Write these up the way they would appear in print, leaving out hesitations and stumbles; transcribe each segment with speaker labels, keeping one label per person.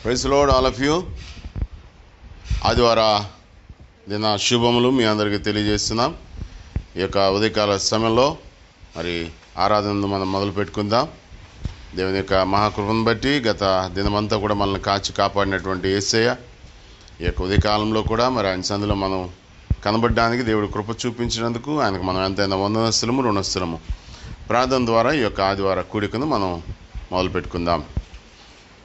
Speaker 1: Praise lord all of you. ఆదివార దిన శుభములు మీ అందరికీ తెలియజేస్తున్నాం. ఈ యొక్క ఉదయకాల సమయంలో మరి ఆరాధనను మనం మొదలు పెట్టుకుందాం. దేవుని యొక్క మహాకృపను బట్టి గత దినమంతా కూడా మనల్ని కాచి కాపాడినటువంటి యేసయ్య ఈ యొక్క ఉదయకాలంలో కూడా మరి ఆయన సందులో మనం కనబడడానికి దేవుడు కృప చూపించినందుకు ఆయనకు మనం ఎంతైనా వందనస్తులము రుణస్తులము. ప్రార్థన ద్వారా ఈ యొక్క ఆదివార కూడికను మనం మొదలు పెట్టుకుందాం.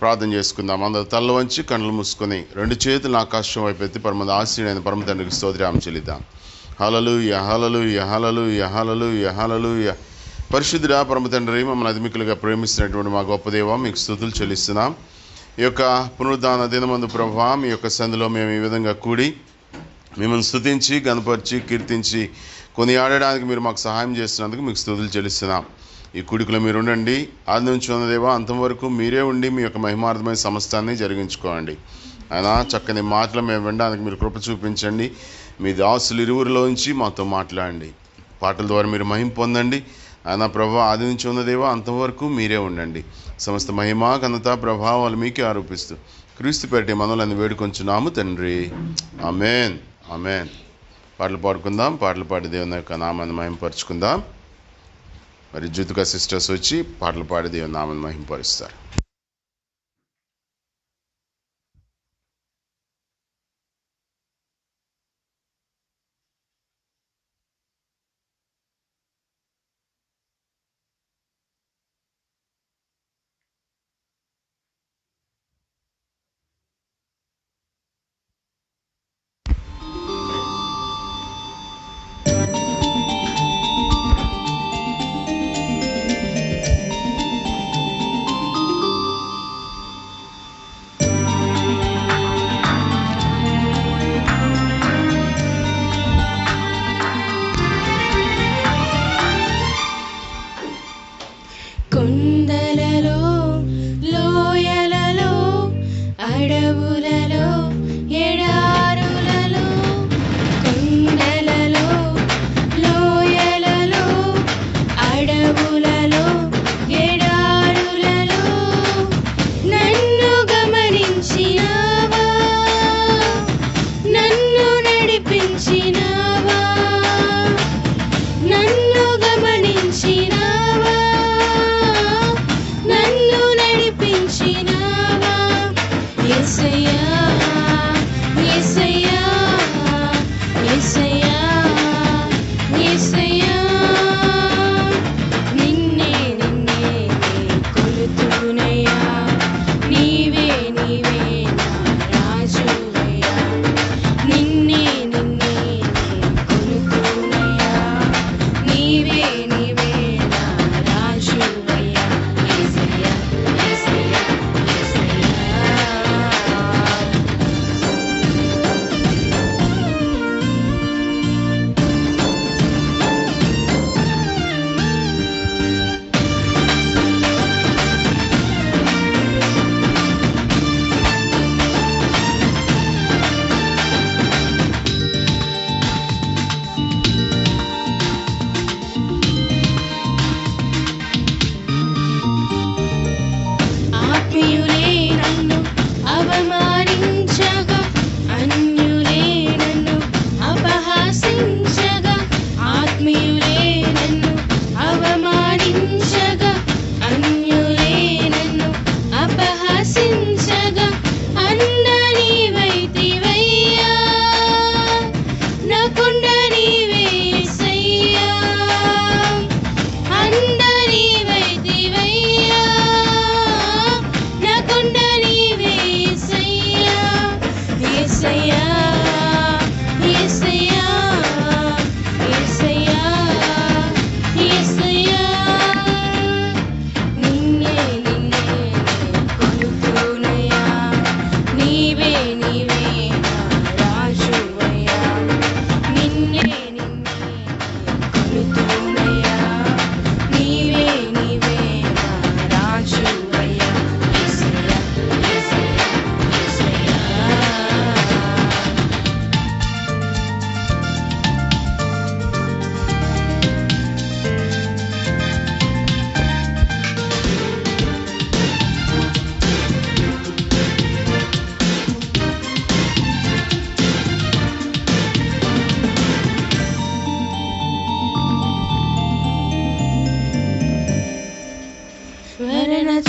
Speaker 1: ప్రార్థన చేసుకుందాం. అందరూ తల్ల వంచి కళ్ళు మూసుకొని రెండు చేతులు ఆకాశం వైపు ఎత్తి పరమ ఆశ్రయుడైన పరమ తండ్రికి స్తోత్రం చెల్లిద్దాం. హల్లెలూయా హల్లెలూయా హల్లెలూయా హల్లెలూయా హల్లెలూయా. పరిశుద్ధుడా పరమ తండ్రి, మమ్మల్ని అధిమికులుగా ప్రేమిస్తున్నటువంటి మా గొప్ప దేవ, మీకు స్తుతులు చెల్లిస్తున్నాం. ఈ యొక్క పునరుద్ధాన దినమందు ప్రభువా, మీ యొక్క సందులో మేము ఈ విధంగా కూడి మిమ్మల్ని స్తుతించి గణపరిచి కీర్తించి కొనియాడడానికి మీరు మాకు సహాయం చేస్తున్నందుకు మీకు స్తుతులు చెల్లిస్తున్నాం. ఈ కూడికలో మీరు ఉండండి. ఆది నుంచి ఉన్న దేవా, అంతవరకు మీరే ఉండి మీ యొక్క మహిమార్థమైన సమస్తాన్ని జరిగించుకోండి. ఆయన చక్కని మాటలు మేము వినడానికి మీరు కృప చూపించండి. మీ దాసులు ఇరువురిలోంచి మాతో మాట్లాడండి. పాటల ద్వారా మీరు మహిమ పొందండి. ఆయన ప్రభా, ఆది నుంచి ఉన్న దేవా, అంతవరకు మీరే ఉండండి. సమస్త మహిమ ఘనత ప్రభావాలు మీకే ఆరోపిస్తూ క్రీస్తు పేరిట మనల్ని వేడుకొంచున్నాము తండ్రి. ఆమేన్ ఆమేన్. పాటలు పాడుకుందాం. పాటలు పాడి దేవుని యొక్క నామాన్ని మహిమపరుచుకుందాం. మరి జ్యోతిక సిస్టర్స్ వచ్చి పాటలు పాడి దేవుని నామాన్ని మహిమపరుస్తారు.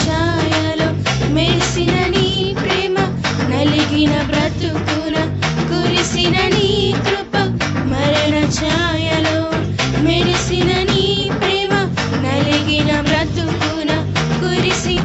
Speaker 2: ఛాయలో మెరిసిన నీ ప్రేమ, నలిగిన బ్రతుకున కురిసిన నీ కృప. మరణ ఛాయలో మెరిసిన నీ ప్రేమ, నలిగిన బ్రతుకున కురిసి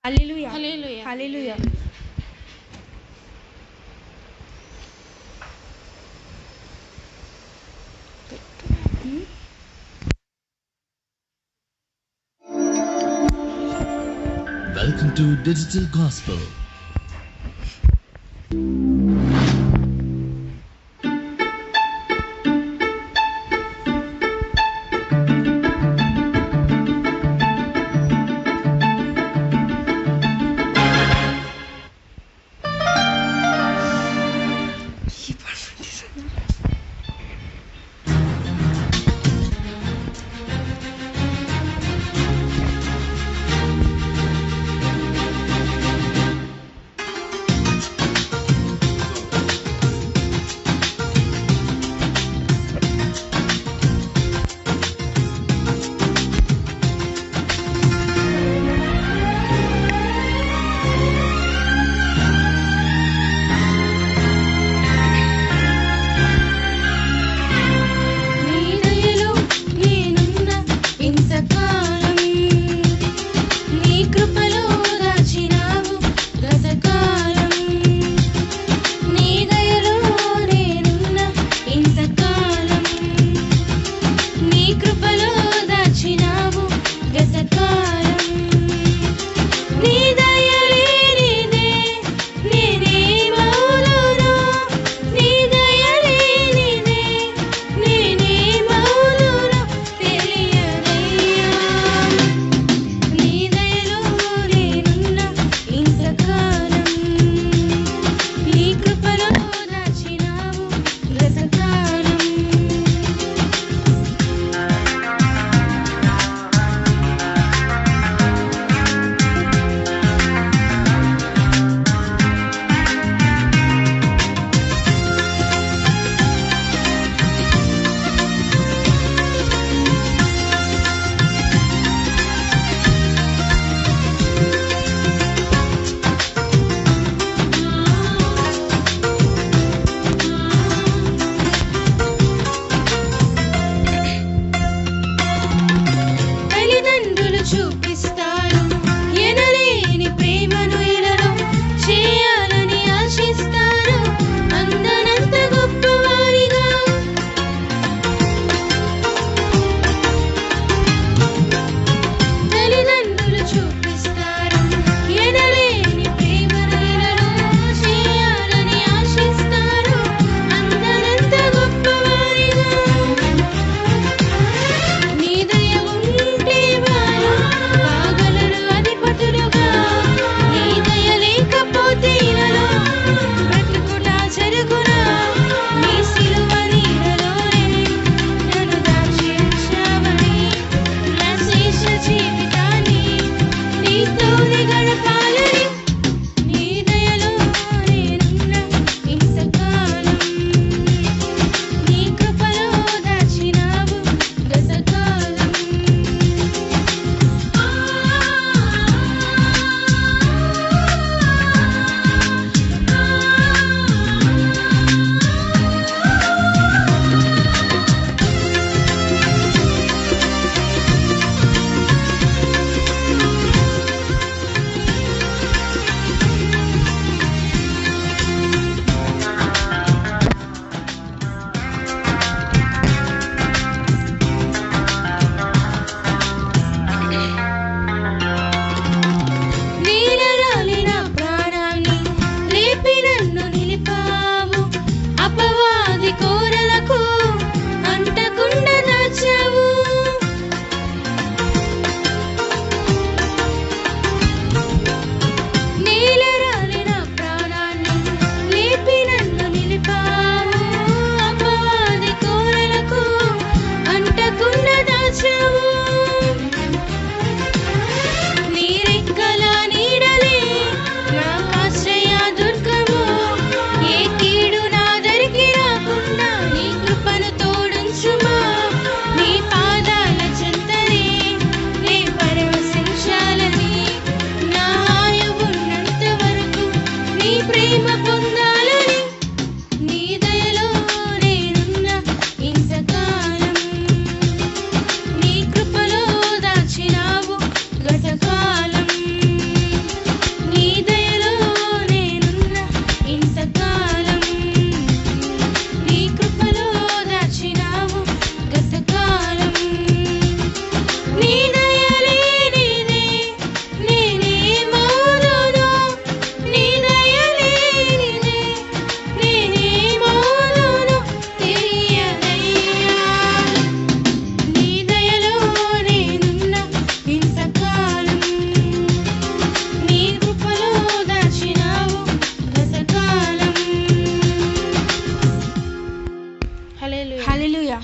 Speaker 3: Hallelujah. Hallelujah.
Speaker 4: Welcome to Digital Gospel.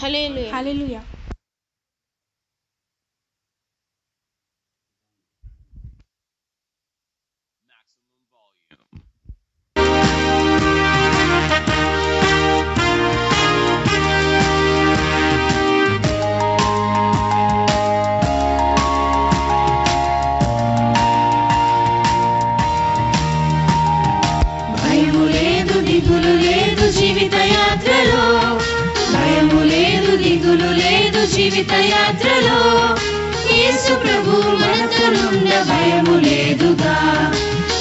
Speaker 2: హల్లెలూయా
Speaker 3: హల్లెలూయా.
Speaker 2: భయము లేదు దిగులు లేదు జీవిత యాత్రలో, భయము లేదు దిగులు లేదు జీవిత యాత్రలో, యేసు ప్రభు మనతోనుండ భయము లేదుగా,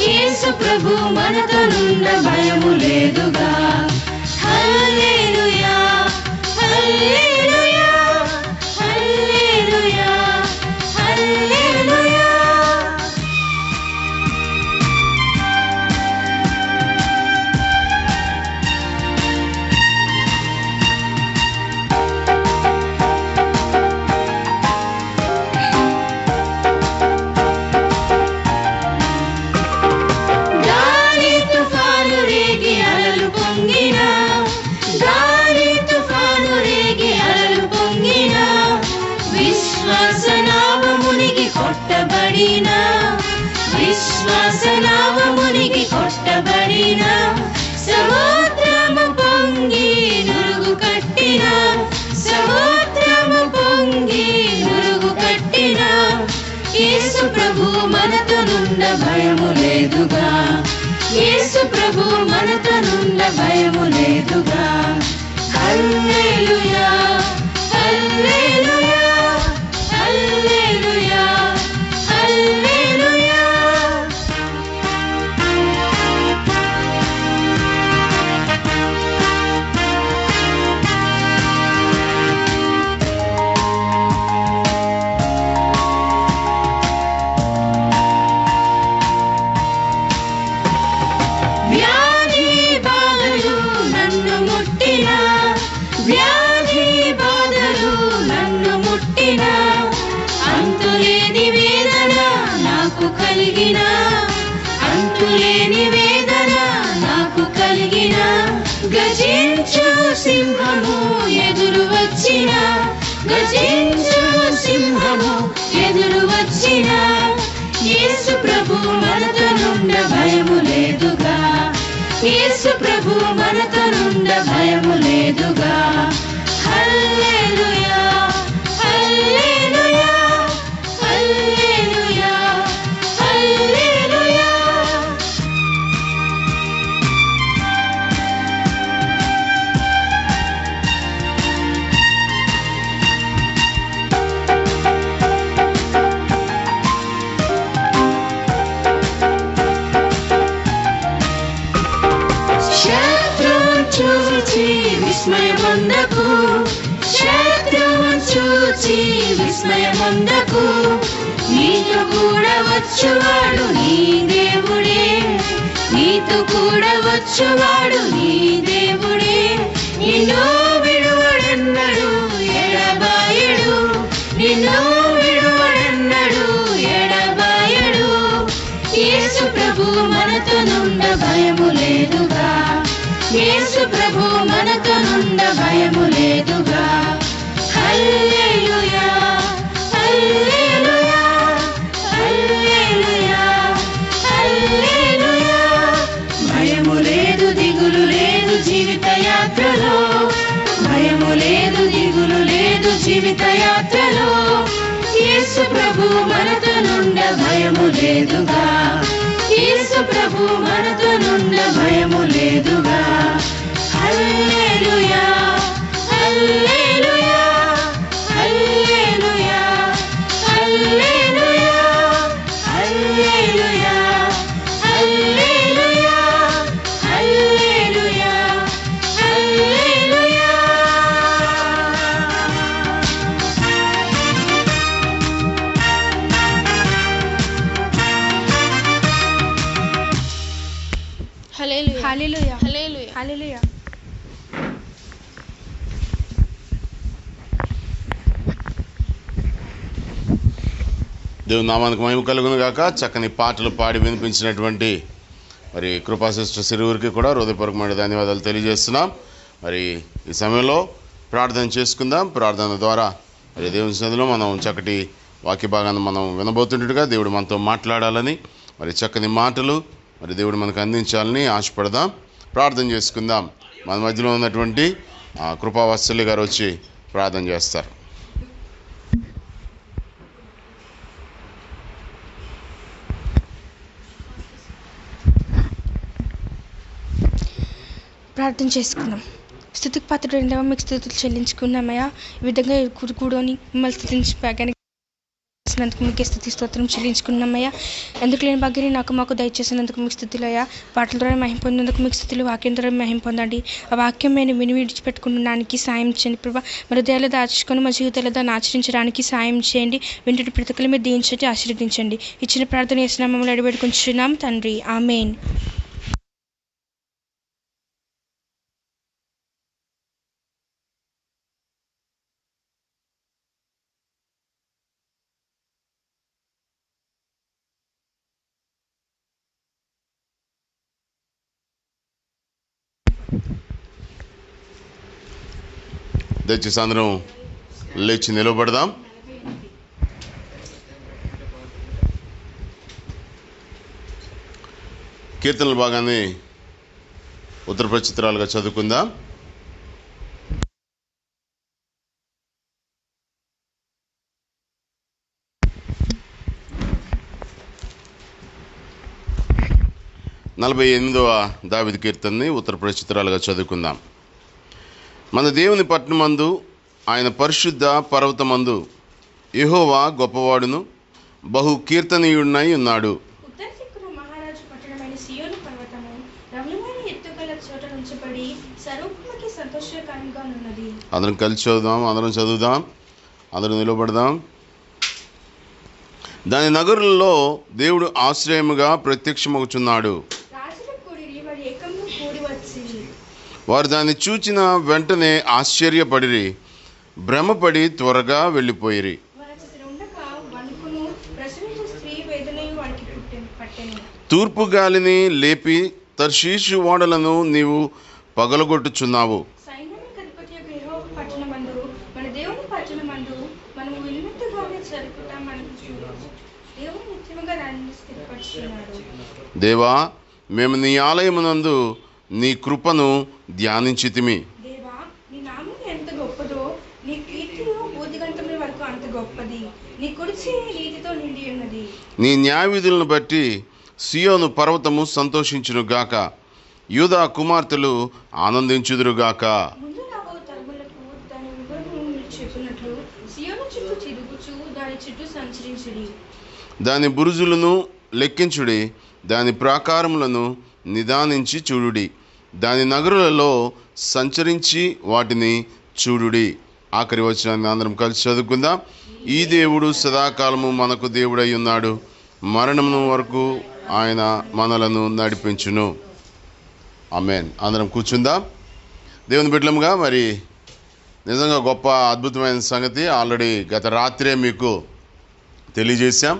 Speaker 2: యేసు ప్రభు మనతోనుండ భయము లేదుగా. హల్లెలూయా హల్లెలూయా హల్లెలూయా హల్లెలూయా. గాలి తుఫాను రేగి అలలు పొంగిన, గాలి తుఫాను రేగి అలలు పొంగిన, విశ్వాస నావ మునిగి కొట్టబడిన, విశ్వాస నావ మునిగి కొట్టబడిన, సముద్రము పొంగి నురుగు కట్టిన, సముద్రము పొంగి నురుగు కట్టిన, యేసు ప్రభు మనతోనుండ భయము లేదుగా, యేసు ప్రభు మనతోనుండ భయము లేదుగా. హల్లెలూయా హల్లెలూయా హల్లెలూయా హల్లెలూయా. వ్యాధి బాధలు నన్ను ముట్టిన, వ్యాధి బాధలు నన్ను ముట్టిన, అంతులేని వేదన నాకు కలిగిన, అంతులేని వేదన నాకు కలిగిన, గజించు సింహము ఎదురు వచ్చిన, గజించు సింహము ఎదురు వచ్చిన, యేసు ప్రభు మనతోనుండ భయము లేదుగా, యేసు ప్రభు మనతోనుండ భయము లేదుగా. హల్లెలూయా హల్లెలూయా హల్లెలూయా హల్లెలూయా. శత్రువును చూచి విస్మయమొందకు, శత్రువును చూచి విస్మయమొందకు, నీతో కూడా వచ్చువాడు నీ దేవుడే, నీతో కూడా వచ్చువాడు నీ దేవుడే, నిన్ను విడువడెన్నడు ఎడబాయడు, నిన్ను విడువడెన్నడు ఎడబాయడు, యేసు ప్రభు మనతోనుండ భయము లేదుగా, యేసు ప్రభు మనతోనుండ భయము లేదుగా. హల్లెలూయా హల్లెలూయా హల్లెలూయా హల్లెలూయా. భయము లేదు దిగులు లేదు జీవిత యాత్రలో, భయము లేదు దిగులు లేదు జీవిత యాత్రలో, యేసు ప్రభు మనతోనుండ భయము లేదుగా, యేసు ప్రభు మనతోనుండ భయము లేదుగా. హల్లెలూయా హల్లెలూయా హల్లెలూయా హల్లెలూయా హల్లెలూయా హల్లెలూయా హల్లెలూయా హల్లెలూయా. హల్లెలూయా
Speaker 3: హల్లెలూయా
Speaker 2: హల్లెలూయా
Speaker 3: హల్లెలూయా.
Speaker 1: దేవుని నామానికి మహిమ కలుగును గాక. చక్కని పాటలు పాడి వినిపించినటువంటి మరి కృపా సిస్టర్ సిరువురికి కూడా హృదయపూర్వకమైన ధన్యవాదాలు తెలియజేస్తున్నాం. మరి ఈ సమయంలో ప్రార్థన చేసుకుందాం. ప్రార్థన ద్వారా మరి దేవుని సన్నిధిలో మనం చక్కటి వాక్య భాగాన్ని మనం వినబోతుండగా దేవుడు మనతో మాట్లాడాలని, మరి చక్కని మాటలు మరి దేవుడు మనకు అందించాలని ఆశపడదాం. ప్రార్థన చేసుకుందాం. మన మధ్యలో ఉన్నటువంటి కృపావత్సల్య గారు వచ్చి ప్రార్థన చేస్తారు.
Speaker 2: ప్రార్థన చేసుకుందాం. స్తుతికి పాత్రుడైన మీకు స్తుతులు చెల్లించుకున్నామయ్యా. ఈ విధంగా కూడుకొని మిమ్మల్ని స్తుతించడానికి మీకే స్తుతి స్తోత్రం చెల్లించుకున్నామయ్యా. ఎందుకు లేని భాగ్యాన్ని నాకు మాకు దయచేసినందుకు మీకు స్తుతులయ్యా. పాటల ద్వారా మహిమ పొందేందుకు మీకు స్తుతులు, వాక్యం ద్వారా మహిమ పొందండి. ఆ వాక్యం నేను విని విడిచిపెట్టుకున్నానికి సాయం చేయండి ప్రభా. మా హృదయాలు దాచుకొని మా జీవితాలు దాన్ని ఆచరించడానికి సాయం చేయండి. వింటున్న ప్రతి ఒక్కరిని మీరు దీవించండి, ఆశీర్వదించండి. ఇచ్చిన ప్రార్థన చేసిన మమ్మల్ని అడిపెట్టుకుంటున్నాం తండ్రి, ఆమేన్.
Speaker 1: దయచేసి అందరం లేచి నిలబడదాం. కీర్తనల భాగాన్ని ఉత్తర ప్రచిత్రాలుగా చదువుకుందాం. నలభై 48వ దావీదు కీర్తనని ఉత్తర ప్రచిత్రాలుగా చదువుకుందాం. మన దేవుని పట్టణమందు ఆయన పరిశుద్ధ పర్వతమందు యెహోవా గొప్పవాడును బహు కీర్తనీయుడినై ఉన్నాడు.
Speaker 2: ఉత్తర దిక్కున మహారాజు పట్టణమైన సియోను పర్వతము రమ్యమైన ఎత్తుగల చోట ఉంచబడి సర్వభూమికి సంతోషకరంగా ఉన్నది.
Speaker 1: అందరం కలిసి చదువుదాం. అందరం నిలబడదాం. దాని నగరులలో దేవుడు ఆశ్రయముగా ప్రత్యక్షమవుచున్నాడు.
Speaker 2: రాజుల కూడిరి వారు ఏకంగా కూడి వచ్చి
Speaker 1: వారు దాన్ని చూచిన వెంటనే ఆశ్చర్యపడిరి, భ్రమపడి త్వరగా వెళ్ళిపోయిరి. తూర్పు గాలిని లేపి తర్షీషు ఓడలను నీవు పగలగొట్టుచున్నావు. దేవా, మేము నీ ఆలయమునందు నీ కృపను ధ్యానించితిమి.
Speaker 2: దేవా, నీ నామం ఎంత గొప్పదో, నీ కీర్తి భూదిగంతముల వరకు అంత గొప్పది. నీ కుడి చెయ్యి నీతితో నిండి ఉన్నది.
Speaker 1: నీ న్యాయవిధులను బట్టి సియోను పర్వతము సంతోషించునుగాక, యూదా కుమార్తెలు ఆనందించుదురుగాక.
Speaker 2: ముందు రాబో తరములకు దాని వివరము మీరు చెప్పినట్లు సియోను చుట్టూ తిరుగుచు దాని చుట్టూ సంచరించుడి.
Speaker 1: దాని బురుజులను లెక్కించుడి, దాని ప్రాకారములను నిదానించి చూడుడి, దాని నగరులలో సంచరించి వాటిని చూడుడి. ఆఖరి వచనాన్ని అందరం కలిసి చదువుకుందాం. ఈ దేవుడు సదాకాలము మనకు దేవుడై ఉన్నాడు, మరణము వరకు ఆయన మనలను నడిపించును. ఆమేన్. అందరం కూర్చుందాం. దేవుని బిడ్డలముగా మరి నిజంగా గొప్ప అద్భుతమైన సంగతి ఆల్రెడీ గత రాత్రే మీకు తెలియజేశాం.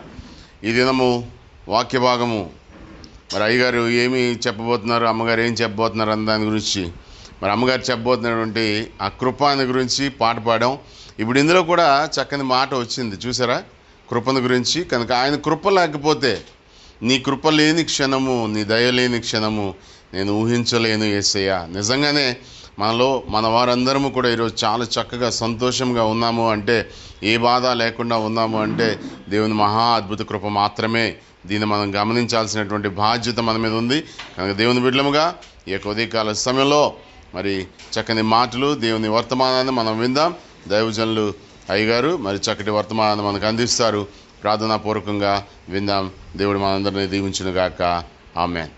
Speaker 1: ఈ దినము వాక్య భాగము మరి అయ్యగారు ఏమి చెప్పబోతున్నారు, అమ్మగారు ఏం చెప్పబోతున్నారు అన్న దాని గురించి, మరి అమ్మగారు చెప్పబోతున్నటువంటి ఆ కృపని గురించి పాట పాడాం. ఇప్పుడు ఇందులో కూడా చక్కని మాట వచ్చింది చూసారా, కృపను గురించి. కనుక ఆయన కృప లేకపోతే, నీ కృప లేని క్షణము, నీ దయ లేని క్షణము నేను ఊహించలేను యేసయ్యా. నిజంగానే మన వారందరము కూడా ఈరోజు చాలా చక్కగా సంతోషంగా ఉన్నాము అంటే, ఏ బాధ లేకుండా ఉన్నాము అంటే దేవుని మహా అద్భుత కృప మాత్రమే. దీన్ని మనం గమనించాల్సినటువంటి బాధ్యత మన మీద ఉంది. కనుక దేవుని బిడ్డలముగా ఈ యొక్క ఉదయకాల సమయంలో మరి చక్కని మాటలు, దేవుని వర్తమానాన్ని మనం విందాం. దైవజనులు అయ్యగారు మరి చక్కటి వర్తమానాన్ని మనకు అందిస్తారు. ప్రార్థనాపూర్వకంగా విందాం. దేవుడు మనందరినీ దీవించునుగాక. ఆమేన్.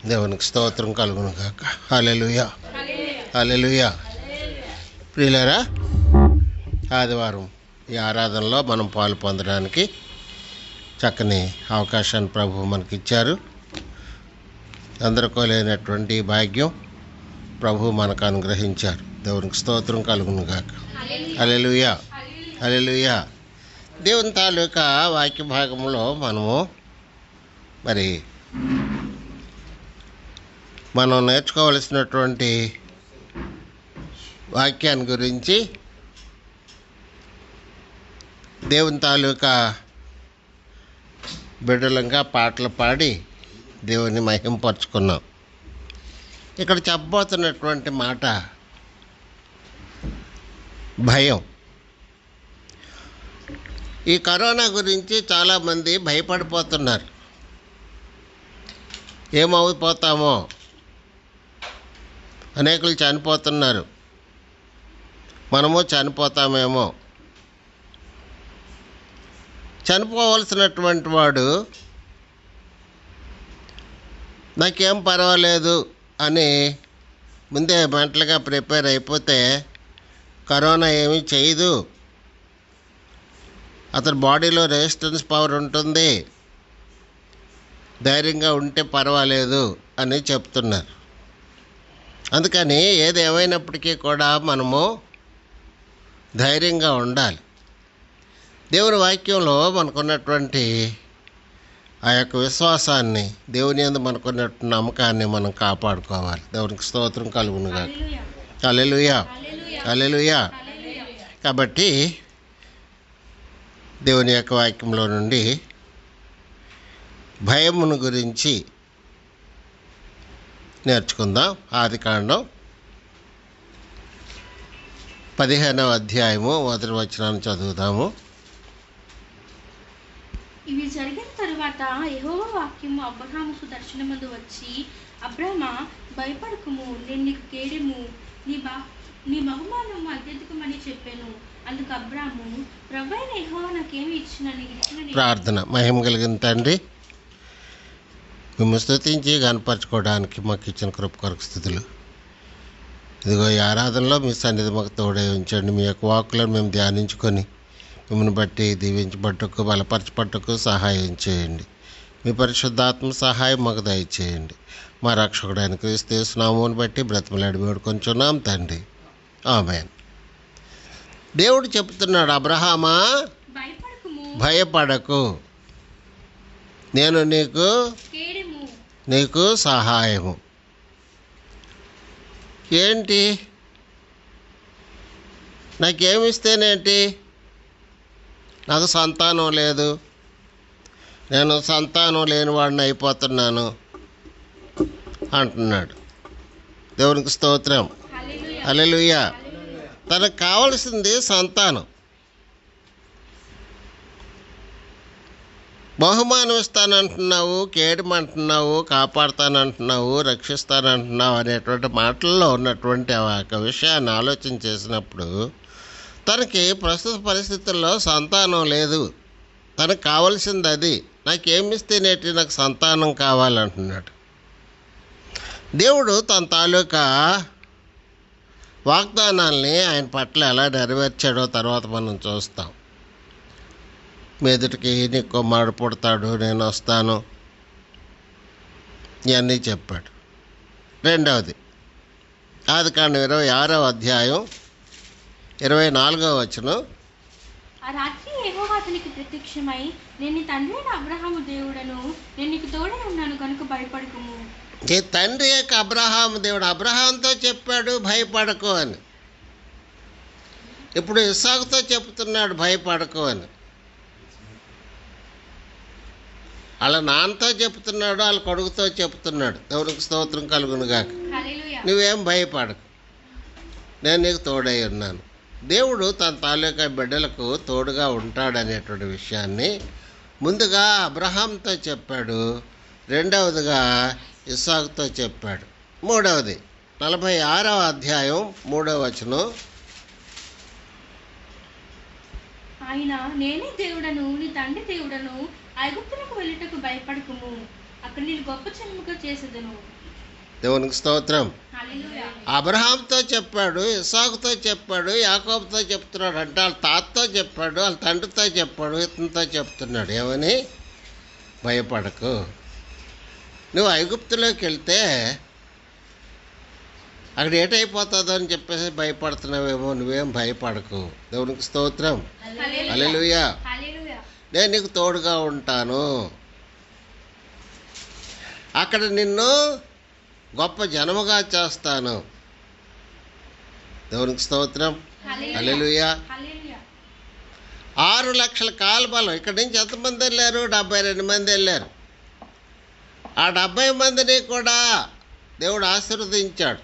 Speaker 3: దేవునికి స్తోత్రం కలుగును గాక. హల్లెలూయా, హల్లెలూయా. ప్రియులారా, ఆదివారం ఈ ఆరాధనలో మనం పాలు పొందడానికి చక్కని అవకాశాన్ని ప్రభువు మనకిచ్చారు. అందరికీ లేనటువంటి భాగ్యం ప్రభువు మనకు అనుగ్రహించారు. దేవునికి స్తోత్రం కలుగును గాక. హల్లెలూయా, హల్లెలూయా. దేవుని తాలూకా వాక్య భాగంలో మనం నేర్చుకోవలసినటువంటి వాక్యాన్ని గురించి దేవుని తాలూకా బిడ్డలంగా పాటలు పాడి దేవుని మహింపరుచుకున్నాం. ఇక్కడ చెప్పబోతున్నటువంటి మాట భయం. ఈ కరోనా గురించి చాలామంది భయపడిపోతున్నారు. ఏమైపోతామో, అనేకులు చనిపోతున్నారు, మనము చనిపోతామేమో. చనిపోవలసినటువంటి వాడు నాకేం పర్వాలేదు అని ముందే మెంటల్గా ప్రిపేర్ అయిపోతే కరోనా ఏమీ చేయదు, అతని బాడీలో రెసిస్టెన్స్ పవర్ ఉంటుంది, ధైర్యంగా ఉంటే పర్వాలేదు అని చెప్తున్నారు. అందుకని ఏది ఏమైనప్పటికీ కూడా మనము ధైర్యంగా ఉండాలి. దేవుని వాక్యంలో మనకున్నటువంటి ఆ యొక్క విశ్వాసాన్ని, దేవుని యందు మనకున్నటువంటి నమ్మకాన్ని మనం కాపాడుకోవాలి. దేవునికి స్తోత్రం కలుగును గాక. హల్లెలూయా, హల్లెలూయా. కాబట్టి దేవుని యొక్క వాక్యంలో నుండి భయమును గురించి నేర్చుకుందాం. ఆదికాండం 15వ అధ్యాయము 1వ వచనాన్ని చదువుదాము.
Speaker 2: ఇవి జరిగిన తరువాత యెహోవా వాక్యము అబ్రహాముకు దర్శనమందు వచ్చి, అబ్రామా, భయపడకుము, నేను నీకు కేడెము, నీ బహుమానము అత్యధికమని చెప్పాను. అందుకు అబ్రాము, ప్రభువైన యెహోవా నాకేమి ఇచ్చినని.
Speaker 3: ప్రార్థన. మహిమ కలిగిన తండ్రి, మేము స్తుతించి గనపరచుకోవడానికి మాకు ఇచ్చిన కృప కొరకు స్థుతులు. ఇదిగో ఈ ఆరాధనలో మీ సన్నిధి మాకు తోడై ఉంచండి. మీ యొక్క వాక్కులను మేము ధ్యానించుకొని మిమ్మల్ని బట్టి దీవించబట్టుకు, బలపరచబట్టుకు సహాయం చేయండి. మీ పరిశుద్ధాత్మ సహాయం మాకు దయచేయండి. మా రక్షకుడైన క్రీస్తు యేసు నామమును బట్టి బ్రతిమలాడి వేడుకొంచున్నాం తండ్రి. ఆమేన్. దేవుడు చెప్తున్నాడు, అబ్రహామా భయపడకు, నేను నీకు సహాయము. ఏంటి? నాకేమిస్తేనేంటి? నాకు సంతానం లేదు, నేను సంతానం లేనివాడిని అయిపోతున్నాను అంటున్నాడు. దేవునికి స్తోత్రం, హల్లెలూయా. తనకు కావలసింది సంతానం. బహుమానం ఇస్తానంటున్నావు, కేడమంటున్నావు, కాపాడుతానంటున్నావు, రక్షిస్తానంటున్నావు అనేటువంటి మాటల్లో ఉన్నటువంటి ఆ విషయాన్ని ఆలోచన చేసినప్పుడు తనకి ప్రస్తుత పరిస్థితుల్లో సంతానం లేదు. తనకు కావాల్సింది అది. నాకేమిస్తేనేటి నాకు సంతానం కావాలంటున్నాడు. దేవుడు తన తాలూకా వాగ్దానాల్ని ఆయన పట్ల ఎలా నెరవేర్చాడో తర్వాత మనం చూస్తాం. మీదటికి నీ కుమారుడు పుడతాడు, నేను వస్తాను, ఇవన్నీ చెప్పాడు. రెండవది ఆదికాండం 26వ అధ్యాయం 24వ వచనం.
Speaker 2: ఆ రాత్రి యెహోవా అతనికి ప్రత్యక్షమై, నేను నీ తండ్రి అయిన అబ్రహాము దేవుడను, నేను నీకు తోడై ఉన్నాను కనుక భయపడకుము.
Speaker 3: నీ తండ్రి యొక్క అబ్రహాము దేవుడు అబ్రహాంతో చెప్పాడు భయపడకు అని. ఇప్పుడు ఇస్సాకుతో చెప్తున్నాడు భయపడకు అని. వాళ్ళ నాన్నతో చెప్తున్నాడు, వాళ్ళ కొడుకుతో చెప్తున్నాడు. దేవునికి స్తోత్రం కలుగును గాక. నువ్వేం భయపడకు, నేను నీకు తోడై ఉన్నాను. దేవుడు తన తాలూకా బిడ్డలకు తోడుగా ఉంటాడనేటువంటి విషయాన్ని ముందుగా అబ్రహాంతో చెప్పాడు, రెండవదిగా ఇస్సాకుతో చెప్పాడు. మూడవది 46వ అధ్యాయం 3వ వచనం.
Speaker 2: ఆయన, నేనే దేవుడను, నీ తండ్రి దేవుడను, ఐగుప్తులకు వెళ్ళుటకు భయపడకుము, అక్కడ నేను గొప్ప జనముగా చేసేదను.
Speaker 3: దేవునికి స్తోత్రం. అబ్రహాంతో చెప్పాడు, ఇస్సాకుతో చెప్పాడు, యాకోబుతో చెప్తున్నాడు. అంటే వాళ్ళ తాతతో చెప్పాడు, వాళ్ళ తండ్రితో చెప్పాడు, ఇతనితో చెప్తున్నాడు. ఏమని? భయపడకు. నువ్వు ఐగుప్తులోకి వెళ్తే అక్కడ ఏటైపోతుందో అని చెప్పేసి భయపడుతున్నావేమో. నువ్వేం భయపడకు. దేవునికి స్తోత్రం. హల్లెలూయా. నేను నీకు తోడుగా ఉంటాను. అక్కడ నిన్ను గొప్ప జనముగా చేస్తాను. దేవునికి స్తోత్రం. హల్లెలూయా. 6 లక్షల కాల్బలం. ఇక్కడి నుంచి ఎంతమంది వెళ్ళారు? 72 మంది వెళ్ళారు. ఆ 70 మందిని కూడా దేవుడు ఆశీర్వదించాడు.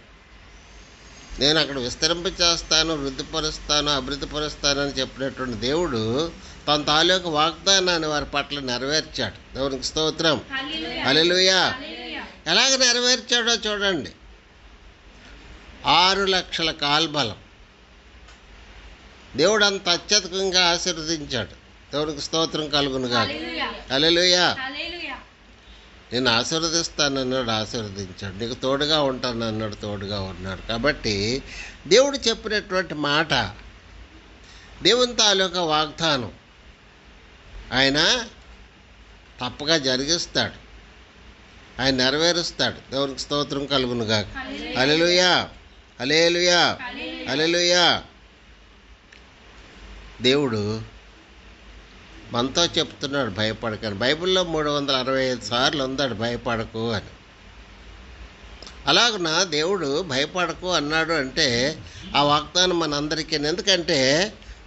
Speaker 3: నేను అక్కడ విస్తరింప చేస్తాను, వృద్ధిపరుస్తాను, అభివృద్ధిపరుస్తాను అని చెప్పినటువంటి దేవుడు తన తాలూకు వాగ్దానాన్ని వారి పట్ల నెరవేర్చాడు. దేవునికి స్తోత్రం. హల్లెలూయా. ఎలాగ నెరవేర్చాడో చూడండి. 6 లక్షల కాల్బలం. దేవుడు అంత అత్యధికంగా ఆశీర్వదించాడు. దేవునికి స్తోత్రం కలుగునుగా. హల్లెలూయా. నేను ఆశీర్వదిస్తానన్నాడు, ఆశీర్వదించాడు. నీకు తోడుగా ఉంటానన్నాడు, తోడుగా ఉన్నాడు. కాబట్టి దేవుడు చెప్పినటువంటి మాట, దేవుని తాలూకా వాగ్దానం ఆయన తప్పగా జరిగిస్తాడు, ఆయన నెరవేరుస్తాడు. దేవునికి స్తోత్రం కలుగునుగా. హల్లెలూయా. హల్లెలూయా. హల్లెలూయా. దేవుడు మనతో చెప్తున్నాడు భయపడకని. బైబిల్లో 365 సార్లు ఉందాడు భయపడకు అని. అలాగున దేవుడు భయపడకు అన్నాడు అంటే ఆ వాగ్దానం మనందరికీ. ఎందుకంటే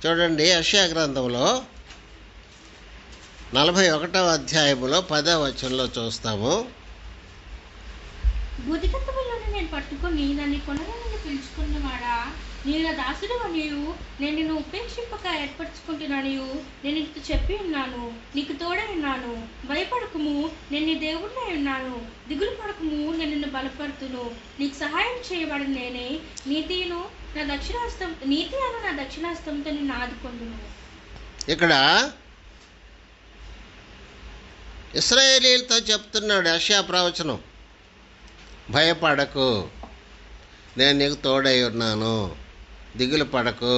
Speaker 3: చూడండి, యెషయా గ్రంథంలో 41వ అధ్యాయంలో 10వ వచనంలో చూస్తాము.
Speaker 2: బుద్ధికత్వములను నేను పట్టుకొని నన్ను కొనగానే పిలుచుకున్నవాడా, నేను నా దాసుడు అనియు నేను నిన్ను ఉపేక్షింపక ఏర్పరచుకుంటున్నాను. నేను నీకు చెప్పి ఉన్నాను, నీకు తోడై ఉన్నాను. భయపడకము, నేను నీ దేవుడినై ఉన్నాను. దిగులు పడకము, నేను నిన్ను బలపడుతును. నీకు సహాయం చేయబడి నేనే. నీతి అను నా దక్షిణాస్తంతో నిన్ను ఆదుకొందును.
Speaker 3: ఇక్కడ ఇశ్రాయేలీయులతో చెప్తున్నాడు యెషయా ప్రవచనం, భయపడకు, నేను నీకు తోడై ఉన్నాను. దిగులు పడకు,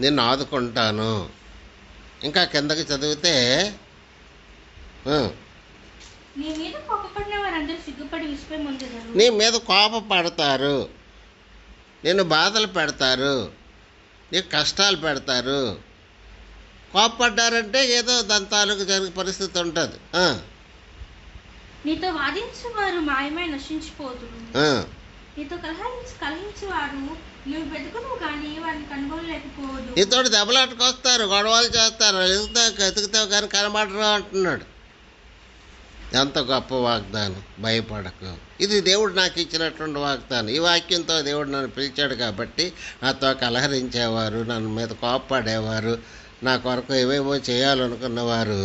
Speaker 3: నిన్ను ఆదుకుంటాను. ఇంకా కిందకి చదివితే
Speaker 2: నీ మీద కోపపడిన వారందరూ సిగ్గుపడి విసిపోయి ముందున్నారు.
Speaker 3: నీ మీద కోపపడతారు, నిన్ను బాధలు పెడతారు, నీకు కష్టాలు పెడతారు. కోపపడ్డారంటే ఏదో దాని తాలూకు జరిగే పరిస్థితి ఉంటుంది.
Speaker 2: నీతో వాదించే వారు మాయమై నశించిపోతురు. నీతో కలహించే వారు నువ్వు వెతుకును కానీ వారిని కనుగొనలేకపోదు.
Speaker 3: నీతో దెబ్బలాటకొస్తారు, గొడవలు చేస్తారు, ఎతుకుతావు కానీ కనబడరు అంటున్నాడు. ఎంత గొప్ప వాగ్దానం. భయపడకు. ఇది దేవుడు నాకు ఇచ్చినటువంటి వాగ్దానం. ఈ వాక్యంతో దేవుడు నన్ను పిలిచాడు కాబట్టి నాతో కలహరించేవారు, నన్ను మీద కోపపడేవారు, నా కొరకు ఏవేవో చేయాలనుకున్నవారు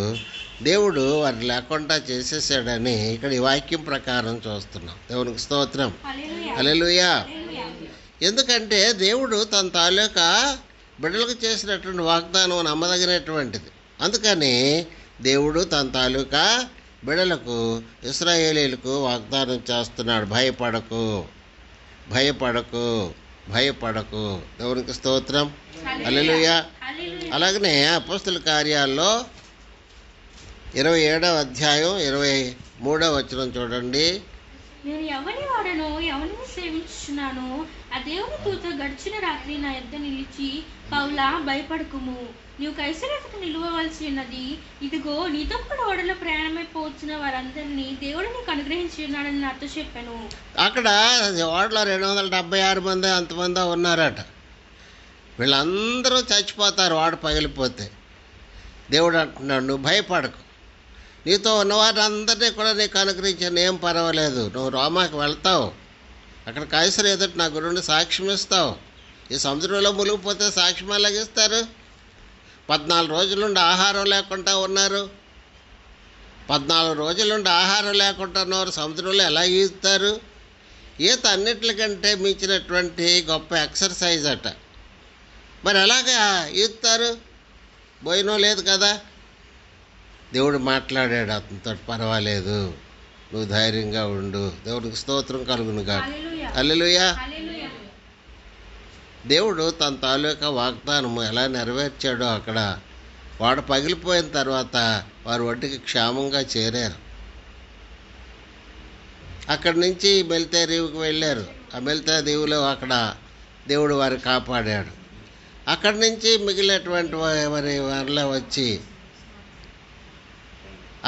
Speaker 3: దేవుడు వారు లేకుండా చేసేసాడని ఇక్కడ ఈ వాక్యం ప్రకారం చూస్తున్నాం. దేవునికి స్తోత్రం. హల్లెలూయా. ఎందుకంటే దేవుడు తన తాలూకా బిడ్డలకు చేసినటువంటి వాగ్దానం నమ్మదగినటువంటిది. అందుకని దేవుడు తన తాలూకా బిడ్డలకు, ఇశ్రాయేలీయులకు వాగ్దానం చేస్తున్నాడు, భయపడకు, భయపడకు, భయపడకు. దేవునికి స్తోత్రం. హల్లెలూయా. అలాగనే అపోస్తల కార్యాల్లో 27వ అధ్యాయం 23వ వచనం చూడండి.
Speaker 2: నేను ఎవని వాడను, ఎవరిని సేవించుచున్నాను, ఆ దేవుని దూత గడిచిన రాత్రి నా యొద్ద నిలిచి, పౌలా భయపడకుము, నీవు కైసరతకు నిలువవలసి ఉన్నది. ఇదిగో నీతో కూడా ఓడలో ప్రయాణమైపోతున్న వారందరినీ దేవుడు నీకు అనుగ్రహించి ఉన్నాడని నాతో చెప్పాను. అక్కడ
Speaker 3: ఓడలో 276 మంది అంతమంది ఉన్నారట. వీళ్ళందరూ చచ్చిపోతారు ఓడ పగిలిపోతే. దేవుడు అంటున్నాడు, నువ్వు భయపడకు, నీతో ఉన్నవారిని అందరినీ కూడా నీకు అనుగ్రహించాను, ఏం పర్వాలేదు. నువ్వు రోమాకి వెళ్తావు, అక్కడ కైసరు ఎదుట నా గురుండి సాక్ష్యం ఇస్తావు. ఈ సముద్రంలో మునిగిపోతే సాక్ష్యం ఎలాగిస్తారు? 14 రోజుల నుండి ఆహారం లేకుండా ఉన్నారు. 14 రోజుల నుండి ఆహారం లేకుండా ఉన్నవారు సముద్రంలో ఎలా ఈదుతారు? ఈత అన్నిటికంటే మించినటువంటి గొప్ప ఎక్సర్సైజ్ అట. మరి ఎలాగా ఈదుతారు? భోజనం లేదు కదా. దేవుడు మాట్లాడాడు అతనితో, పర్వాలేదు, నువ్వు ధైర్యంగా ఉండు. దేవునికి స్తోత్రం కలుగునుగా. హల్లెలూయా. దేవుడు తన తాలూకా వాగ్దానము ఎలా నెరవేర్చాడో అక్కడ వాడ పగిలిపోయిన తర్వాత వారు ఒడ్డుకి క్షేమంగా చేరారు. అక్కడి నుంచి మెల్తే దీవుకి వెళ్ళారు. ఆ మెల్తే దీవులో అక్కడ దేవుడు వారిని కాపాడాడు. అక్కడి నుంచి మిగిలినటువంటి వారిలో వచ్చి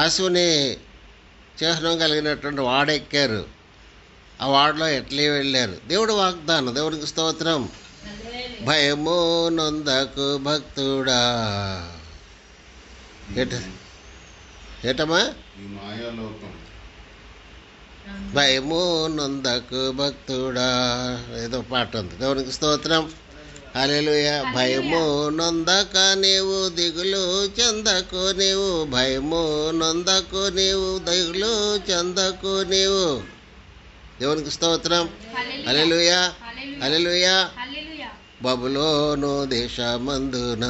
Speaker 3: అశ్విని చిహ్నం కలిగినటువంటి వాడెక్కారు. ఆ వాడలో ఎట్లీ వెళ్ళారు. దేవుడు వాగ్దానం. దేవుడికి స్తోత్రం. భయము నొందకు భక్తుడా. ఏటమ్మా?
Speaker 1: ఈ మాయాలోకం
Speaker 3: భయము నొందకు భక్తుడా, ఏదో పాట ఉంది. దేవునికి స్తోత్రం. హల్లెలూయా. భయము నొందక నీవు దిగులు చెందకు నీవు, భయము నొందకు నీవు దిగులు చెందకు నీవు. దేవునికి స్తోత్రం. హల్లెలూయా. హల్లెలూయా. బబులోను దేశమందున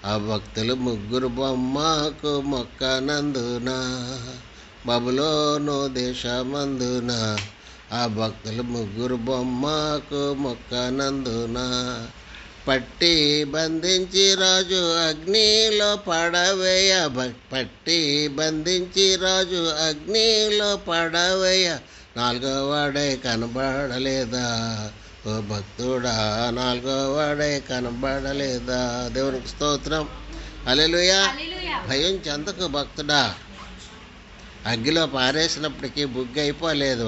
Speaker 3: ఆ భక్తులు ముగ్గురు బొమ్మకు మొక్కనందున, బబులోను దేశమందున ఆ భక్తులు ముగ్గురు బొమ్మకు మొక్కనందున, పట్టి బంధించి రాజు అగ్నిలో పడవేయ, పట్టి బంధించి రాజు అగ్నిలో పడవేయ, నాలుగో వాడే కనబడలేదా ఓ భక్తుడా, నాలుగో వాడే కనబడలేదా. దేవునికి స్తోత్రం. హల్లెలూయా. భయం చెందకు భక్తుడా. అగ్గిలో పారేసినప్పటికీ బుగ్గి అయిపోలేదు.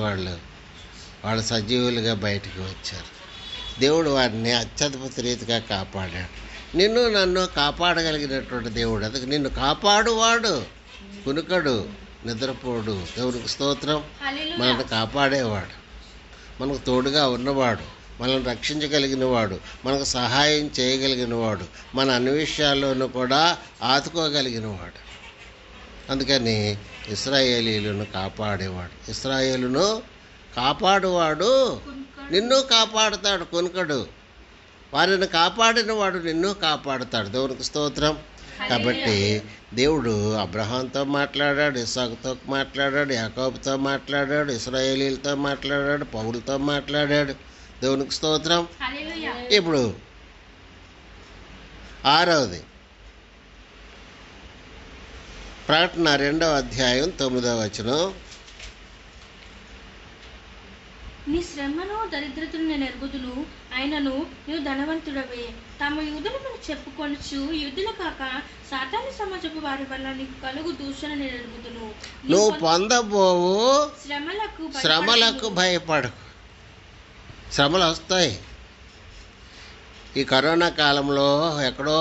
Speaker 3: వాళ్ళు సజీవులుగా బయటికి వచ్చారు. దేవుడు వారిని అత్యద్భుత రీతిగా కాపాడాడు. నిన్ను నన్ను కాపాడగలిగినటువంటి దేవుడు. అందుకు నిన్ను కాపాడువాడు కునుకడు, నిద్రపోడు. దేవునికి స్తోత్రం. మనల్ని కాపాడేవాడు, మనకు తోడుగా ఉన్నవాడు, మనల్ని రక్షించగలిగినవాడు, మనకు సహాయం చేయగలిగినవాడు, మన అన్ని విషయాల్లోనూ కూడా ఆదుకోగలిగినవాడు. అందుకని ఇశ్రాయేలీయులను కాపాడేవాడు. ఇశ్రాయేలును కాపాడువాడు నిన్ను కాపాడుతాడు. కునుకడు. వారిని కాపాడిన వాడు నిన్ను కాపాడుతాడు. దేవునికి స్తోత్రం. కాబట్టి దేవుడు అబ్రహాంతో మాట్లాడాడు, ఇస్సాకుతో మాట్లాడాడు, యాకోబుతో మాట్లాడాడు, ఇశ్రాయేలీలతో మాట్లాడాడు, పౌలుతో మాట్లాడాడు. దేవునికి స్తోత్రం. ఇప్పుడు 6వది ప్రకటన 2వ అధ్యాయం 9వ వచనం.
Speaker 2: నీ శ్రమను దరిద్రతను నేను ఎరుగుదును, ఆయనను నీవు ధనవంతుడవే. తమ యూదులను చెప్పుకొనుచు యూదులు కాక సాతాను సమాజపు వారి వల్ల నీకు కలుగు దూషణ నేను ఎరుగుదును.
Speaker 3: నువ్వు పొందబోవు
Speaker 2: శ్రమలకు
Speaker 3: భయపడకు. శ్రమలు వస్తాయి. ఈ కరోనా కాలంలో ఎక్కడో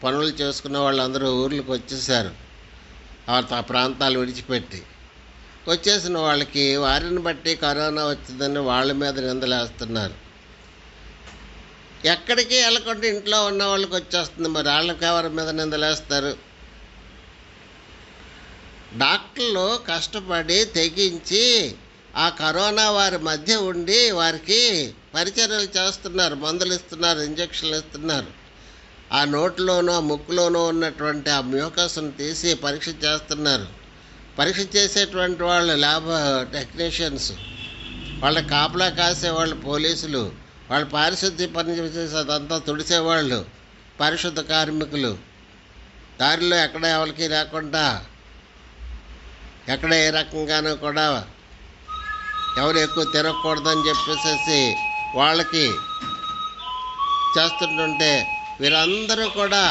Speaker 3: పనులు చేసుకున్న వాళ్ళందరూ ఊర్లకు వచ్చేసారు. ఆ ప్రాంతాలు విడిచిపెట్టి వచ్చేసిన వాళ్ళకి వారిని బట్టి కరోనా వచ్చిందని వాళ్ళ మీద నిందలేస్తున్నారు. ఎక్కడికి వెళ్ళకుండా ఇంట్లో ఉన్న వాళ్ళకి వచ్చేస్తుంది. మరి వాళ్ళకి ఎవరి మీద నిందలేస్తారు? డాక్టర్లు కష్టపడి తెగించి ఆ కరోనా వారి మధ్య ఉండి వారికి పరిచర్యలు చేస్తున్నారు, మందులు ఇస్తున్నారు, ఇంజక్షన్లు ఇస్తున్నారు. ఆ నోట్లోనూ ఆ ముక్కులోనూ ఉన్నటువంటి ఆ మ్యూకస్ను తీసి పరీక్ష చేస్తున్నారు. పరీక్ష చేసేటువంటి వాళ్ళు ల్యాబ్ టెక్నీషియన్స్, వాళ్ళ కాపలా కాసేవాళ్ళు పోలీసులు, వాళ్ళు పారిశుద్ధ్య పని చేసే అదంతా తుడిసేవాళ్ళు పారిశుద్ధ కార్మికులు. దారిలో ఎక్కడ ఎవరికి లేకుండా, ఎక్కడ ఏ రకంగానూ కూడా ఎవరు ఎక్కువ తిరగకూడదని చెప్పేసి వాళ్ళకి చేస్తుంటుంటే వీరందరూ కూడా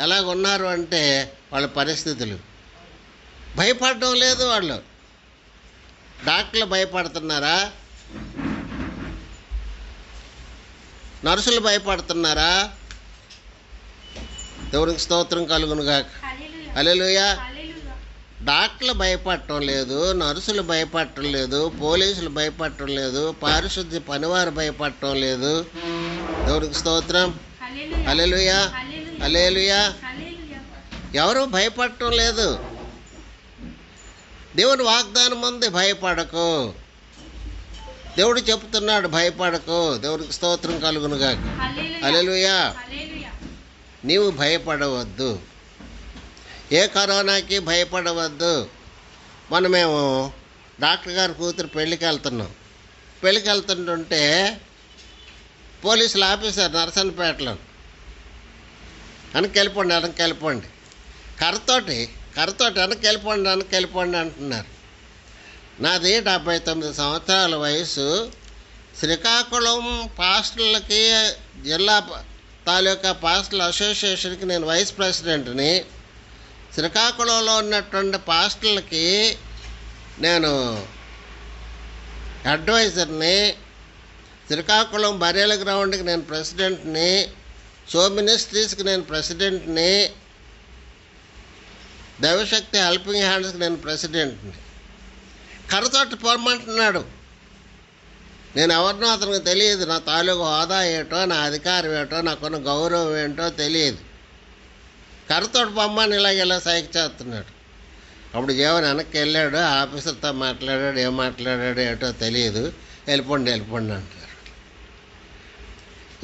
Speaker 3: ఎలాగున్నారు అంటే వాళ్ళ పరిస్థితులు భయపడడం లేదు. వాళ్ళు డాక్టర్లు భయపడుతున్నారా? నర్సులు భయపడుతున్నారా? దేవునికి స్తోత్రం కలుగునుగాక. హల్లెలూయా. డాక్టర్లు భయపడటం లేదు, నర్సులు భయపడటం లేదు, పోలీసులు భయపడటం లేదు, పారిశుద్ధ్య పనివారు భయపడటం లేదు. దేవునికి స్తోత్రం. హల్లెలూయా. హల్లెలూయా. ఎవరు భయపడటం లేదు. దేవుని వాగ్దానం ఉంది, భయపడకు. దేవుడు చెప్తున్నాడు, భయపడకు. దేవునికి స్తోత్రం కలుగునుగాక. హల్లెలూయా. నీవు భయపడవద్దు. ఏ కరోనాకి భయపడవద్దు. మొన్న మేము డాక్టర్ గారి కూతురు పెళ్ళికి వెళ్తుంటుంటే పోలీసులు ఆఫీసర్ నరసన్నపేటలో వెనక్కి వెళ్ళిపోండి కర్రతోటి వెనక్కి వెళ్ళిపోండి అంటున్నారు. నాది 79 సంవత్సరాల వయసు. శ్రీకాకుళం పాస్టర్లకి జిల్లా తాలూకా పాస్టర్ల అసోసియేషన్కి నేను వైస్ ప్రెసిడెంట్ని. శ్రీకాకుళంలో ఉన్నటువంటి పాస్టర్లకి నేను అడ్వైజర్ని. శ్రీకాకుళం బరేల గ్రౌండ్కి నేను ప్రెసిడెంట్ని. సో మినిస్ట్రీస్కి నేను ప్రెసిడెంట్ని. దైవశక్తి హెల్పింగ్ హ్యాండ్స్కి నేను ప్రెసిడెంట్ని. కర్రతోటి పొమ్మంటున్నాడు. నేను ఎవరినో అతనికి తెలియదు. నా తాలూకు హోదా ఏటో, నా అధికారం ఏటో, నాకున్న గౌరవం ఏంటో తెలియదు. కర్రతోటి పొమ్మని ఇలా సైకి చేస్తున్నాడు. అప్పుడు జీవన్ వెనక్కి వెళ్ళాడు. ఆఫీసర్తో మాట్లాడాడు. ఏం మాట్లాడాడు ఏటో తెలియదు. వెళ్ళిపోండి అంటారు.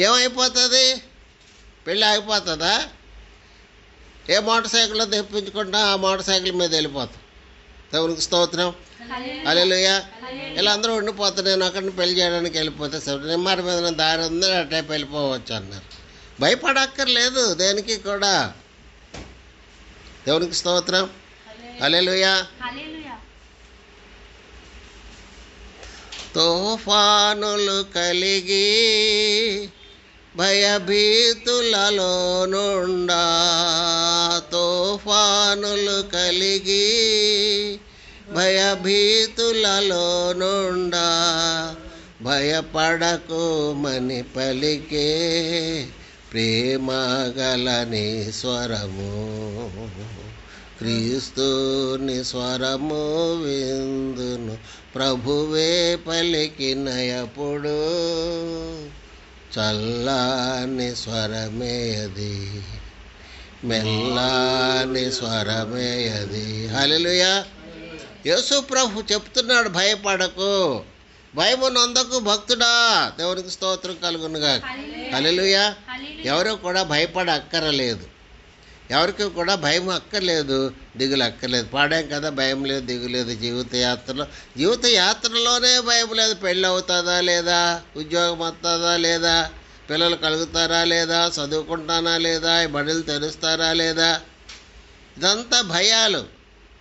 Speaker 3: ఏమైపోతుంది? పెళ్ళి ఆగిపోతుందా? ఏ మోటార్ సైకిల్లో తెప్పించుకుంటాం, ఆ మోటార్ సైకిల్ మీద వెళ్ళిపోతాం. దేవునికి స్తోత్రం, హల్లెలూయా. ఇలా అందరూ ఉండిపోతారు. నేను ఒకరిని పెళ్లి చేయడానికి వెళ్ళిపోతే నిమ్మారి మీద దారి ఉంది, ఆ టైప్ వెళ్ళిపోవచ్చు అన్నారు. భయపడక్కర్లేదు దేనికి కూడా. దేవునికి స్తోత్రం, హల్లెలూయా. తుఫానులు కలిగి భయభీతులలో నుండా, తుఫానులు కలిగి భయభీతులలో నుండా, భయపడకుమని పలికే ప్రేమగలని స్వరము, క్రీస్తుని స్వరము విందును ప్రభువే పలికినయప్పుడు, చల్లని స్వరమే అది, మెల్లని స్వరమే అది. హల్లెలూయా. యేసు ప్రభు చెప్తున్నాడు, భయపడకు, భయము నొందకు భక్తుడా. దేవునికి స్తోత్రం కలుగునుగా. హల్లెలూయా. ఎవరు కూడా భయపడక్కరలేదు. ఎవరికి కూడా భయం అక్కర్లేదు, దిగులు అక్కర్లేదు. పాడాం కదా, భయం లేదు, దిగులు లేదు జీవిత యాత్రలోనే భయం లేదు. పెళ్ళి అవుతుందా లేదా, ఉద్యోగం వస్తుందా లేదా, పిల్లలు కలుగుతారా లేదా, చదువుకుంటానా లేదా, బడులు తెరుస్తారా లేదా, ఇదంతా భయాలు.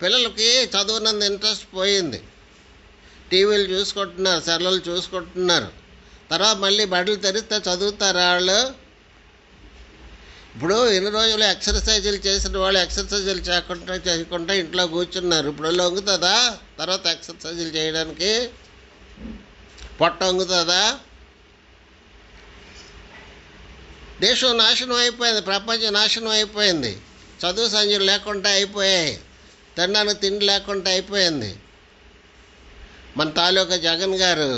Speaker 3: పిల్లలకి చదువునంత ఇంట్రెస్ట్ పోయింది. టీవీలు చూసుకుంటున్నారు, సెల్లలు చూసుకుంటున్నారు. తర్వాత మళ్ళీ బడులు తెరిస్తే చదువుతారా వాళ్ళు? ఇప్పుడు ఎన్ని రోజులు ఎక్సర్సైజులు చేసిన వాళ్ళు ఎక్సర్సైజులు చేయకుండా ఇంట్లో కూర్చున్నారు. ఇప్పుడు వంగుతుందా? తర్వాత ఎక్సర్సైజులు చేయడానికి పొట్ట వంగుతుందా? దేశం నాశనం అయిపోయింది, ప్రపంచం నాశనం అయిపోయింది. చదువు సంజలు లేకుండా అయిపోయాయి, తినడానికి తిండి లేకుండా అయిపోయింది. మన తాలూకా జగన్ గారు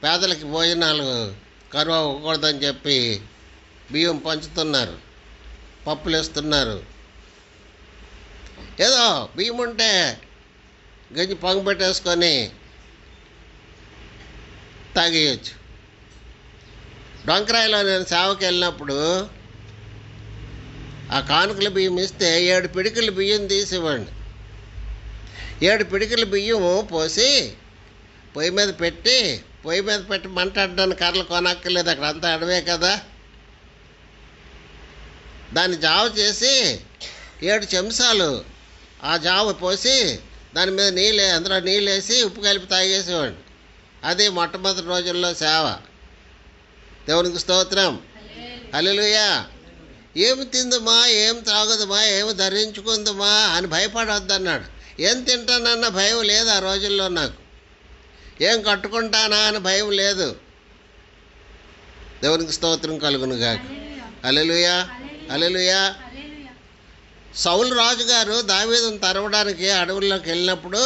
Speaker 3: పేదలకి భోజనాలు కరువు అవ్వకూడదని చెప్పి బియ్యం పంచుతున్నారు, పప్పులు వేస్తున్నారు. ఏదో బియ్యం ఉంటే గంజి పొంగ పెట్టేసుకొని తాగేయచ్చు. డొంకరాయిలో నేను సేవకి వెళ్ళినప్పుడు ఆ కానుకల బియ్యం ఇస్తే 7 పిడికిల బియ్యం తీసి ఇవ్వండి. 7 పిడికిల బియ్యం పోసి పొయ్యి మీద పెట్టి మంట అడ్డానికి కర్రలు కొనక్కర్లేదు, అక్కడ అంతా అడవే కదా. దాన్ని జావ చేసి 7 చెంచాలు ఆ జావ పోసి దాని మీద అందులో నీళ్ళు వేసి ఉప్పు కలిపి తాగేసేవాడిని. అది మొట్టమొదటి రోజుల్లో సేవ. దేవునికి స్తోత్రం, హల్లెలూయా. ఏమి తిందుమా, ఏం త్రాగుదమా, ఏమి ధరించుకుందుమా అని భయపడొద్దన్నాడు. ఏం తింటానన్న భయం లేదు ఆ రోజుల్లో నాకు. ఏం కట్టుకుంటానా అని భయం లేదు. దేవునికి స్తోత్రం కలుగునుగాక. హల్లెలూయా, హల్లెలూయా. సౌలు రాజుగారు దావీదును తరవడానికి అడవుల్లోకి వెళ్ళినప్పుడు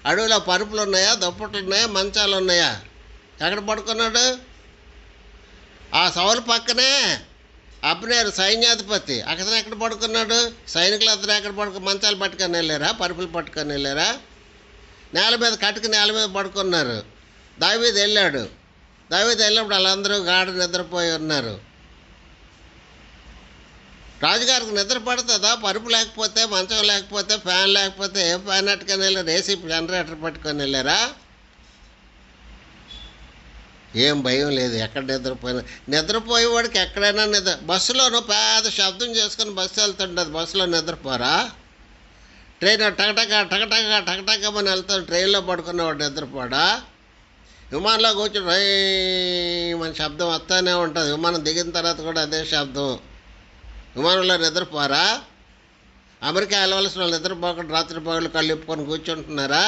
Speaker 3: అడవిలో పరుపులు ఉన్నాయా, దుప్పట్లు ఉన్నాయా, మంచాలు ఉన్నాయా? ఎక్కడ పడుకున్నాడు? ఆ సౌలు పక్కనే అబ్నేరు సైన్యాధిపతి, అతను ఎక్కడ పడుకున్నాడు? సైనికులు అతను ఎక్కడ మంచాలు పట్టుకొని వెళ్ళారా, పరుపులు పట్టుకొని వెళ్ళారా? నేల మీద కట్టుకు నేల మీద పడుకున్నారు. దావీదు వెళ్ళినప్పుడు వాళ్ళందరూ గాఢ నిద్రపోయి ఉన్నారు. రాజుగారికి నిద్ర పడుతుందా? పరుపు లేకపోతే, మంచం లేకపోతే, ఫ్యాన్ లేకపోతే ఏ ఫ్యాన్ అట్టుకొని వెళ్ళారు? ఏసీ జనరేటర్ పట్టుకొని వెళ్ళారా? ఏం భయం లేదు. ఎక్కడ నిద్రపోయినా, నిద్రపోయేవాడికి ఎక్కడైనా బస్సులోనూ పెద్ద శబ్దం చేసుకొని బస్సు వెళ్తుంటుంది, బస్సులో నిద్రపోరా? ట్రైన్ టకటకమని వెళ్తాడు, ట్రైన్లో పడుకున్నవాడు నిద్రపోడా? విమానంలో కూర్చొని మన శబ్దం వస్తూనే ఉంటుంది, విమానం దిగిన తర్వాత కూడా అదే శబ్దం. విమానంలో నిద్రపోరా? అమెరికా వెళ్ళవలసిన వాళ్ళు నిద్రపోకుండా రాత్రి పగలు కళ్ళు ఇప్పుకొని కూర్చుంటున్నారా?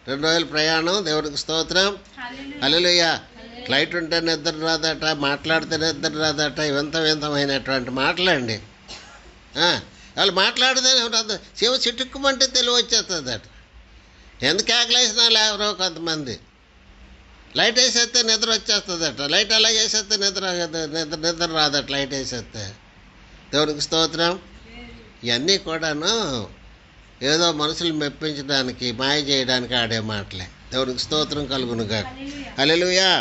Speaker 3: 2 రోజుల ప్రయాణం, దేవుడికి స్తోత్రం, హల్లెలూయా. ఫ్లైట్ ఉంటే నిద్ర రాదట, మాట్లాడితే నిద్ర రాదట, వింతమైనటువంటి మాటలండి. వాళ్ళు మాట్లాడితే శివ చిటుక్కుమంటే తెలివి వచ్చేస్తుందట. ఎందుకు ఆకలేసినా లేవరో కొంతమంది. లైట్ వేసేస్తే నిద్ర వచ్చేస్తుందట, లైట్ అలా వేసేస్తే నిద్ర రాదట, లైట్ వేసేస్తే. దేవుడికి స్తోత్రం. ఇవన్నీ కూడాను ఏదో మనుషులు మెప్పించడానికి, మాయ చేయడానికి ఆడే మాటలే. దేవుడికి స్తోత్రం కలుగునుగా, హల్లెలూయా.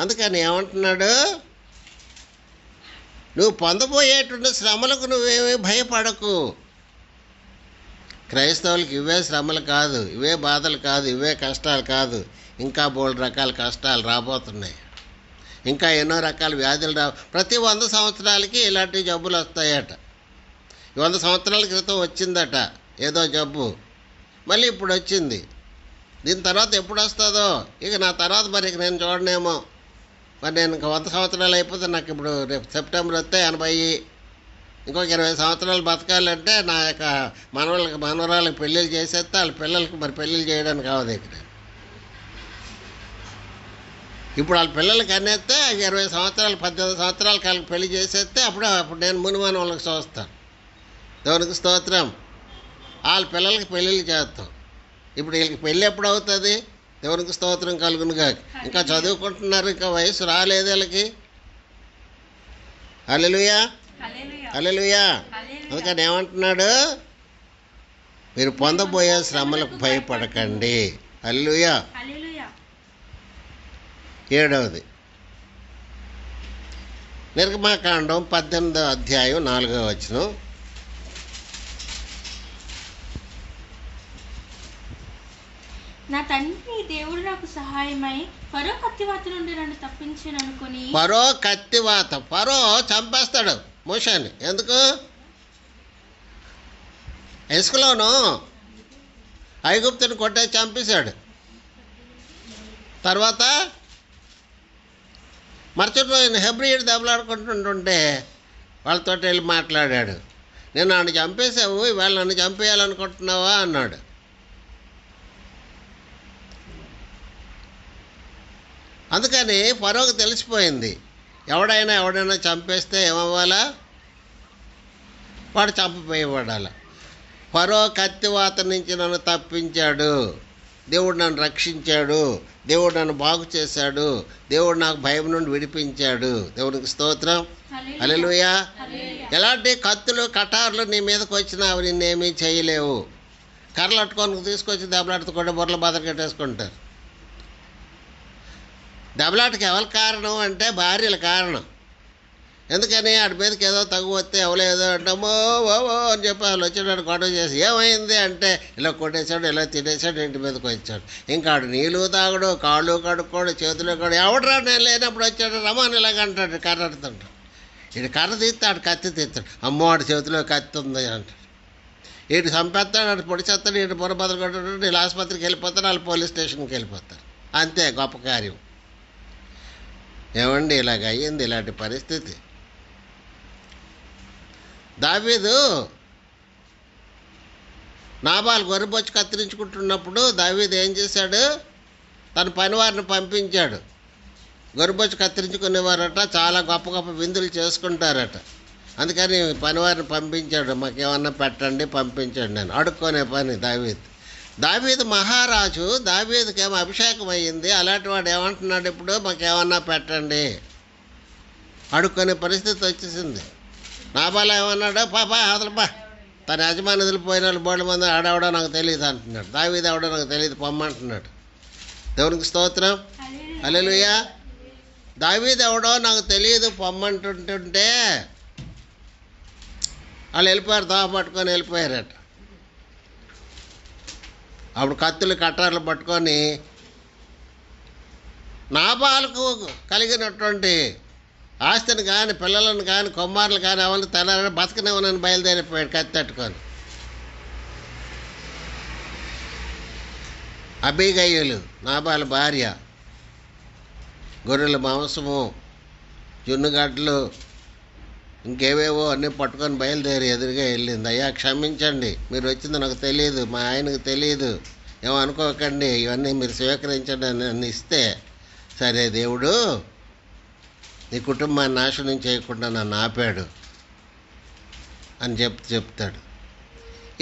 Speaker 3: అందుకని ఏమంటున్నాడు? నువ్వు పొందబోయేటువంటి శ్రమలకు నువ్వేమీ భయపడకు. క్రైస్తవులకి ఇవే శ్రమలు కాదు, ఇవే బాధలు కాదు, ఇవే కష్టాలు కాదు, ఇంకా బోల్డ్ రకాల కష్టాలు రాబోతున్నాయి, ఇంకా ఎన్నో రకాల వ్యాధులు ప్రతి 100 సంవత్సరాలకి ఇలాంటి జబ్బులు వస్తాయట. 100 సంవత్సరాల క్రితం వచ్చిందట ఏదో జబ్బు, మళ్ళీ ఇప్పుడు వచ్చింది. దీని తర్వాత ఎప్పుడు వస్తుందో ఇక నా తర్వాత మరి నేను చూడనేమో. మరి నేను ఇంకా 100 సంవత్సరాలు అయిపోతే నాకు ఇప్పుడు రేపు సెప్టెంబర్ వస్తే 80, ఇంకొక 20 సంవత్సరాలు బతకాలంటే నా యొక్క మనవరాళ్ళకి పెళ్ళిళ్ళు చేసేస్తే వాళ్ళ పిల్లలకి మరి పెళ్ళిళ్ళు చేయడానికి కావదు. ఇక్కడ ఇప్పుడు వాళ్ళ పిల్లలకి అనేస్తే 20 సంవత్సరాలు 18 సంవత్సరాల కాళ్ళకి పెళ్లి చేసేస్తే అప్పుడు నేను మునిమాన వాళ్ళకి చూస్తాను. దేవునికి స్తోత్రం. వాళ్ళ పిల్లలకి పెళ్ళిళ్ళు చేస్తాం. ఇప్పుడు వీళ్ళకి పెళ్ళి ఎప్పుడు అవుతుంది? దేవునికి స్తోత్రం కలుగునుగా. ఇంకా చదువుకుంటున్నారు, ఇంకా వయసు రాలేదు వీళ్ళకి. హల్లెలూయా, హల్లెలూయా. అందుకని ఏమంటున్నాడు? మీరు పొందబోయే శ్రమలకు భయపడకండి. హల్లెలూయా. 7వది నిర్గమాకాండం 18వ అధ్యాయం 4వ వచనం.
Speaker 2: నా తండ్రి దేవుడు నాకు సహాయమై ఫరో కత్తివాత నుండి నన్ను తప్పించాను అనుకుని.
Speaker 3: ఫరో కత్తివాత, ఫరో చంపేస్తాడు మోషేని. ఎందుకు? ఇసుకలోను ఐగుప్తుని కొట్టే చంపేశాడు. తర్వాత మరుసటి రోజు హెబ్రీయుడు దెబ్బలాడుకుంటుంటే వాళ్ళతో వెళ్ళి మాట్లాడాడు. నేను నన్ను చంపేసావు, ఇవాళ నన్ను చంపేయాలనుకుంటున్నావా అన్నాడు. అందుకని ఫరోకు తెలిసిపోయింది, ఎవడైనా చంపేస్తే ఏమవ్వాలా? వాడు చంపపోయేవాడాల. ఫరో కత్తివాత నుంచి నన్ను తప్పించాడు, దేవుడు నన్ను రక్షించాడు, దేవుడు నన్ను బాగు చేశాడు, దేవుడు నాకు భయం నుండి విడిపించాడు. దేవునికి స్తోత్రం, హల్లెలూయా. ఎలాంటి కత్తులు కటార్లు నీ మీదకి వచ్చినా అవి నిన్నేమీ చేయలేవు. కర్రలు అట్టుకొని తీసుకొచ్చి దెబ్బలాడుతుంటే బొర్రల బాధ కట్టేసుకుంటారు. దెబ్బలాటకి ఎవరి కారణం అంటే భార్యల కారణం. ఎందుకని వాడి మీదకి ఏదో తగు వస్తే ఎవలేదో అంటామో ఓ అని చెప్పి వాళ్ళు వచ్చాడు గొడవ చేసి ఏమైంది అంటే ఇలా కొట్టేశాడు, ఇలా తినేసాడు, ఇంటి మీదకి వచ్చాడు. ఇంకా ఆడు నీళ్ళు తాగడు, కాళ్ళు కడుక్కోడు, చేతులు కడు. ఎవడరా నేను లేనప్పుడు వచ్చాడు రమాన్ ఇలాగ అంటాడు, కర్ర అడుతుంటాడు. ఇటు కర్ర తీస్తాడు, కత్తి తీస్తాడు, అమ్మో వాడి చేతిలో కత్తి ఉంది అంటాడు. వీడు చంపేస్తాడు, అటు పొడిచేస్తాడు, వీడు బుర్ర బదులు కొట్టాడు, వీళ్ళు ఆసుపత్రికి వెళ్ళిపోతారు, వాళ్ళు పోలీస్ స్టేషన్కి వెళ్ళిపోతారు. అంతే గొప్ప కార్యం. ఏమండి ఇలాగ అయ్యింది ఇలాంటి పరిస్థితి. దావీదు నాబాలు గొర్రెబొచ్చు కత్తిరించుకుంటున్నప్పుడు దావీదు ఏం చేశాడు? తన పనివారిని పంపించాడు. గొర్రెబొచ్చు కత్తిరించుకునేవారట చాలా గొప్ప గొప్ప విందులు చేసుకుంటారట. అందుకని పనివారిని పంపించాడు, మాకేమన్నా పెట్టండి పంపించండి అని. అడుక్కునే పని దావీదు మహారాజు, దావీదుకేమో అభిషేకం అయ్యింది. అలాంటి వాడు ఏమంటున్నాడు ఇప్పుడు? మాకేమన్నా పెట్టండి. అడుక్కునే పరిస్థితి వచ్చేసింది. నాబాలు ఏమన్నాడు? పాపా అదలపా, తన యజమాని వదిలిపోయిన వాళ్ళు బోళ్ళ మంది ఆడవడో నాకు తెలియదు అంటున్నాడు. దావీదు ఎవడో నాకు తెలియదు పొమ్మంటున్నాడు. దేవునికి స్తోత్రం, హల్లెలూయా. దావీదు ఎవడో నాకు తెలియదు పొమ్మంటుంటే వాళ్ళు వెళ్ళిపోయారు, దోవ పట్టుకొని వెళ్ళిపోయారట. అప్పుడు కత్తులు కట్టార్లు పట్టుకొని నాబాలుకు కలిగినటువంటి ఆస్తిని కానీ పిల్లలను కానీ కుమారులు కానీ అవన్నీ తన బతకనివ్వనని బయలుదేరిపోయాడు కత్తి తట్టుకొని. అబీగయీలు నాబాలు భార్య గొర్రెల మాంసము, జున్నుగడ్డలు, ఇంకేవేవో అన్నీ పట్టుకొని బయలుదేరి ఎదురుగా వెళ్ళింది. అయ్యా క్షమించండి, మీరు వచ్చింది నాకు తెలియదు, మా ఆయనకు తెలియదు, ఏమో అనుకోకండి, ఇవన్నీ మీరు స్వీకరించండి అని ఇస్తే, సరే దేవుడు నీ కుటుంబాన్ని నాశనం చేయకుండా నన్ను ఆపాడు అని చెప్తాడు.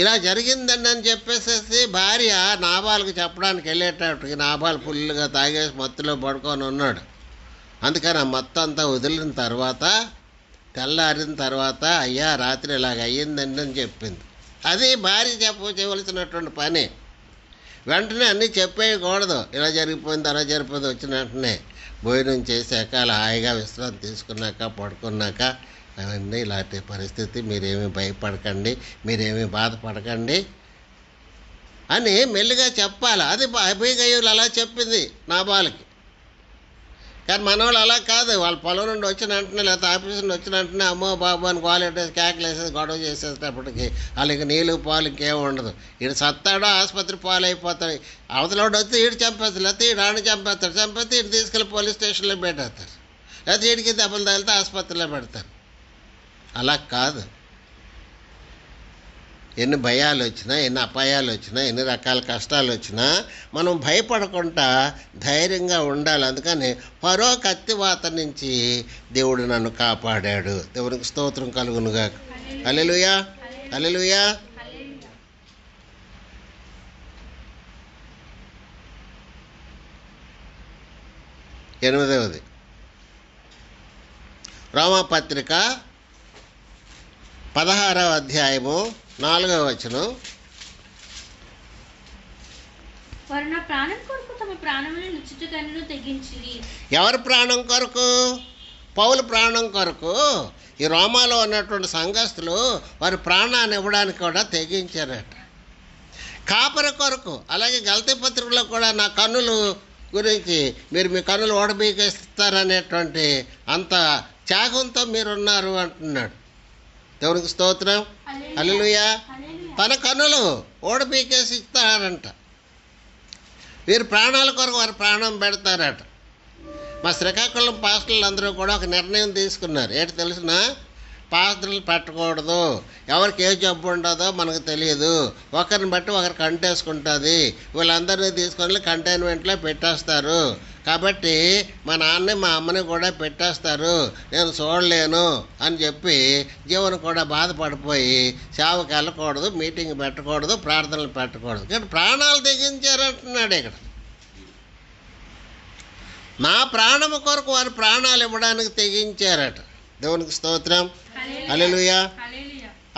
Speaker 3: ఇలా జరిగిందండి అని చెప్పేసేసి భార్య నాబాలుకు చెప్పడానికి వెళ్ళేటప్పటికి నాబాలు ఫుల్గా తాగేసి మత్తులో పడుకొని ఉన్నాడు. అందుకని ఆ మత్తు అంతా వదిలిన తర్వాత తెల్లారిన తర్వాత అయ్యా రాత్రి ఇలాగ అయ్యిందండి అని చెప్పింది. అది భార్య చేయవలసినటువంటి పని. వెంటనే అన్నీ చెప్పేయకూడదు, ఇలా జరిగిపోయింది అలా జరిగిపోయింది. వచ్చిన వెంటనే భోజనం చేశాక అలా హాయిగా విశ్రాంతి తీసుకున్నాక పడుకున్నాక అవన్నీ ఇలాంటి పరిస్థితి, మీరేమీ భయపడకండి, మీరేమీ బాధపడకండి అని మెల్లిగా చెప్పాలి. అది అబీగయీలు అలా చెప్పింది నాబాలుకి. కానీ మనవాళ్ళు అలా కాదు, వాళ్ళ పొలం నుండి వచ్చిన వెంటనే లేకపోతే ఆఫీస్ నుండి వచ్చిన వెంటనే అమ్మో బాబు అని గోలెట్టేసి కేకలు వేసేసి గొడవ చేసేటప్పటికి వాళ్ళకి నీళ్ళు పాలు ఇంకేం ఉండదు. ఈడు సత్తాడో ఆసుపత్రి పాలు అయిపోతాడు, అవతలోడు వస్తే ఈడు చంపేస్తాడు, లేకపోతే ఈడు ఆడిని చంపేస్తే ఈడు తీసుకెళ్ళి పోలీస్ స్టేషన్లో పెట్టేస్తారు, లేకపోతే ఈడికి దెబ్బలు తగిలితే ఆసుపత్రిలో పెడతారు. అలా కాదు. ఎన్ని భయాలు వచ్చినా, ఎన్ని అపాయాలు వచ్చినా, ఎన్ని రకాల కష్టాలు వచ్చినా మనం భయపడకుండా ధైర్యంగా ఉండాలి. అందుకని ఫరో కత్తివాత నుంచి దేవుడు నన్ను కాపాడాడు. దేవునికి స్తోత్రం కలుగునుగా. హల్లెలూయా, హల్లెలూయా. ఎనిమిదవది రోమాపత్రిక 16వ అధ్యాయము 4వ వచనం.
Speaker 2: వారు నా ప్రాణం కొరకు తమ ప్రాణములను నిశ్చితకను తెగించిరి.
Speaker 3: ఎవరి ప్రాణం కొరకు? పౌలు ప్రాణం కొరకు. ఈ రోమాలో ఉన్నటువంటి సంఘస్థులు వారి ప్రాణాన్ని ఇవ్వడానికి కూడా తెగించారట. కాపరి కొరకు. అలాగే గలతీ పత్రికలో కూడా నా కన్నులు గురించి మీరు మీ కన్నులు ఓడబీకేస్తారనేటువంటి అంత త్యాగంతో మీరున్నారు అంటున్నాడు. దేవునికి స్తోత్రం, హల్లెలూయా. తన కన్నులు ఓడబీకేసి ఇస్తారంట. వీరు ప్రాణాల కొరకు వారు ప్రాణం పెడతారట. మా శ్రీకాకుళం పాస్టర్లు అందరూ కూడా ఒక నిర్ణయం తీసుకున్నారు. ఏంటి తెలిసిన? పాస్టర్లు పెట్టకూడదు, ఎవరికి ఏ జబ్బు ఉండదో మనకు తెలియదు, ఒకరిని బట్టి ఒకరికి అంటేసుకుంటుంది, వీళ్ళందరినీ తీసుకొని కంటైన్మెంట్లో పెట్టేస్తారు, కాబట్టి మా నాన్నని మా అమ్మని కూడా పెట్టేస్తారు, నేను చూడలేను అని చెప్పి జీవన కూడా బాధపడిపోయి సేవకి వెళ్ళకూడదు, మీటింగ్ పెట్టకూడదు, ప్రార్థనలు పెట్టకూడదు. ఇక్కడ ప్రాణాలు తెగించారంటున్నాడు. ఇక్కడ నా ప్రాణము కొరకు వారు ప్రాణాలు ఇవ్వడానికి తెగించారట. దేవునికి స్తోత్రం, హల్లెలూయా.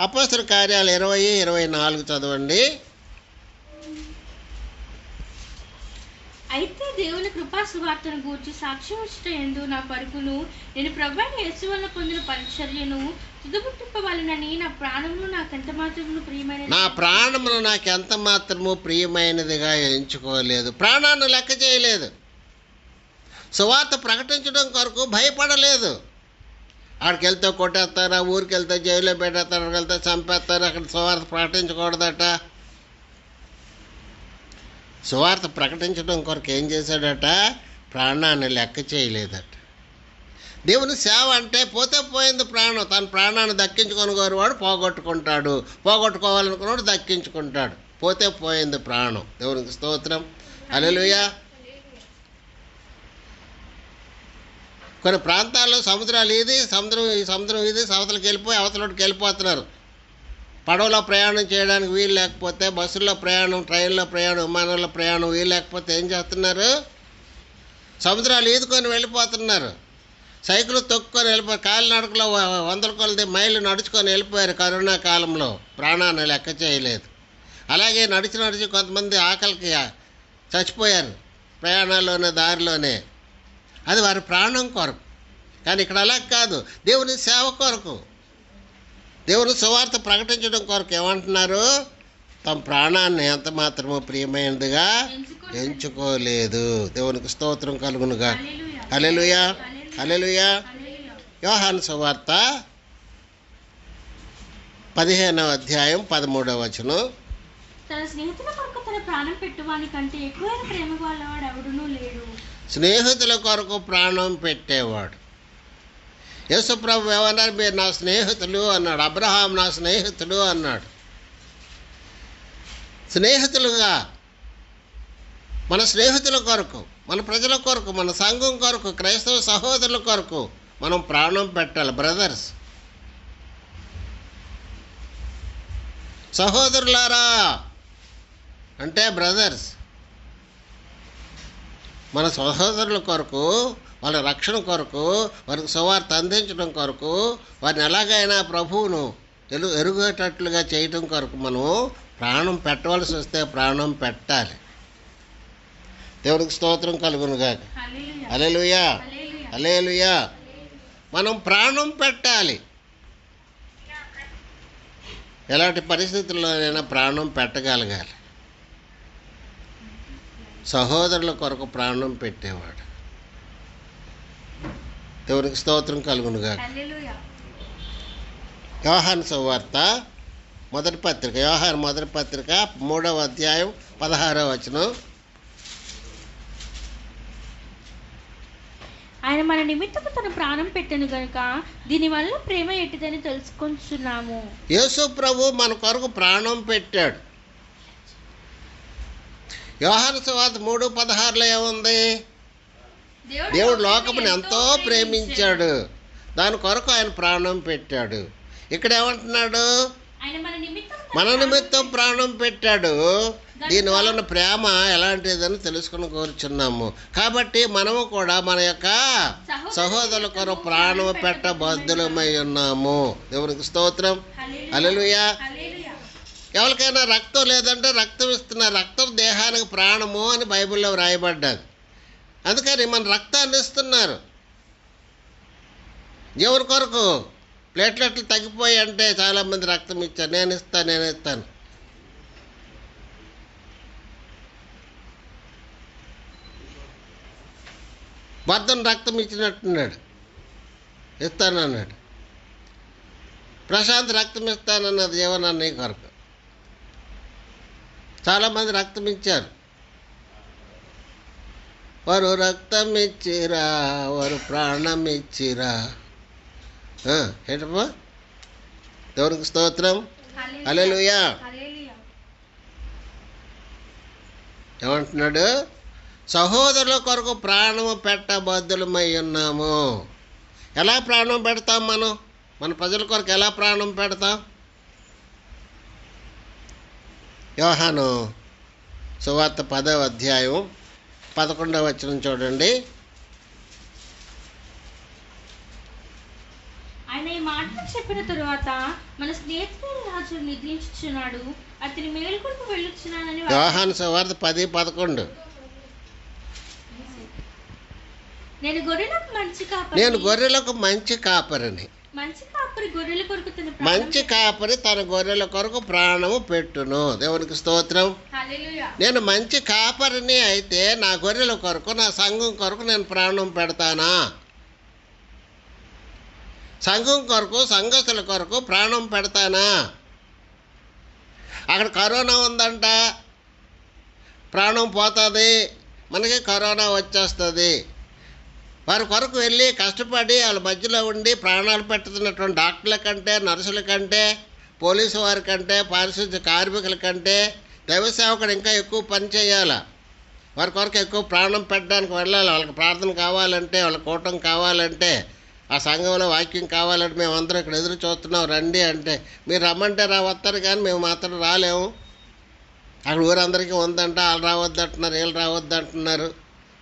Speaker 3: అపోస్తల కార్యాలు 20:24 చదవండి.
Speaker 2: అయితే దేవుని కృపా సువార్తను గూర్చి సాక్ష్యం ఇచ్చుట యందు నా పరుగును నేను ప్రభువైన యేసు వల్ల పొందిన పరిచర్యను తుదముట్టింపవలెనని నా ప్రాణమును నాకెంత మాత్రము ప్రియమైనది.
Speaker 3: నా ప్రాణమును నాకెంత మాత్రము ప్రియమైనదిగా ఎంచుకోలేదు, ప్రాణాన్ని లెక్క చేయలేదు. సువార్త ప్రకటించడం కొరకు భయపడలేదు. ఆడికి వెళ్తే కొట్టేస్తారు, ఆ ఊరికి వెళ్తే జైల్లో పెట్టేస్తారు, అక్కడికి వెళ్తే చంపేస్తారు, అక్కడ సువార్త ప్రకటించకూడదట. సువార్త ప్రకటించడం కొరకు ఏం చేశాడట? ప్రాణాన్ని లెక్క చేయలేదట. దేవుని సేవ అంటే పోతే పోయింది ప్రాణం. తన ప్రాణాన్ని దక్కించుకొని కోరేవాడు పోగొట్టుకుంటాడు, పోగొట్టుకోవాలనుకున్నాడు దక్కించుకుంటాడు. పోతే పోయింది ప్రాణం. దేవునికి స్తోత్రం, హల్లెలూయా. కొన్ని ప్రాంతాల్లో సముద్రాలు ఇది, ఈ సముద్రం ఇది, అవతలకి వెళ్ళిపోయి అవతలకి వెళ్ళిపోతున్నారు. పడవలో ప్రయాణం చేయడానికి వీలు లేకపోతే, బస్సుల్లో ప్రయాణం, ట్రైన్లో ప్రయాణం, విమానంలో ప్రయాణం వీలు లేకపోతే ఏం చేస్తున్నారు? సముద్రాలు ఈదుకొని వెళ్ళిపోతున్నారు. సైకిల్ తొక్కుకొని వెళ్ళిపోయి కాలినడకలో 100 కొలది మైళ్ళు నడుచుకొని వెళ్ళిపోయారు. కరోనా కాలంలో ప్రాణాన్ని లెక్క చేయలేదు. అలాగే నడిచి కొంతమంది ఆకలికి చచ్చిపోయారు ప్రయాణాల్లోనే, దారిలోనే. అది వారి ప్రాణం కొరకు. కానీ ఇక్కడ అలా కాదు, దేవుని సేవ కొరకు. దేవుని సువార్త ప్రకటించడం కొరకు ఏమంటున్నారు? తమ ప్రాణాన్ని ఎంత మాత్రమో ప్రియమైనదిగా ఎంచుకోలేదు. దేవునికి స్తోత్రం కలుగునుగా. హల్లెలూయా, హల్లెలూయా. యోహాను సువార్త 15వ అధ్యాయం 13వ వచనం.
Speaker 5: తన స్నేహితుల కొరకు తన ప్రాణం పెట్టువాని కంటే ఎక్కువైన ప్రేమ గలవాడు ఎవడునూ లేడు.
Speaker 3: స్నేహితుల కొరకు ప్రాణం పెట్టేవాడు. యేసు ప్రభు ఏమన్నారు? మీరు నా స్నేహితులు అన్నాడు. అబ్రహాం నా స్నేహితుడు అన్నాడు. స్నేహితులుగా మన స్నేహితుల కొరకు, మన ప్రజల కొరకు, మన సంఘం కొరకు, క్రైస్తవ సహోదరుల కొరకు మనం ప్రాణం పెట్టాలి. బ్రదర్స్, సహోదరులారా అంటే బ్రదర్స్. మన సహోదరుల కొరకు, వాళ్ళ రక్షణ కొరకు, వారికి సువార్త అందించడం కొరకు, వారిని ఎలాగైనా ప్రభువును ఎరుగేటట్లుగా చేయటం కొరకు మనం ప్రాణం పెట్టవలసి వస్తే ప్రాణం పెట్టాలి. దేవునికి స్తోత్రం కలుగునుగాక. హల్లెలూయా, హల్లెలూయా. మనం ప్రాణం పెట్టాలి. ఎలాంటి పరిస్థితుల్లోనైనా ప్రాణం పెట్టగలగాలి. సహోదరుల కొరకు ప్రాణం పెట్టేవాడు. దేవునికి స్తోత్రం కలుగునుగాక. యోహాను సువార్త మొదటి పత్రిక, యోహాను మొదటి పత్రిక 3వ అధ్యాయం 16వ వచనం.
Speaker 5: ఆయన మన నిమిత్తము తన ప్రాణం పెట్టెను గనుక దీనివల్ల ప్రేమ ఎట్టిదని తెలుసుకొంచున్నాము.
Speaker 3: యేసు ప్రభు మన కొరకు ప్రాణం పెట్టాడు. యోహాను సువార్త 3:16లో ఏముంది? దేవుడు లోకమును ఎంతో ప్రేమించాడు, దాని కొరకు ఆయన ప్రాణం పెట్టాడు. ఇక్కడ ఏమంటున్నాడు? మన నిమిత్తం ప్రాణం పెట్టాడు, దీనివలన ప్రేమ ఎలాంటిదని తెలుసుకుని కోరుచున్నాము. కాబట్టి మనము కూడా మన యొక్క సహోదరుల కొరకు ప్రాణం పెట్టబద్దులమై ఉన్నాము. దేవునికి స్తోత్రం, హల్లెలూయా. ఎవరికైనా రక్తం లేదంటే రక్తం ఇస్తున్నారు. రక్తం దేహానికి ప్రాణము అని బైబిల్లో వ్రాయబడ్డది. అందుకని మన రక్తాన్ని ఇస్తున్నారు. ఎవరి కొరకు? ప్లేట్లెట్లు తగ్గిపోయి అంటే చాలామంది రక్తం ఇచ్చారు. నేను ఇస్తాను. వర్ధన్ రక్తం ఇచ్చినట్టున్నాడు, ఇస్తానన్నాడు. ప్రశాంత్ రక్తం ఇస్తానన్నది జీవనాన్ని కొరకు. చాలామంది రక్తం ఇచ్చారు. వారు రక్తం ఇచ్చిరా, వారు ప్రాణం ఇచ్చిరా. ఏంటమ్మా? దేవునికి స్తోత్రం, హల్లెలూయా. ఏమంటున్నాడు? సహోదరుల కొరకు ప్రాణము పెట్టబద్దులమై ఉన్నాము. ఎలా ప్రాణం పెడతాం మనం? మన ప్రజల కొరకు ఎలా ప్రాణం పెడతాం? యోహాను సువార్త 10వ అధ్యాయం 11వ వచనం చూడండి.
Speaker 5: ఆయన ఈ మాటలు చెప్పిన తరువాత మన స్నేహితుడు రాజు నిద్రించుచున్నాడు, అతని మేలుకొరకు వెళ్ళుచున్నానని.
Speaker 3: యోహాను సువార్త 10:11.
Speaker 5: నేను గొర్రెలకు మంచి కాపరిని. మంచి కాపరి తన గొర్రెల కొరకు ప్రాణము పెట్టును. దేవునికి స్తోత్రం. నేను మంచి కాపరిని అయితే నా గొర్రెల కొరకు, నా సంఘం కొరకు నేను ప్రాణం పెడతానా? సంఘం కొరకు, సంఘస్థుల కొరకు ప్రాణం పెడతానా? అక్కడ కరోనా ఉందంట, ప్రాణం పోతుంది, మనకి కరోనా వచ్చేస్తుంది. వారి కొరకు వెళ్ళి కష్టపడి వాళ్ళ మధ్యలో ఉండి ప్రాణాలు పెట్టుతున్నటువంటి డాక్టర్ల కంటే, నర్సుల కంటే, పోలీసు వారి కంటే, పారిశుద్ధ్య కార్మికుల కంటే దైవ సేవకుడు ఇంకా ఎక్కువ పని చేయాలి. వారి కొరకు ఎక్కువ ప్రాణం పెట్టడానికి వెళ్ళాలి. వాళ్ళకి ప్రార్థన కావాలంటే, వాళ్ళ కూటం కావాలంటే, ఆ సంఘంలో వాక్యం కావాలంటే మేమందరం ఇక్కడ ఎదురు చూస్తున్నాం రండి అంటే, మీరు రమ్మంటే వస్తారు కానీ మేము మాత్రం రాలేము. అక్కడ ఊరందరికీ ఉందంట, వాళ్ళు రావద్దంటున్నారు, వీళ్ళు రావద్దంటున్నారు.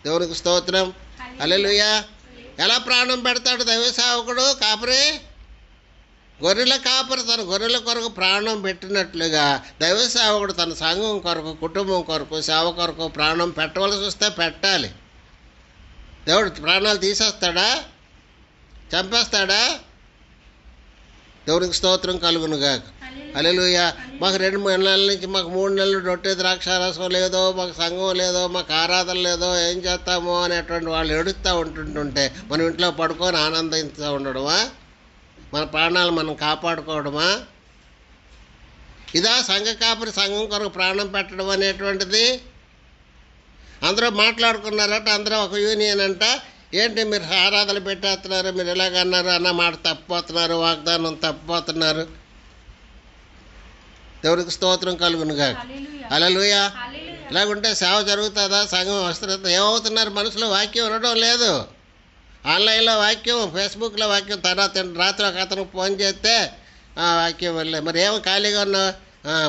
Speaker 5: దేవునికి స్తోత్రం, హల్లెలూయా. ఎలా ప్రాణం పెడతాడు దైవ సేవకుడు? కాపరి, గొర్రెల కాపరి తన గొర్రెల కొరకు ప్రాణం పెట్టినట్లుగా దైవ సేవకుడు తన సంఘం కొరకు, కుటుంబం కొరకు, సేవ కొరకు ప్రాణం పెట్టవలసి వస్తే పెట్టాలి. దేవుడు ప్రాణాలు తీసేస్తాడా? చంపేస్తాడా? దేవునికి స్తోత్రం కలుగునుగాక. హల్లెలూయా. మాకు 2-3 నెలల నుంచి మాకు 3 నెలలు రొట్టె ద్రాక్షారసం లేదో, మాకు సంఘం లేదో, మాకు ఆరాధన లేదో, ఏం చేస్తామో అనేటువంటి వాళ్ళు ఏడుస్తూ ఉంటుంటే మనం ఇంట్లో పడుకొని ఆనందిస్తూ ఉండడమా? మన ప్రాణాలు మనం కాపాడుకోవడమా? ఇదా సంఘ కాపరి సంఘం కొరకు ప్రాణం పెట్టడం అనేటువంటిది? అందరూ మాట్లాడుకున్నారట, అందరూ ఒక యూనియన్ అంట. ఏంటి మీరు ఆరాధన పెట్టేస్తున్నారు, మీరు ఎలాగన్నారు అన్న మాట తప్పిపోతున్నారు, వాగ్దానం తప్పిపోతున్నారు. దేవునికి స్తోత్రం కలుగునుగాక. హల్లెలూయా. ఇలాగుంటే సేవ జరుగుతుందా? సంఘం వస్తున్నది ఏమవుతున్నారు? మనసులో వాక్యం ఉండడం లేదు. ఆన్లైన్లో వాక్యం, ఫేస్బుక్లో వాక్యం. తర్వాత రాత్రి ఒక అతనికి ఫోన్ చేస్తే వాక్యం వెళ్ళే. మరి ఏమో ఖాళీగా ఉన్నావా?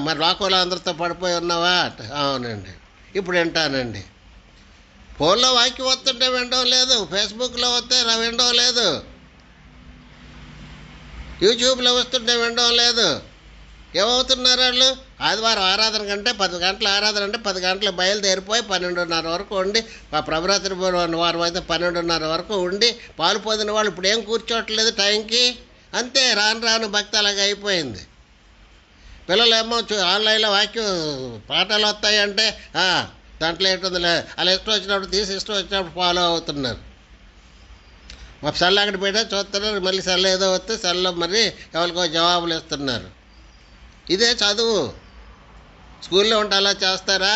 Speaker 5: మరి లోకంలో అందరితో పడిపోయి ఉన్నావా? అవునండి, ఇప్పుడు వింటానండి. ఫోన్లో వాక్యం వస్తుంటే వినడం లేదు, ఫేస్బుక్లో వస్తే వినడం లేదు, యూట్యూబ్లో వస్తుంటే వినడం లేదు. ఏమవుతున్నారు వాళ్ళు? ఆదివారం ఆరాధన కంటే 10 గంటల ఆరాధన అంటే 10 గంటలు బయలుదేరిపోయి 12:30 వరకు ఉండి, మా ప్రభరాత్రి వారం అయితే 12:30 వరకు ఉండి పాలు పొందిన వాళ్ళు ఇప్పుడు ఏం కూర్చోవట్లేదు టైంకి. అంతే, రాను రాను భక్తి అలాగే అయిపోయింది. పిల్లలేమో ఆన్లైన్లో వాక్యం పాఠాలు వస్తాయంటే దాంట్లో ఏంటుందిలే, అలా ఇష్టం వచ్చినప్పుడు తీసి ఇష్టం వచ్చినప్పుడు ఫాలో అవుతున్నారు. మా సెల్ అక్కడ పెట్టే చూస్తున్నారు, మళ్ళీ సెల్ ఏదో వస్తే సెల్లో మరి ఎవరికో జవాబులు ఇస్తున్నారు. ఇదే చదువు. స్కూల్లో ఉంటే అలా చేస్తారా?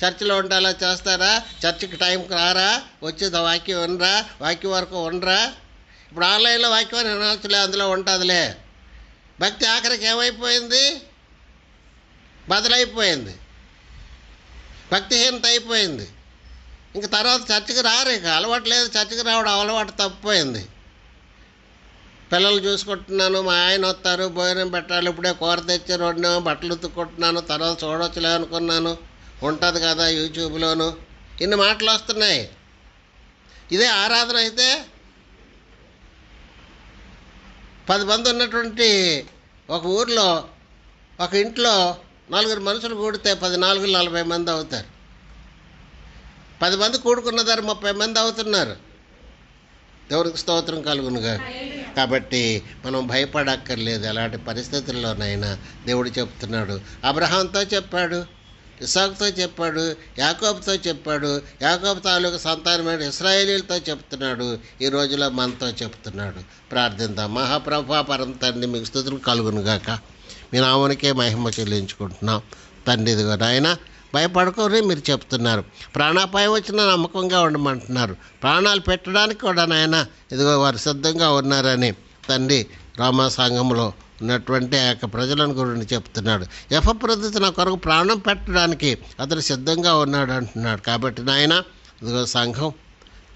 Speaker 5: చర్చిలో ఉంటే అలా చేస్తారా? చర్చికి టైంకి రారా? వచ్చేది వాక్యం వినరా? వాక్యం వరకు ఉండరా? ఇప్పుడు ఆన్లైన్లో వాక్యం వినాల్సిలే, అందులో ఉంటుందిలే. భక్తి ఆఖరికి ఏమైపోయింది? బదులైపోయింది, భక్తిహీనత అయిపోయింది. ఇంక తర్వాత చర్చికి రారు. ఇక అలవాటు లేదు, చర్చికి రావడం అలవాటు తప్పిపోయింది. పిల్లలు చూసుకుంటున్నాను, మా ఆయన వస్తారు, భోజనం పెట్టాలి, ఇప్పుడే కూర తెచ్చి వండాము, బట్టలు ఉతుక్కుంటున్నాను, తర్వాత చూడవచ్చులే అనుకున్నాను, ఉంటుంది కదా యూట్యూబ్లోను, ఇన్ని మాటలు వస్తున్నాయి. ఇదే ఆరాధన అయితే 10 మంది ఉన్నటువంటి ఒక ఊరిలో ఒక ఇంట్లో 4 మనుషులు కూడితే 14 40 మంది అవుతారు. 10 మంది కూడుకున్నదారు 30 మంది అవుతున్నారు. దేవునికి స్తోత్రం కలుగునుగా. కాబట్టి మనం భయపడక్కర్లేదు. ఎలాంటి పరిస్థితుల్లోనైనా దేవుడు చెప్తున్నాడు. అబ్రహాంతో చెప్పాడు, ఇస్సాకుతో చెప్పాడు, యాకోబుతో చెప్పాడు, యాకోబు తాలూకు సంతానమైన ఇశ్రాయేలీలతో చెప్తున్నాడు. ఈ రోజులో మనతో చెప్తున్నాడు. ప్రార్థిద్దాం. మహాప్రభు పరం తండ్రి, మీకు స్తుతులు కలుగునుగాక. మీ నామానికే మహిమ చెల్లించుకుంటున్నాం తండ్రి. ఇదిగో నాయన, భయపడుకొని మీరు చెప్తున్నారు. ప్రాణాపాయం వచ్చిన నమ్మకంగా ఉండమంటున్నారు. ప్రాణాలు పెట్టడానికి కూడా నాయన ఇదిగో వారు సిద్ధంగా ఉన్నారని తండ్రి రామా సంఘంలో ఉన్నటువంటి ఆ యొక్క ప్రజలను గురించి చెప్తున్నాడు. ఎఫప్రదిత నా కొరకు ప్రాణం పెట్టడానికి అతను సిద్ధంగా ఉన్నాడు అంటున్నాడు. కాబట్టి నాయన ఇదిగో సంఘం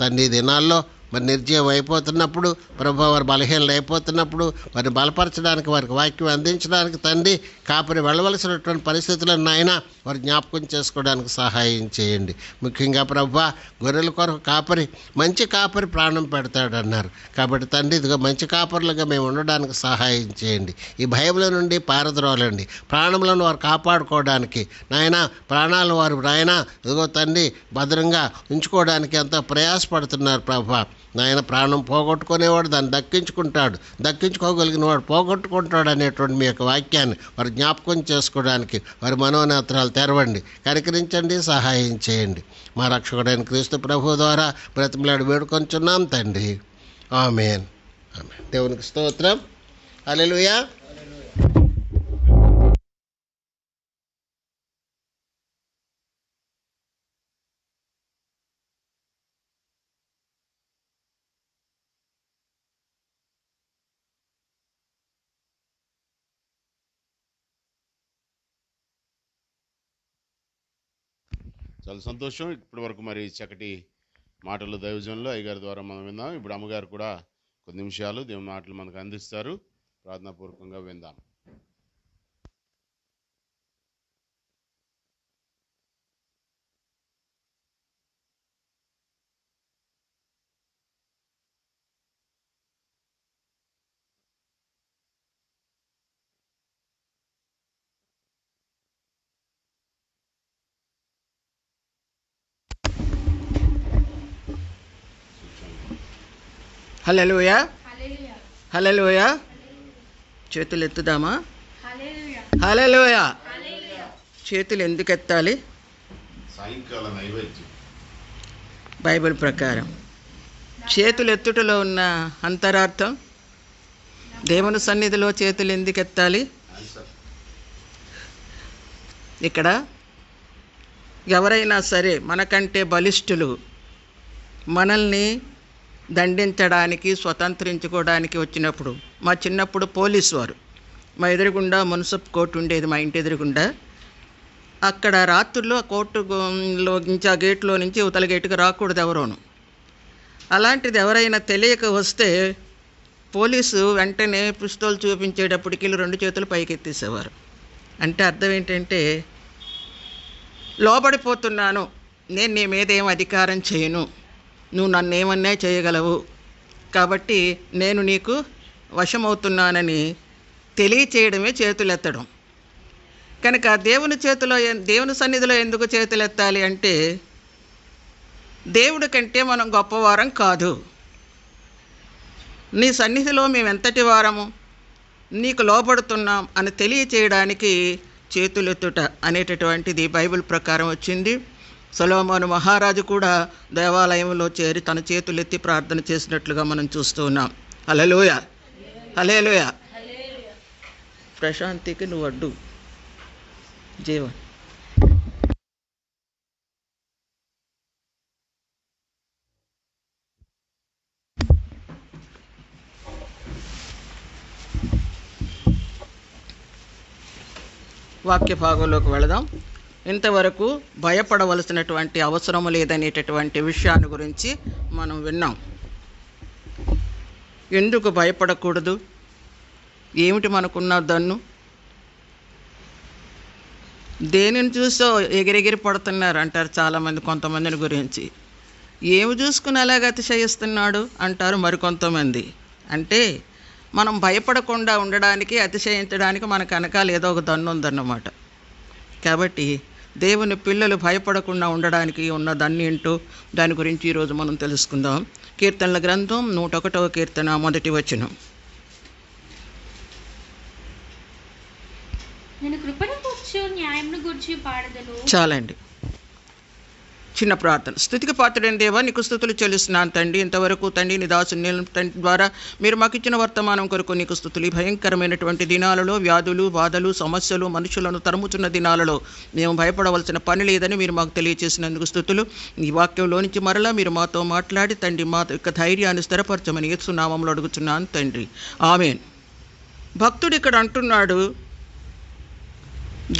Speaker 5: తండ్రి దినాల్లో మరి నిర్జీవం అయిపోతున్నప్పుడు, ప్రభు వారు బలహీనలు అయిపోతున్నప్పుడు వారిని బలపరచడానికి, వారికి వాక్యం అందించడానికి తండ్రి కాపరి వెళ్ళవలసినటువంటి పరిస్థితులను నాయన వారు జ్ఞాపకం చేసుకోవడానికి సహాయం చేయండి. ముఖ్యంగా ప్రభు గొర్రెల కొరకు కాపరి, మంచి కాపరి ప్రాణం పెడతాడన్నారు. కాబట్టి తండ్రి ఇదిగో మంచి కాపరులుగా మేము ఉండడానికి సహాయం చేయండి. ఈ భయంలో నుండి పారద్రోలండి. ప్రాణములను వారు కాపాడుకోవడానికి నాయన, ప్రాణాలు వారు నాయన ఇదిగో తండ్రి భద్రంగా ఉంచుకోవడానికి ఎంతో ప్రయాసపడుతున్నారు ప్రభు. నాయన ప్రాణం పోగొట్టుకునేవాడు దాన్ని దక్కించుకోగలిగిన వాడు పోగొట్టుకుంటాడు అనేటువంటి మీ యొక్క వాక్యాన్ని వారు జ్ఞాపకం చేసుకోవడానికి వారి మనోనేత్రాలు తెరవండి, కనికరించండి, సహాయం చేయండి. మా రక్షకుడైన క్రీస్తు ప్రభు ద్వారా బ్రతిమలాడి వేడుకొంచున్నాం తండ్రి. ఆమేన్. ఆమేన్. దేవునికి స్తోత్రం. హల్లెలూయా.
Speaker 1: చాలా సంతోషం. ఇప్పటి వరకు మరి చక్కటి మాటలు దైవజనులు అయ్యగారి ద్వారా మనం విందాం. ఇప్పుడు అమ్మగారు కూడా కొన్ని నిమిషాలు దేవుని మాటలు మనకు అందిస్తారు. ప్రార్థనాపూర్వకంగా విందాం.
Speaker 6: హల్లెలూయా. హల్లెలూయా. చేతులు ఎత్తుదామా? హల్లెలూయా. చేతులు ఎందుకు ఎత్తాలి?
Speaker 1: సాయంకాల నైవేద్యం.
Speaker 6: బైబిల్ ప్రకారం చేతులు ఎత్తుటలో ఉన్న అంతరార్థం, దేవుని సన్నిధిలో చేతులు ఎందుకు ఎత్తాలి? ఇక్కడ ఎవరైనా సరే మనకంటే బలిష్ఠులు మనల్ని దండించడానికి, స్వతంత్రించుకోవడానికి వచ్చినప్పుడు, మా చిన్నప్పుడు పోలీసు వారు మా ఎదురుగుండా మున్సిపల్ కోర్టు ఉండేది, మా ఇంటి ఎదురుగుండా. అక్కడ రాత్రుల్లో ఆ కోర్టులో నుంచి, ఆ గేట్లో నుంచి ఉతల గేటుకు రాకూడదు ఎవరోను. అలాంటిది ఎవరైనా తెలియక వస్తే పోలీసు వెంటనే పిస్తోల్ చూపించేటప్పటికి 2 చేతులు పైకెత్తేసేవారు. అంటే అర్థం ఏంటంటే, లోబడిపోతున్నాను, నేను నీ మీద ఏం అధికారం చేయను, నువ్వు నన్ను ఏమన్నా చేయగలవు, కాబట్టి నేను నీకు వశమవుతున్నానని తెలియచేయడమే చేతులెత్తడం. కనుక దేవుని సన్నిధిలో ఎందుకు చేతులెత్తాలి అంటే, దేవుడి కంటే మనం గొప్పవారం కాదు, నీ సన్నిధిలో మేము ఎంతటి వారము, నీకు లోబడుతున్నాం అని తెలియచేయడానికి చేతులెత్తుట అనేటటువంటిది బైబిల్ ప్రకారం వచ్చింది. సొలొమోను మహారాజు కూడా దేవాలయంలో చేరి తన చేతులెత్తి ప్రార్థన చేసినట్లుగా మనం చూస్తూ ఉన్నాం. హల్లెలూయా, హల్లెలూయా. ప్రశాంతికి నువ్వు అడ్డు జీవన్. వాక్య భాగంలోకి వెళదాం. ఇంతవరకు భయపడవలసినటువంటి అవసరం లేదనేటటువంటి విషయాన్ని గురించి మనం విన్నాం. ఎందుకు భయపడకూడదు, ఏమిటి మనకున్న దన్ను, దేనిని చూసో ఎగిరెగిరి పడుతున్నారు అంటారు చాలామంది. కొంతమందిని గురించి ఏమి చూసుకుని అలాగ అతిశయిస్తున్నాడు అంటారు మరికొంతమంది. అంటే మనం భయపడకుండా ఉండడానికి, అతిశయించడానికి మనకు వెనకాల ఏదో ఒక దన్ను ఉందన్నమాట. కాబట్టి దేవుని పిల్లలు భయపడకుండా ఉండడానికి ఉన్న దాన్ని ఏంటో దాని గురించి ఈరోజు మనం తెలుసుకుందాం. కీర్తనల గ్రంథం 101వ కీర్తన 1వ వచనం.
Speaker 7: నేను కృపను గూర్చి న్యాయమును గూర్చి పాడదను.
Speaker 6: చాలండి. చిన్న ప్రార్థన. స్తుతికి పాత్రుడైన దేవా, నీకు స్తుతులు చెల్లిస్తున్నాను తండ్రి. ఇంతవరకు తండ్రి నీ దాసుని ద్వారా మీరు మాకు ఇచ్చిన వర్తమానం కొరకు నీకు స్తుతులు. ఈ భయంకరమైనటువంటి దినాలలో, వ్యాధులు, బాధలు, సమస్యలు, మనుషులను తరుముతున్న దినాలలో మేము భయపడవలసిన పని లేదని మీరు మాకు తెలియజేసినందుకు స్తుతులు. ఈ వాక్యంలో నుంచి మరలా మీరు మాతో మాట్లాడి తండ్రి మా యొక్క ధైర్యాన్ని స్థిరపరచమని యేసు నామములో అడుగుతున్నాను తండ్రి, ఆమేన్. భక్తుడు ఇక్కడ అంటున్నాడు,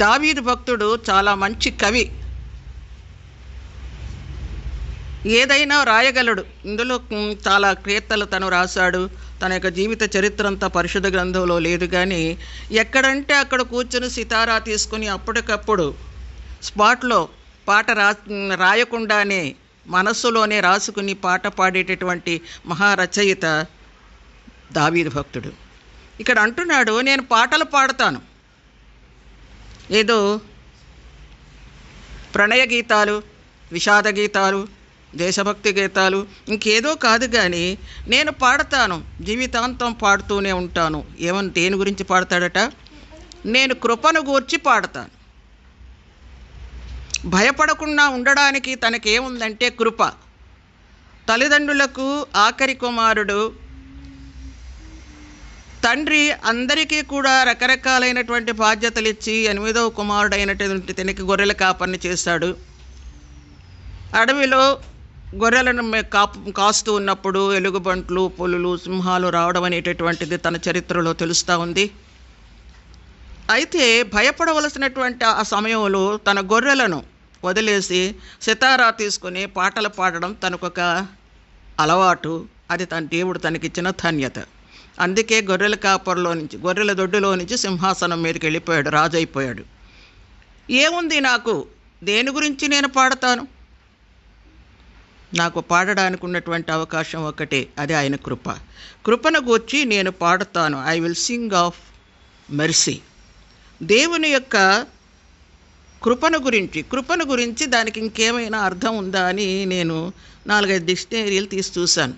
Speaker 6: దావీదు భక్తుడు చాలా మంచి కవి, ఏదైనా రాయగలడు. ఇందులో చాలా కీర్తనలు తను రాశాడు. తన యొక్క జీవిత చరిత్ర అంతా పరిశుద్ధ గ్రంథంలో లేదు, కానీ ఎక్కడంటే అక్కడ కూర్చొని సితారా తీసుకుని అప్పటికప్పుడు స్పాట్లో పాట రాయకుండానే మనస్సులోనే రాసుకుని పాట పాడేటటువంటి మహారచయిత దావీదు భక్తుడు. ఇక్కడ అంటున్నాడు, నేను పాటలు పాడతాను, ఏదో ప్రణయ గీతాలు, విషాద గీతాలు, దేశభక్తి గీతాలు, ఇంకేదో కాదు, కానీ నేను పాడతాను, జీవితాంతం పాడుతూనే ఉంటాను. ఏమని, దేని గురించి పాడతాడట? నేను కృపను గూర్చి పాడతాను. భయపడకుండా ఉండడానికి తనకేముందంటే కృప. తల్లిదండ్రులకు ఆఖరి కుమారుడు, తండ్రి అందరికీ కూడా రకరకాలైనటువంటి బాధ్యతలు ఇచ్చి 8వ కుమారుడైనటువంటి తనకి గొర్రెల కాపరిని చేశాడు. అడవిలో గొర్రెలను కాస్తూ ఉన్నప్పుడు ఎలుగుబంట్లు, పులులు, సింహాలు రావడం అనేటటువంటిది తన చరిత్రలో తెలుస్తూ ఉంది. అయితే భయపడవలసినటువంటి ఆ సమయంలో తన గొర్రెలను వదిలేసి సితారా తీసుకుని పాటలు పాడడం తనకొక అలవాటు. అది తన దేవుడు తనకిచ్చిన ధన్యత. అందుకే గొర్రెల కాపర్లో నుంచి, గొర్రెల దొడ్డులో నుంచి సింహాసనం మీదకి వెళ్ళిపోయాడు, రాజు అయిపోయాడు. ఏముంది నాకు, దేని గురించి నేను పాడతాను? నాకు పాడడానికి ఉన్నటువంటి అవకాశం ఒకటే, అది ఆయన కృప. కృపను గూర్చి నేను పాడతాను. I will sing of mercy. దేవుని యొక్క కృపను గురించి దానికి ఇంకేమైనా అర్థం ఉందా అని నేను 4-5 డిక్షనరీలు తీసి చూశాను.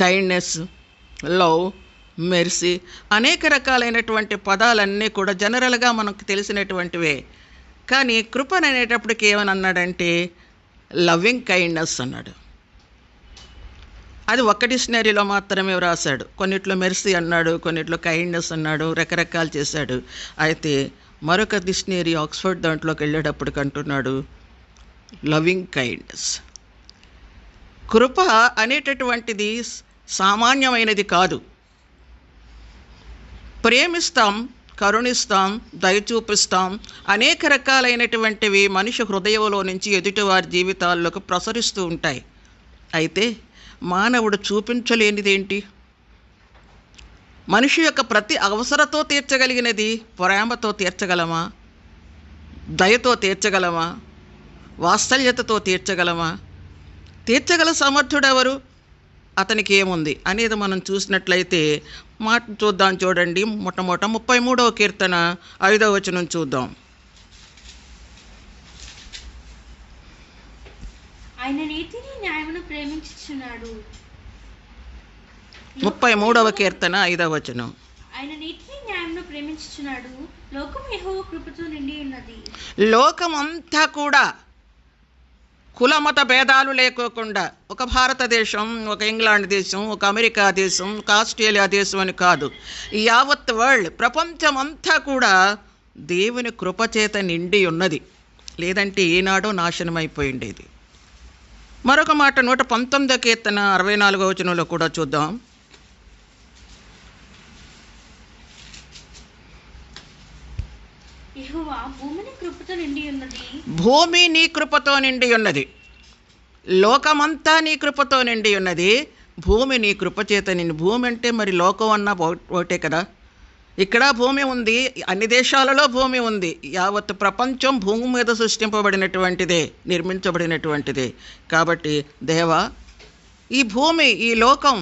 Speaker 6: కైండ్నెస్, లవ్, మెర్సీ, అనేక రకాలైనటువంటి పదాలన్నీ కూడా జనరల్గా మనకు తెలిసినటువంటివే. కానీ కృపను అనేటప్పటికి ఏమని అన్నాడంటే లవింగ్ కైండ్నెస్ అన్నాడు. అది ఒక్క డిక్షనరీలో మాత్రమే వ్రాసాడు. కొన్నిట్లో మెర్సీ అన్నాడు, కొన్నిట్లో కైండ్నెస్ అన్నాడు, రకరకాలు చేశాడు. అయితే మరొక డిక్షనరీ ఆక్స్ఫర్డ్ దాంట్లోకి వెళ్ళేటప్పటికి అంటున్నాడు లవింగ్ కైండ్నెస్. కృప అనేటటువంటిది సామాన్యమైనది కాదు. ప్రేమిస్తాం, కరుణిస్తాం, దయ చూపిస్తాం, అనేక రకాలైనటువంటివి మనిషి హృదయంలో నుంచి ఎదుటివారి జీవితాల్లోకి ప్రసరిస్తూ ఉంటాయి. అయితే మానవుడు చూపించలేనిదేంటి? మనిషి యొక్క ప్రతి అవసరతో తీర్చగలిగినది ప్రేమతో తీర్చగలమా? దయతో తీర్చగలమా? వాత్సల్యతతో తీర్చగలమా? తీర్చగల సమర్థుడెవరు? అతనికి ఏముంది అనేది మనం చూసినట్లయితే మాట చూద్దాం. చూడండి, మొట్టమొదట 33వ కీర్తన 5వ వచనం చూద్దాం.
Speaker 7: ఆయన నీతిని న్యాయమును ప్రేమించుచున్నాడు.
Speaker 6: 33వ కీర్తన 5వ వచనం.
Speaker 7: ఆయన నీతిని న్యాయమును ప్రేమించుచున్నాడు. లోకం యెహోవా కృపతో నిండి ఉన్నది.
Speaker 6: లోకమంతా కూడా కులమత భేదాలు లేకోకుండా, ఒక భారతదేశం, ఒక ఇంగ్లాండ్ దేశం, ఒక అమెరికా దేశం, ఒక ఆస్ట్రేలియా దేశం అని కాదు, యావత్ వరల్డ్, ప్రపంచం అంతా కూడా దేవుని కృపచేత నిండి ఉన్నది. లేదంటే ఈనాడో నాశనం అయిపోయిండేది. మరొక మాట 119వ కీర్తన 64వ వచనంలో కూడా చూద్దాం.
Speaker 7: యెహోవా భూమిని కృపతో నిండి ఉన్నది.
Speaker 6: భూమి నీ కృపతో నిండి ఉన్నది. లోకమంతా నీ కృపతో నిండి ఉన్నది. భూమి నీ కృపచేత నిండి. భూమి అంటే మరి లోకం అన్న ఒకటే కదా. ఇక్కడ భూమి ఉంది, అన్ని దేశాలలో భూమి ఉంది. యావత్ ప్రపంచం భూమి మీద సృష్టింపబడినటువంటిదే, నిర్మించబడినటువంటిదే. కాబట్టి దేవా, ఈ భూమి, ఈ లోకం,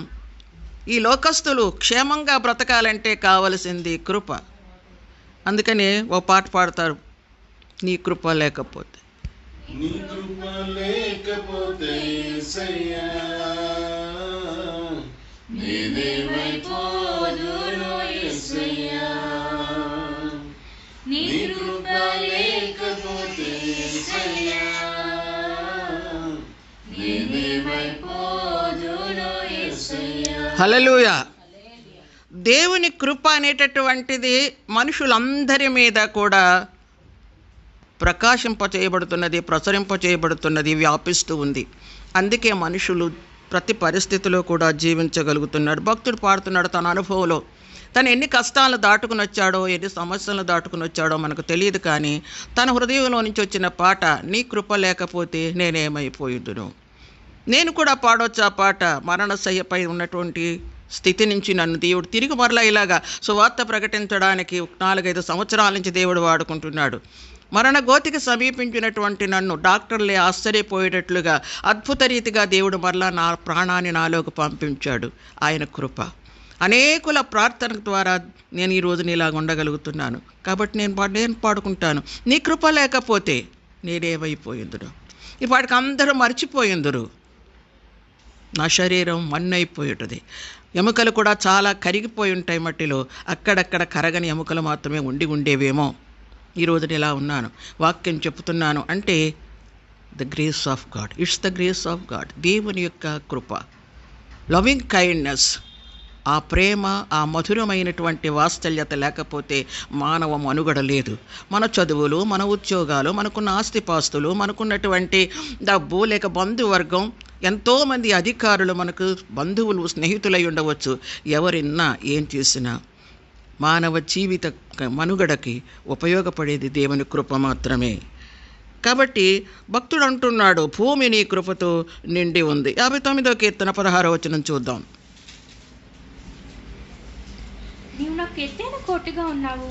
Speaker 6: ఈ లోకస్తులు క్షేమంగా బ్రతకాలంటే కావలసింది కృప. అందుకని ఓ పాట పాడతారు, నీ కృప లేకపోతే.
Speaker 1: నీ కృప లేకపోతే యేసయ్యా నేనేమైపోదును యేసయ్యా. నీ కృప లేకపోతే యేసయ్యా నేనేమైపోదును యేసయ్యా.
Speaker 6: హల్లెలూయా. దేవుని కృప అనేటటువంటిది మనుషులందరి మీద కూడా ప్రకాశింపచేయబడుతున్నది, ప్రసరింపచేయబడుతున్నది, వ్యాపిస్తూ ఉంది. అందుకే మనుషులు ప్రతి పరిస్థితిలో కూడా జీవించగలుగుతున్నాడు. భక్తుడు పాడుతున్నాడు తన అనుభవంలో. తను ఎన్ని కష్టాలను దాటుకుని వచ్చాడో, ఎన్ని సమస్యలను దాటుకుని వచ్చాడో మనకు తెలియదు. కానీ తన హృదయంలో నుంచి వచ్చిన పాట, నీ కృప లేకపోతే నేనేమైపోయుదును. నేను కూడా పాడవచ్చు ఆ పాట. మరణశయ్యపై ఉన్నటువంటి స్థితి నుంచి నన్ను దేవుడు తిరిగి మరలా ఇలాగా సువార్త ప్రకటించడానికి 4-5 సంవత్సరాల నుంచి దేవుడు వాడుకుంటున్నాడు. మరణ గోతికి సమీపించినటువంటి నన్ను డాక్టర్లే ఆశ్చర్యపోయేటట్లుగా అద్భుత రీతిగా దేవుడు మరలా నా ప్రాణాన్ని నాలోకి పంపించాడు. ఆయన కృప. అనేకుల ప్రార్థన ద్వారా నేను ఈ రోజున ఇలాగ ఉండగలుగుతున్నాను. కాబట్టి నేను పాడుకుంటాను, నీ కృప లేకపోతే నేనేమైపోయిందును. ఇప్పటికి అందరూ మర్చిపోయిందురు. నా శరీరం మన్నైపోయేటది. ఎముకలు కూడా చాలా కరిగిపోయి ఉంటాయి మట్టిలో. అక్కడక్కడ కరగని ఎముకలు మాత్రమే ఉండేవేమో. ఈ రోజున ఇలా ఉన్నాను, వాక్యం చెప్తున్నాను అంటే the grace of God. It's the grace of God. దేవుని యొక్క కృప, లవింగ్ కైండ్నెస్, ఆ ప్రేమ, ఆ మధురమైనటువంటి వాత్సల్యత లేకపోతే మానవ మనుగడ లేదు. మన చదువులు, మన ఉద్యోగాలు, మనకున్న ఆస్తిపాస్తులు, మనకున్నటువంటి డబ్బు లేక బంధువర్గం, ఎంతోమంది అధికారులు మనకు బంధువులు, స్నేహితులై ఉండవచ్చు. ఎవరిన్నా ఏం చేసినా మానవ జీవిత మనుగడకి ఉపయోగపడేది దేవుని కృప మాత్రమే. కాబట్టి భక్తుడు అంటున్నాడు, భూమి నీ కృపతో నిండి ఉంది. 59వ కీర్తన 16వ వచనం చూద్దాం.
Speaker 7: నీవు నాకు ఎత్తైన కోటగా ఉన్నావు,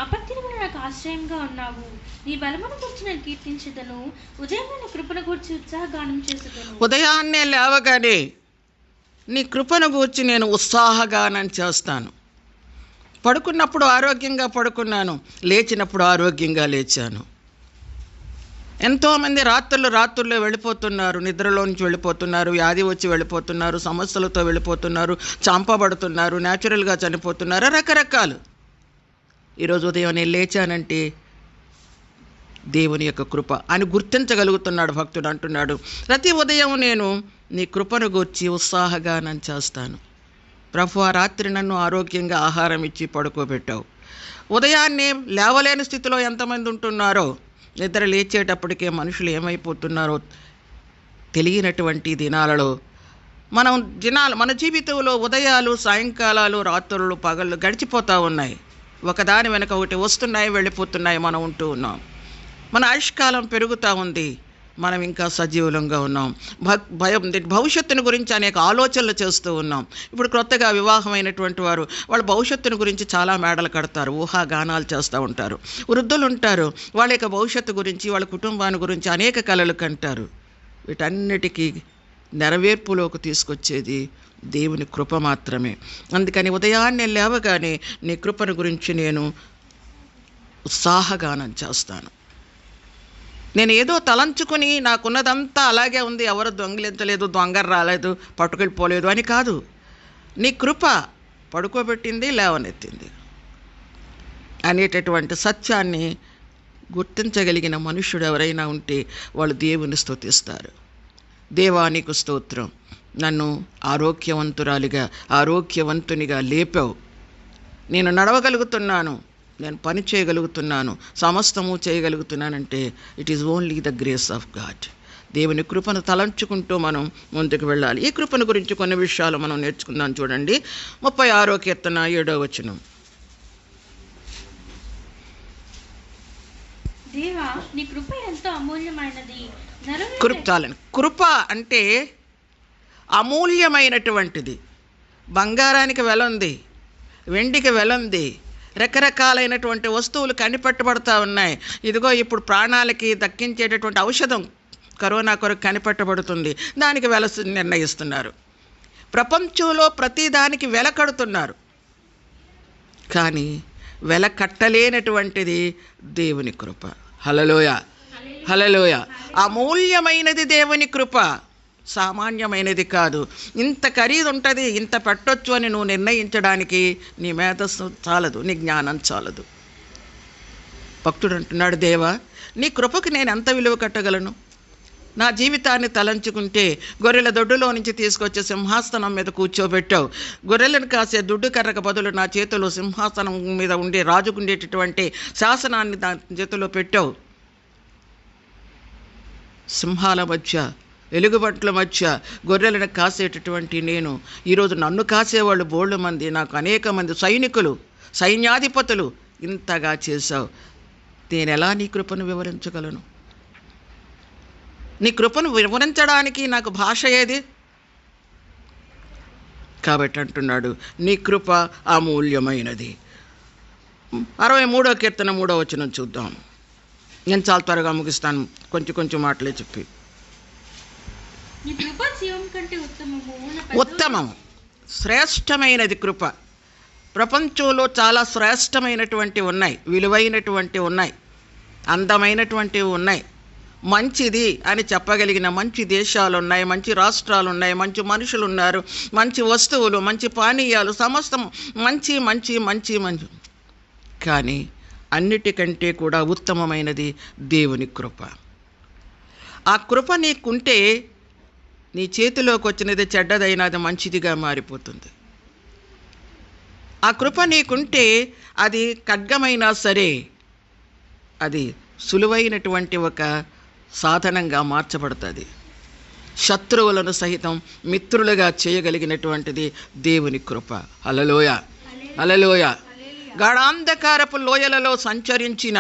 Speaker 7: ఆపత్తిని నాకు ఆశ్రయంగా ఉన్నావు. నీ బలమును గురించి నేను కీర్తించుదను, ఉదయమైన కృపను గురించి ఉత్సాహగానం చేసేదను.
Speaker 6: ఉదయాన్నే లేవగానే నీ కృపను గూర్చి నేను ఉత్సాహగానం చేస్తాను. పడుకున్నప్పుడు ఆరోగ్యంగా పడుకున్నాను, లేచినప్పుడు ఆరోగ్యంగా లేచాను. ఎంతోమంది రాత్రుల్లో వెళ్ళిపోతున్నారు, నిద్రలో నుంచి వెళ్ళిపోతున్నారు, వ్యాధి వచ్చి వెళ్ళిపోతున్నారు, సమస్యలతో వెళ్ళిపోతున్నారు, చంపబడుతున్నారు, న్యాచురల్గా చనిపోతున్నారు, రకరకాలు. ఈరోజు ఉదయం నేను లేచానంటే దేవుని యొక్క కృప అని గుర్తించగలుగుతున్నాడు భక్తుడు. అంటున్నాడు, ప్రతి ఉదయం నేను నీ కృపను గూర్చి ఉత్సాహగానం చేస్తాను. ప్రభు, ఆ రాత్రి నన్ను ఆరోగ్యంగా ఆహారం ఇచ్చి పడుకోబెట్టావు. ఉదయాన్నే లేవలేని స్థితిలో ఎంతమంది ఉంటున్నారో, నిద్ర లేచేటప్పటికే మనుషులు ఏమైపోతున్నారో తెలియనటువంటి దినాలలో మన జీవితంలో ఉదయాలు, సాయంకాలాలు, రాత్రులు, పగళ్ళు గడిచిపోతూ ఉన్నాయి. ఒకదాని వెనక ఒకటి వస్తున్నాయి, వెళ్ళిపోతున్నాయి. మనం ఉంటూ ఉన్నాం. మన ఆయుష్కాలం పెరుగుతూ ఉంది, మనం ఇంకా సజీవులంగా ఉన్నాం. భవిష్యత్తుని గురించి అనేక ఆలోచనలు చేస్తూ ఉన్నాం. ఇప్పుడు క్రొత్తగా వివాహమైనటువంటి వారు వాళ్ళ భవిష్యత్తుని గురించి చాలా మేడలు కడతారు, ఊహాగానాలు చేస్తూ ఉంటారు. వృద్ధులు ఉంటారు, వాళ్ళ యొక్క భవిష్యత్తు గురించి, వాళ్ళ కుటుంబాన్ని గురించి అనేక కలలు కంటారు. వీటన్నిటికీ నెరవేర్పులోకి తీసుకొచ్చేది దేవుని కృప మాత్రమే. అందుకని ఉదయాన్నే లేవగానే నీ కృపను గురించి నేను ఉత్సాహగానం చేస్తాను. నేను ఏదో తలంచుకుని నాకున్నదంతా అలాగే ఉంది, ఎవరు దొంగిలించలేదు, దొంగ రాలేదు, పట్టుకెళ్ళిపోలేదు అని కాదు. నీ కృప పడుకోబెట్టింది, లేవనెత్తింది అనేటటువంటి సత్యాన్ని గుర్తించగలిగిన మనుష్యుడు ఎవరైనా ఉంటే వాళ్ళు దేవుని స్తుతిస్తారు. దేవా, నీకు స్తోత్రం, నన్ను ఆరోగ్యవంతునిగా లేపావు. నేను నడవగలుగుతున్నాను, నేను పని చేయగలుగుతున్నాను, సమస్తము చేయగలుగుతున్నానంటే it is only the grace of God. దేవుని కృపను తలంచుకుంటూ మనం ముందుకు వెళ్ళాలి. ఈ కృపను గురించి కొన్ని విషయాలు మనం నేర్చుకుందాం. చూడండి, 36వ కీర్తన 7వ వచనం.
Speaker 7: దేవా, నీ కృప ఎంతో అమూల్యమైనది.
Speaker 6: కృప అంటే అమూల్యమైనటువంటిది. బంగారానికి వెల ఉంది, వెండికి వెల ఉంది, రకరకాలైనటువంటి వస్తువులు కనిపెట్టబడతా ఉన్నాయి. ఇదిగో ఇప్పుడు ప్రాణాలకి దక్కించేటటువంటి ఔషధం కరోనా కొరకు కనిపెట్టబడుతుంది, దానికి వెల నిర్ణయిస్తున్నారు. ప్రపంచంలో ప్రతిదానికి వెల కడుతున్నారు, కానీ వెల కట్టలేనటువంటిది దేవుని కృప. హల్లెలూయా, హల్లెలూయా. అమూల్యమైనది దేవుని కృప, సామాన్యమైనది కాదు. ఇంత ఖరీదు ఉంటుంది, ఇంత పెట్టొచ్చు అని నువ్వు నిర్ణయించడానికి నీ మేధస్సు చాలదు, నీ జ్ఞానం చాలదు. భక్తుడు అంటున్నాడు, దేవా, నీ కృపకు నేను ఎంత విలువ కట్టగలను? నా జీవితాన్ని తలంచుకుంటే గొర్రెల దొడ్డులో నుంచి తీసుకొచ్చే సింహాసనం మీద కూర్చోబెట్టావు. గొర్రెలను కాసే దుడ్డు కర్రకు బదులు నా చేతిలో సింహాసనం మీద ఉండే రాజుకుండేటటువంటి శాసనాన్ని నా చేతిలో పెట్టావు. సింహాల మధ్య, వెలుగుబంట్ల మధ్య గొర్రెలను కాసేటటువంటి నేను, ఈరోజు నన్ను కాసేవాళ్ళు బోళ్ళు మంది, నాకు అనేక మంది సైనికులు, సైన్యాధిపతులు. ఇంతగా చేశావు, నేను ఎలా నీ కృపను వివరించగలను? నీ కృపను వివరించడానికి నాకు భాష ఏది? కాబట్టి అంటున్నాడు, నీ కృప అమూల్యమైనది. 63వ కీర్తన 3వ వచనం చూద్దాం. నేను చాలా త్వరగా ముగిస్తాను, కొంచెం మాటలే చెప్పి. ఉత్తమం, శ్రేష్టమైనది కృప. ప్రపంచంలో చాలా శ్రేష్టమైనటువంటి ఉన్నాయి, విలువైనటువంటి ఉన్నాయి, అందమైనటువంటివి ఉన్నాయి, మంచిది అని చెప్పగలిగిన మంచి దేశాలు ఉన్నాయి, మంచి రాష్ట్రాలు ఉన్నాయి, మంచి మనుషులు ఉన్నారు, మంచి వస్తువులు, మంచి పానీయాలు, సమస్తం మంచి మంచి మంచి మంచి. కానీ అన్నిటికంటే కూడా ఉత్తమమైనది దేవుని కృప. ఆ కృప నీకుంటే నీ చేతిలోకి వచ్చినది చెడ్డదైనది మంచిదిగా మారిపోతుంది. ఆ కృప నీకుంటే అది ఖడ్గమైనా సరే అది సులువైనటువంటి ఒక సాధనంగా మార్చబడుతుంది. శత్రువులను సహితం మిత్రులుగా చేయగలిగినటువంటిది దేవుని కృప. హల్లెలూయా, హల్లెలూయా. గాఢాంధకారపు లోయలలో సంచరించిన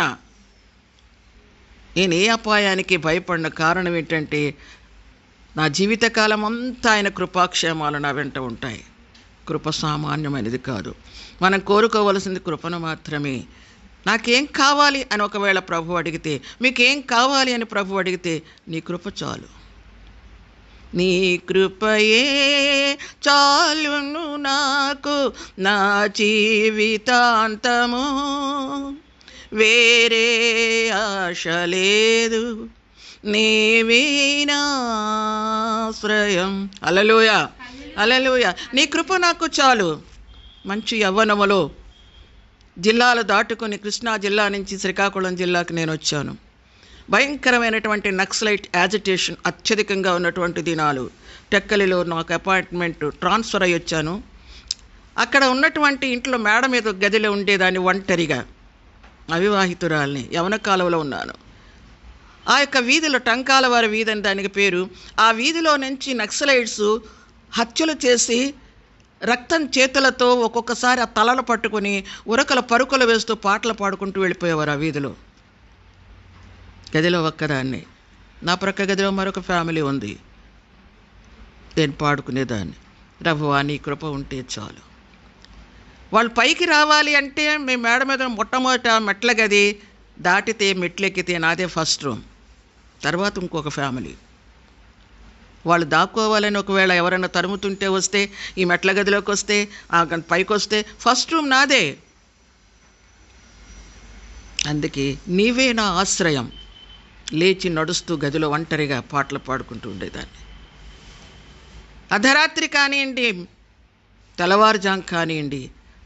Speaker 6: నేను ఏ అపాయానికి భయపడిన కారణం ఏంటంటే నా జీవితకాలం అంతా ఆయన కృపాక్షేమాలు నా వెంట ఉంటాయి. కృప సామాన్యమైనది కాదు. మనం కోరుకోవలసింది కృపను మాత్రమే. నాకేం కావాలి అని ఒకవేళ ప్రభు అడిగితే, మీకేం కావాలి అని ప్రభు అడిగితే, నీ కృప చాలు, నీ కృపయే చాలును నాకు నా జీవితాంతము, వేరే ఆశ లేదు, నీవేనాశ్రయం. హల్లెలూయా, హల్లెలూయా. నీ కృప నాకు చాలు. మంచి యవ్వనములో జిల్లాలు దాటుకొని కృష్ణా జిల్లా నుంచి శ్రీకాకుళం జిల్లాకు నేను వచ్చాను. భయంకరమైనటువంటి నక్సలైట్ యాజిటేషన్ అత్యధికంగా ఉన్నటువంటి దినాలు. టెక్కలిలో నాకు అపాయింట్మెంట్ ట్రాన్స్ఫర్ అయ్యి వచ్చాను. అక్కడ ఉన్నటువంటి ఇంట్లో మేడ మీద గదిలో ఉండేదాన్ని, ఒంటరిగా అవివాహితురాల్ని, యవన కాలంలో ఉన్నాను. ఆ యొక్క వీధిలో టంకాల వారి వీధి అని దానికి పేరు. ఆ వీధిలో నుంచి నక్సలైట్స్ హత్యలు చేసి రక్తం చేతులతో ఒక్కొక్కసారి ఆ తలలు పట్టుకొని ఉరకల పరుకలు వేస్తూ పాటలు పాడుకుంటూ వెళ్ళిపోయేవారు. ఆ వీధిలో గదిలో ఒక్కదాన్ని, నా ప్రక్క గదిలో మరొక ఫ్యామిలీ ఉంది. నేను పాడుకునేదాన్ని, ప్రభువా నీ కృప ఉంటే చాలు. వాళ్ళు పైకి రావాలి అంటే మేము మేడ మీద మొట్టమొదట మెట్ల గది దాటితే మెట్లెక్కితే నాదే ఫస్ట్ రూమ్, తర్వాత ఇంకొక ఫ్యామిలీ. వాళ్ళు దాక్కోవాలని ఒకవేళ ఎవరైనా తరుముతుంటే వస్తే, ఈ మెట్ల గదిలోకి వస్తే, పైకి వస్తే ఫస్ట్ రూమ్ నాదే. అందుకే నీవే నా ఆశ్రయం. లేచి నడుస్తూ గదిలో ఒంటరిగా పాటలు పాడుకుంటూ ఉండేదాన్ని. అర్ధరాత్రి కానివ్వండి, తెల్లవారుజాము కానివ్వండి,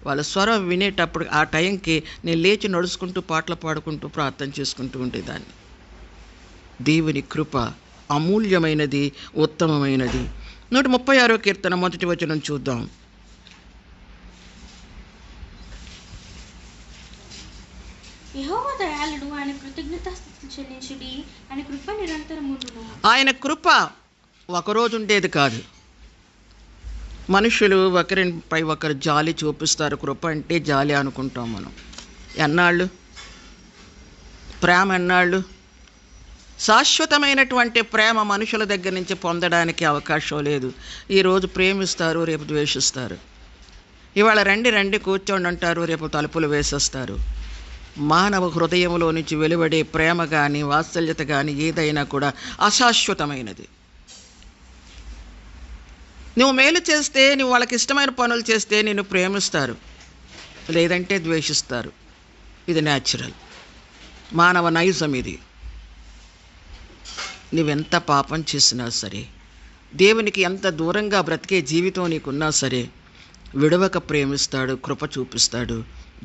Speaker 6: వాళ్ళ స్వరం వినేటప్పుడు ఆ టైంకి నేను లేచి నడుచుకుంటూ పాటలు పాడుకుంటూ ప్రార్థన చేసుకుంటూ ఉండేదాన్ని. దేవుని కృప అమూల్యమైనది, ఉత్తమమైనది. 136వ కీర్తన 1వ వచనం చూద్దాం.
Speaker 7: యెహోవా దయాళుడు, ఆయన కృతజ్ఞతాస్తుతులు చెల్లించుడి, ఆయన కృప నిరంతరముండును.
Speaker 6: ఆయన కృప ఒకరోజు ఉండేది కాదు. మనుషులు ఒకరిపై ఒకరు జాలి చూపిస్తారు. కృప అంటే జాలి అనుకుంటాం మనం. ఎన్నాళ్ళు ప్రేమ, ఎన్నాళ్ళు శాశ్వతమైనటువంటి ప్రేమ మనుషుల దగ్గర నుంచి పొందడానికి అవకాశం లేదు. ఈరోజు ప్రేమిస్తారు, రేపు ద్వేషిస్తారు. ఇవాళ రండి కూర్చోండి అంటారు, రేపు తలుపులు వేసేస్తారు. మానవ హృదయంలో నుంచి వెలువడే ప్రేమ కానీ వాత్సల్యత కానీ ఏదైనా కూడా అశాశ్వతమైనది. నువ్వు మేలు చేస్తే, నువ్వు వాళ్ళకి ఇష్టమైన పనులు చేస్తే నిన్ను ప్రేమిస్తారు, లేదంటే ద్వేషిస్తారు. ఇది న్యాచురల్, మానవ నైజం ఇది. నువ్వెంత పాపం చేసినా సరే, దేవునికి ఎంత దూరంగా బ్రతికే జీవితం నీకున్నా సరే, విడవక ప్రేమిస్తాడు, కృప చూపిస్తాడు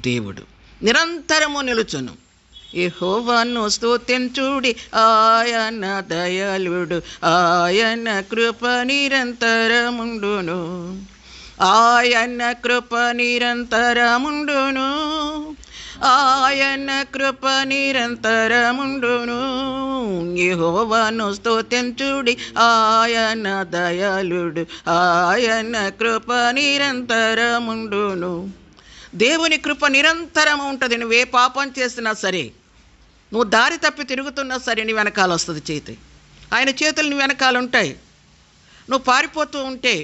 Speaker 6: దేవుడు. నిరంతరము నిలుచును. యెహోవాను స్తుతించుడి, ఆయన దయాళుడు, ఆయన కృప నిరంతరముండును, ఆయన కృప నిరంతరముండును, ఆయన కృప నిరంతరముండును. యెహోవాను స్తుతించుడి, ఆయన దయాళుడు, ఆయన కృప నిరంతరముండును. దేవుని కృప నిరంతరం ఉంటుంది. నువ్వే పాపం చేసినా సరే, నువ్వు దారి తప్పి తిరుగుతున్నా సరే, నీ వెనకాల వస్తుంది చేతి. ఆయన చేతులు నీ వెనకాల ఉంటాయి. నువ్వు పారిపోతూ ఉంటే,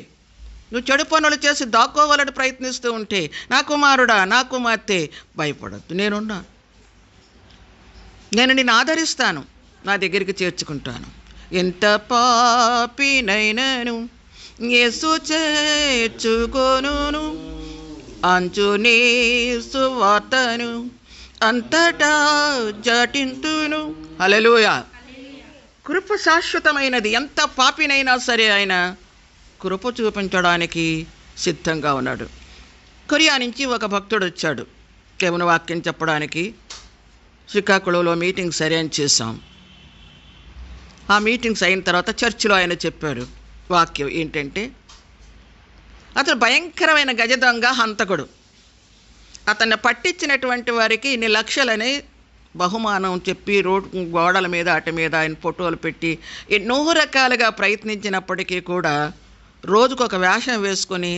Speaker 6: నువ్వు చెడు పనులు చేసి దాక్కోవాలని ప్రయత్నిస్తూ ఉంటే, నా కుమారుడా, నా కుమార్తె, భయపడద్దు, నేనున్నా, నేను నిన్ను ఆదరిస్తాను, నా దగ్గరికి చేర్చుకుంటాను. ఎంత పాపినైనను యేసు చేర్చుకొనును, అంచునే సువార్తను అంతటా జటింతును. హల్లెలూయా. కృప శాశ్వతమైనది. ఎంత పాపినైనా సరే ఆయన కృప చూపించడానికి సిద్ధంగా ఉన్నాడు. కొరియా నుంచి ఒక భక్తుడు వచ్చాడు దేవుని వాక్యం చెప్పడానికి. శ్రీకాకుళంలో మీటింగ్ సరైన చేశాం. ఆ మీటింగ్స్ అయిన తర్వాత చర్చిలో ఆయన చెప్పాడు వాక్యం ఏంటంటే, అతను భయంకరమైన గజ దొంగ, హంతకుడు. అతన్ని పట్టించినటువంటి వారికి ఇన్ని లక్షలని బహుమానం చెప్పి రోడ్ గోడల మీద అటు మీద ఆయన ఫోటోలు పెట్టి ఎన్నో రకాలుగా ప్రయత్నించినప్పటికీ కూడా రోజుకొక వేషం వేసుకొని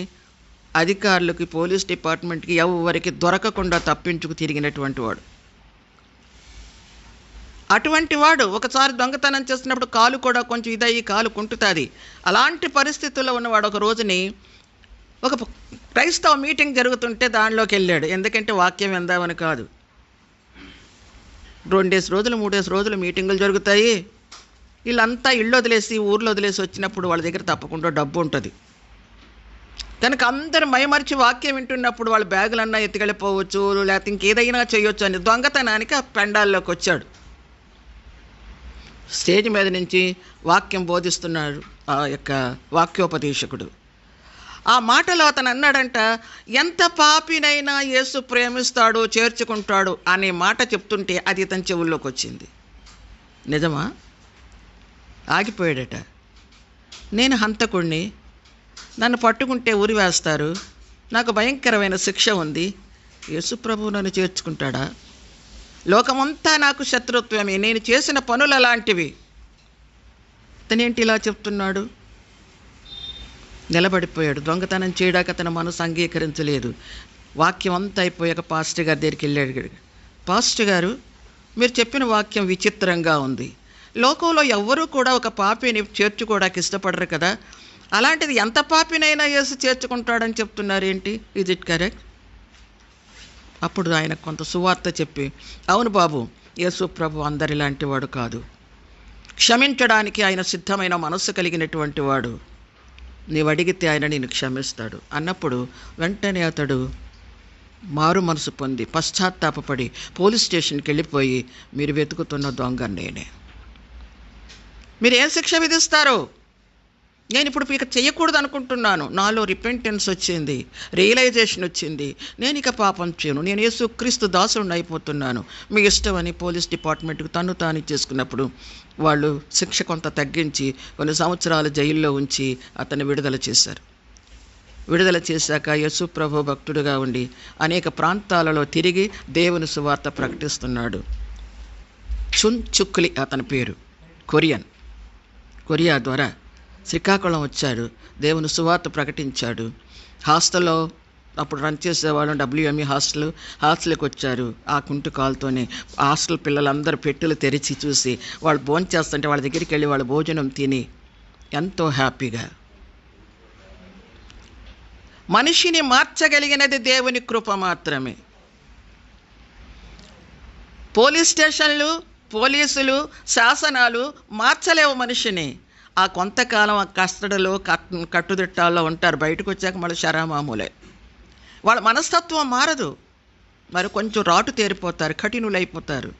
Speaker 6: అధికారులకి, పోలీస్ డిపార్ట్మెంట్కి ఎవరికి దొరకకుండా తప్పించుకు తిరిగినటువంటి వాడు. అటువంటి వాడు ఒకసారి దొంగతనం చేస్తున్నప్పుడు కాలు కూడా కొంచెం ఇదయ్యి కాలు కుంటుతుంది. అలాంటి పరిస్థితుల్లో ఉన్నవాడు ఒక రోజుని ఒక క్రైస్తవ మీటింగ్ జరుగుతుంటే దానిలోకి వెళ్ళాడు. ఎందుకంటే వాక్యం విందామని కాదు. 2 రోజులు 3 రోజులు మీటింగులు జరుగుతాయి. వీళ్ళంతా ఇళ్ళు వదిలేసి, ఊర్లో వదిలేసి వచ్చినప్పుడు వాళ్ళ దగ్గర తప్పకుండా డబ్బు ఉంటుంది కనుక అందరూ మైమరిచి వాక్యం వింటున్నప్పుడు వాళ్ళ బ్యాగులన్నా ఎత్తుకెళ్ళిపోవచ్చు, లేకపోతే ఇంకేదైనా చేయొచ్చు అని దొంగతనానికి ఆ పెండాల్లోకి వచ్చాడు. స్టేజ్ మీద నుంచి వాక్యం బోధిస్తున్నాడు ఆ యొక్క వాక్యోపదేశకుడు. ఆ మాటలో అతను అన్నాడంట, ఎంత పాపినైనా యేసు ప్రేమిస్తాడు, చేర్చుకుంటాడు అనే మాట చెప్తుంటే అది ఇతని చెవుల్లోకి వచ్చింది. నిజమా? ఆగిపోయాడట. నేను హంతకుడిని, నన్ను పట్టుకుంటే ఉరి వేస్తారు, నాకు భయంకరమైన శిక్ష ఉంది, యేసు ప్రభువు నన్ను చేర్చుకుంటాడా? లోకమంతా నాకు శత్రుత్వమే, నేను చేసిన పనులు అలాంటివి. అతనేంటి ఇలా చెప్తున్నాడు? నిలబడిపోయాడు. దొంగతనం చేయడానికి అతని మనసు అంగీకరించలేదు. వాక్యం అంతా అయిపోయాక పాస్టర్ గారి దగ్గరికి వెళ్ళాడు. పాస్టర్ గారు, మీరు చెప్పిన వాక్యం విచిత్రంగా ఉంది. లోకంలో ఎవ్వరూ కూడా ఒక పాపిని చేర్చుకోవడానికి ఇష్టపడరు కదా, అలాంటిది ఎంత పాపినైనా యేసు చేర్చుకుంటాడని చెప్తున్నారు ఏంటి? Is it correct? అప్పుడు ఆయన కొంత సువార్త చెప్పి, అవును బాబు, యేసు ప్రభు అందరిలాంటి వాడు కాదు, క్షమించడానికి ఆయన సిద్ధమైన మనస్సు కలిగినటువంటి వాడు, నీవు అడిగితే ఆయన నేను క్షమిస్తాడు అన్నప్పుడు వెంటనే అతడు మారు మనసు పొంది పశ్చాత్తాపపడి పోలీస్ స్టేషన్కి వెళ్ళిపోయి, మీరు వెతుకుతున్న దొంగ నేనే, మీరు ఏం శిక్ష విధిస్తారో నేను ఇప్పుడు ఇక చేయకూడదు అనుకుంటున్నాను, నాలో రిపెంటెన్స్ వచ్చింది, రియలైజేషన్ వచ్చింది, నేను ఇక పాపం చేయను, నేను యేసుక్రీస్తు దాసుడిని అయిపోతున్నాను, మీ ఇష్టమని పోలీస్ డిపార్ట్మెంట్కి తను తాను ఇచ్చేసుకున్నప్పుడు వాళ్ళు శిక్ష కొంత తగ్గించి కొన్ని సంవత్సరాలు జైల్లో ఉంచి అతన్ని విడుదల చేశారు. విడుదల చేశాక యేసు ప్రభు భక్తుడుగా ఉండి అనేక ప్రాంతాలలో తిరిగి దేవుని సువార్త ప్రకటిస్తున్నాడు. చున్ చుక్లి అతని పేరు, కొరియా ద్వారా శ్రీకాకుళం వచ్చాడు, దేవుని సువార్త ప్రకటించాడు. హాస్టల్లో అప్పుడు రన్ చేసేవాళ్ళం, WME హాస్టల్కి వచ్చారు. ఆ కుంటు కాలుతోనే హాస్టల్ పిల్లలందరూ పెట్టెలు తెరిచి చూసి వాళ్ళు భోజనం చేస్తుంటే వాళ్ళ దగ్గరికి వెళ్ళి వాళ్ళ భోజనం తిని ఎంతో హ్యాపీగా. మనిషిని మార్చగలిగినది దేవుని కృప మాత్రమే. పోలీస్ స్టేషన్లు, పోలీసులు, శాసనాలు మార్చలేవు మనిషిని. ఆ కొంతకాలం ఆ కస్టడీలో కట్టుదిట్టాల్లో ఉంటారు, బయటకు వచ్చాక మళ్ళీ శరామామూలే. వాళ్ళ మనస్తత్వం మారదు, మరి కొంచెం రాటు తేరిపోతారు, కఠినులైపోతారు.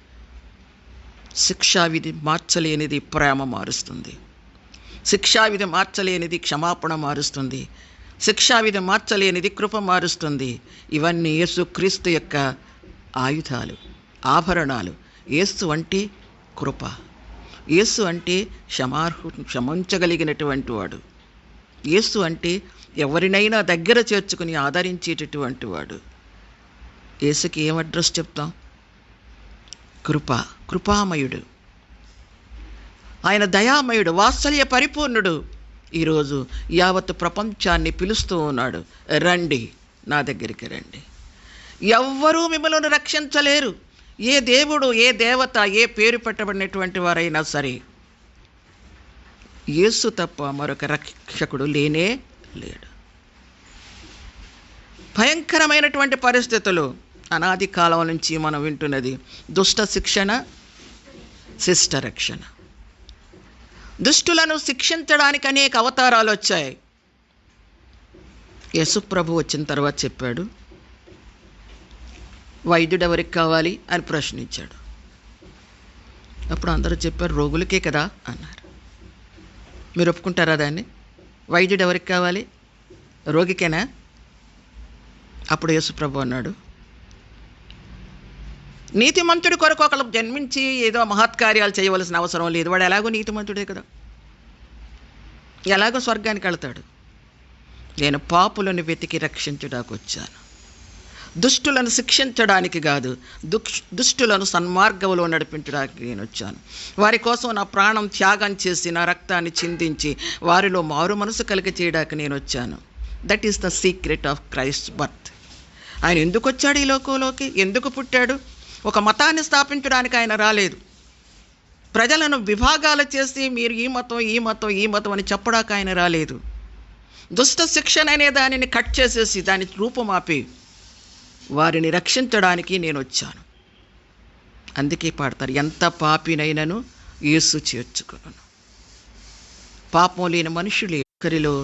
Speaker 6: శిక్షావిధి మార్చలేనిది ప్రేమ మారుస్తుంది, శిక్షావిధి మార్చలేనిది క్షమాపణ మారుస్తుంది, శిక్షావిధి మార్చలేనిది కృప మారుస్తుంది. ఇవన్నీ యేసుక్రీస్తు యొక్క ఆయుధాలు, ఆభరణాలు. యేసు అంటే కృప, యేసు అంటే క్షమించగలిగినటువంటి వాడు, యేసు అంటే ఎవరినైనా దగ్గర చేర్చుకుని ఆదరించేటటువంటి వాడు. యేసుకి ఏం అడ్రస్ చెప్తాం? కృపామయుడు, ఆయన దయామయుడు, వాత్సల్య పరిపూర్ణుడు. ఈరోజు యావత్ ప్రపంచాన్ని పిలుస్తూ ఉన్నాడు, రండి నా దగ్గరికి రండి. ఎవ్వరూ మిమ్మల్ని రక్షించలేరు. ఏ దేవుడు, ఏ దేవత, ఏ పేరు పెట్టబడినటువంటి వారైనా సరే యేసు తప్ప మరొక రక్షకుడు లేనే లేడు. భయంకరమైనటువంటి పరిస్థితులు అనాది కాలం నుంచి మనం వింటున్నది దుష్ట శిక్షణ, శిష్ట రక్షణ. దుష్టులను శిక్షించడానికి అనేక అవతారాలు వచ్చాయి. యేసు ప్రభు వచ్చిన తర్వాత చెప్పాడు, వైద్యుడు ఎవరికి కావాలి అని ప్రశ్నించాడు. అప్పుడు అందరూ చెప్పారు, రోగులకే కదా అన్నారు. మీరు ఒప్పుకుంటారా దాన్ని? వైద్యుడు ఎవరికి కావాలి? రోగికేనా? అప్పుడు యేసు ప్రభు అన్నాడు, నీతిమంతుడి కొరకు ఒకళ్ళు జన్మించి ఏదో మహత్కార్యాలు చేయవలసిన అవసరం లేదు, వాడు ఎలాగో నీతిమంతుడే కదా, ఎలాగో స్వర్గానికి వెళ్తాడు. నేను పాపులను వెతికి రక్షించడానికి వచ్చాను, దుష్టులను శిక్షించడానికి కాదు, దుష్టులను సన్మార్గంలో నడిపించడానికి నేను వచ్చాను. వారి కోసం నా ప్రాణం త్యాగం చేసి నా రక్తాన్ని చిందించి వారిలో మారు మనసు కలిగ చేయడానికి నేను వచ్చాను. That is the secret of Christ birth. ఆయన ఎందుకు వచ్చాడు ఈ లోకంలోకి, ఎందుకు పుట్టాడు? ఒక మతాన్ని స్థాపించడానికి ఆయన రాలేదు. ప్రజలను విభాగాలు చేసి మీరు ఈ మతం, ఈ మతం, ఈ మతం అని చెప్పడానికి ఆయన రాలేదు. దుష్ట శిక్షణ అనే దానిని కట్ చేసేసి దాని రూపుమాపి వారిని రక్షించడానికి నేను వచ్చాను. అందుకే పాడతారు, ఎంత పాపినైనను యేసు చేర్చుకొనును. పాపం లేని మనుషులు ఒకరిలో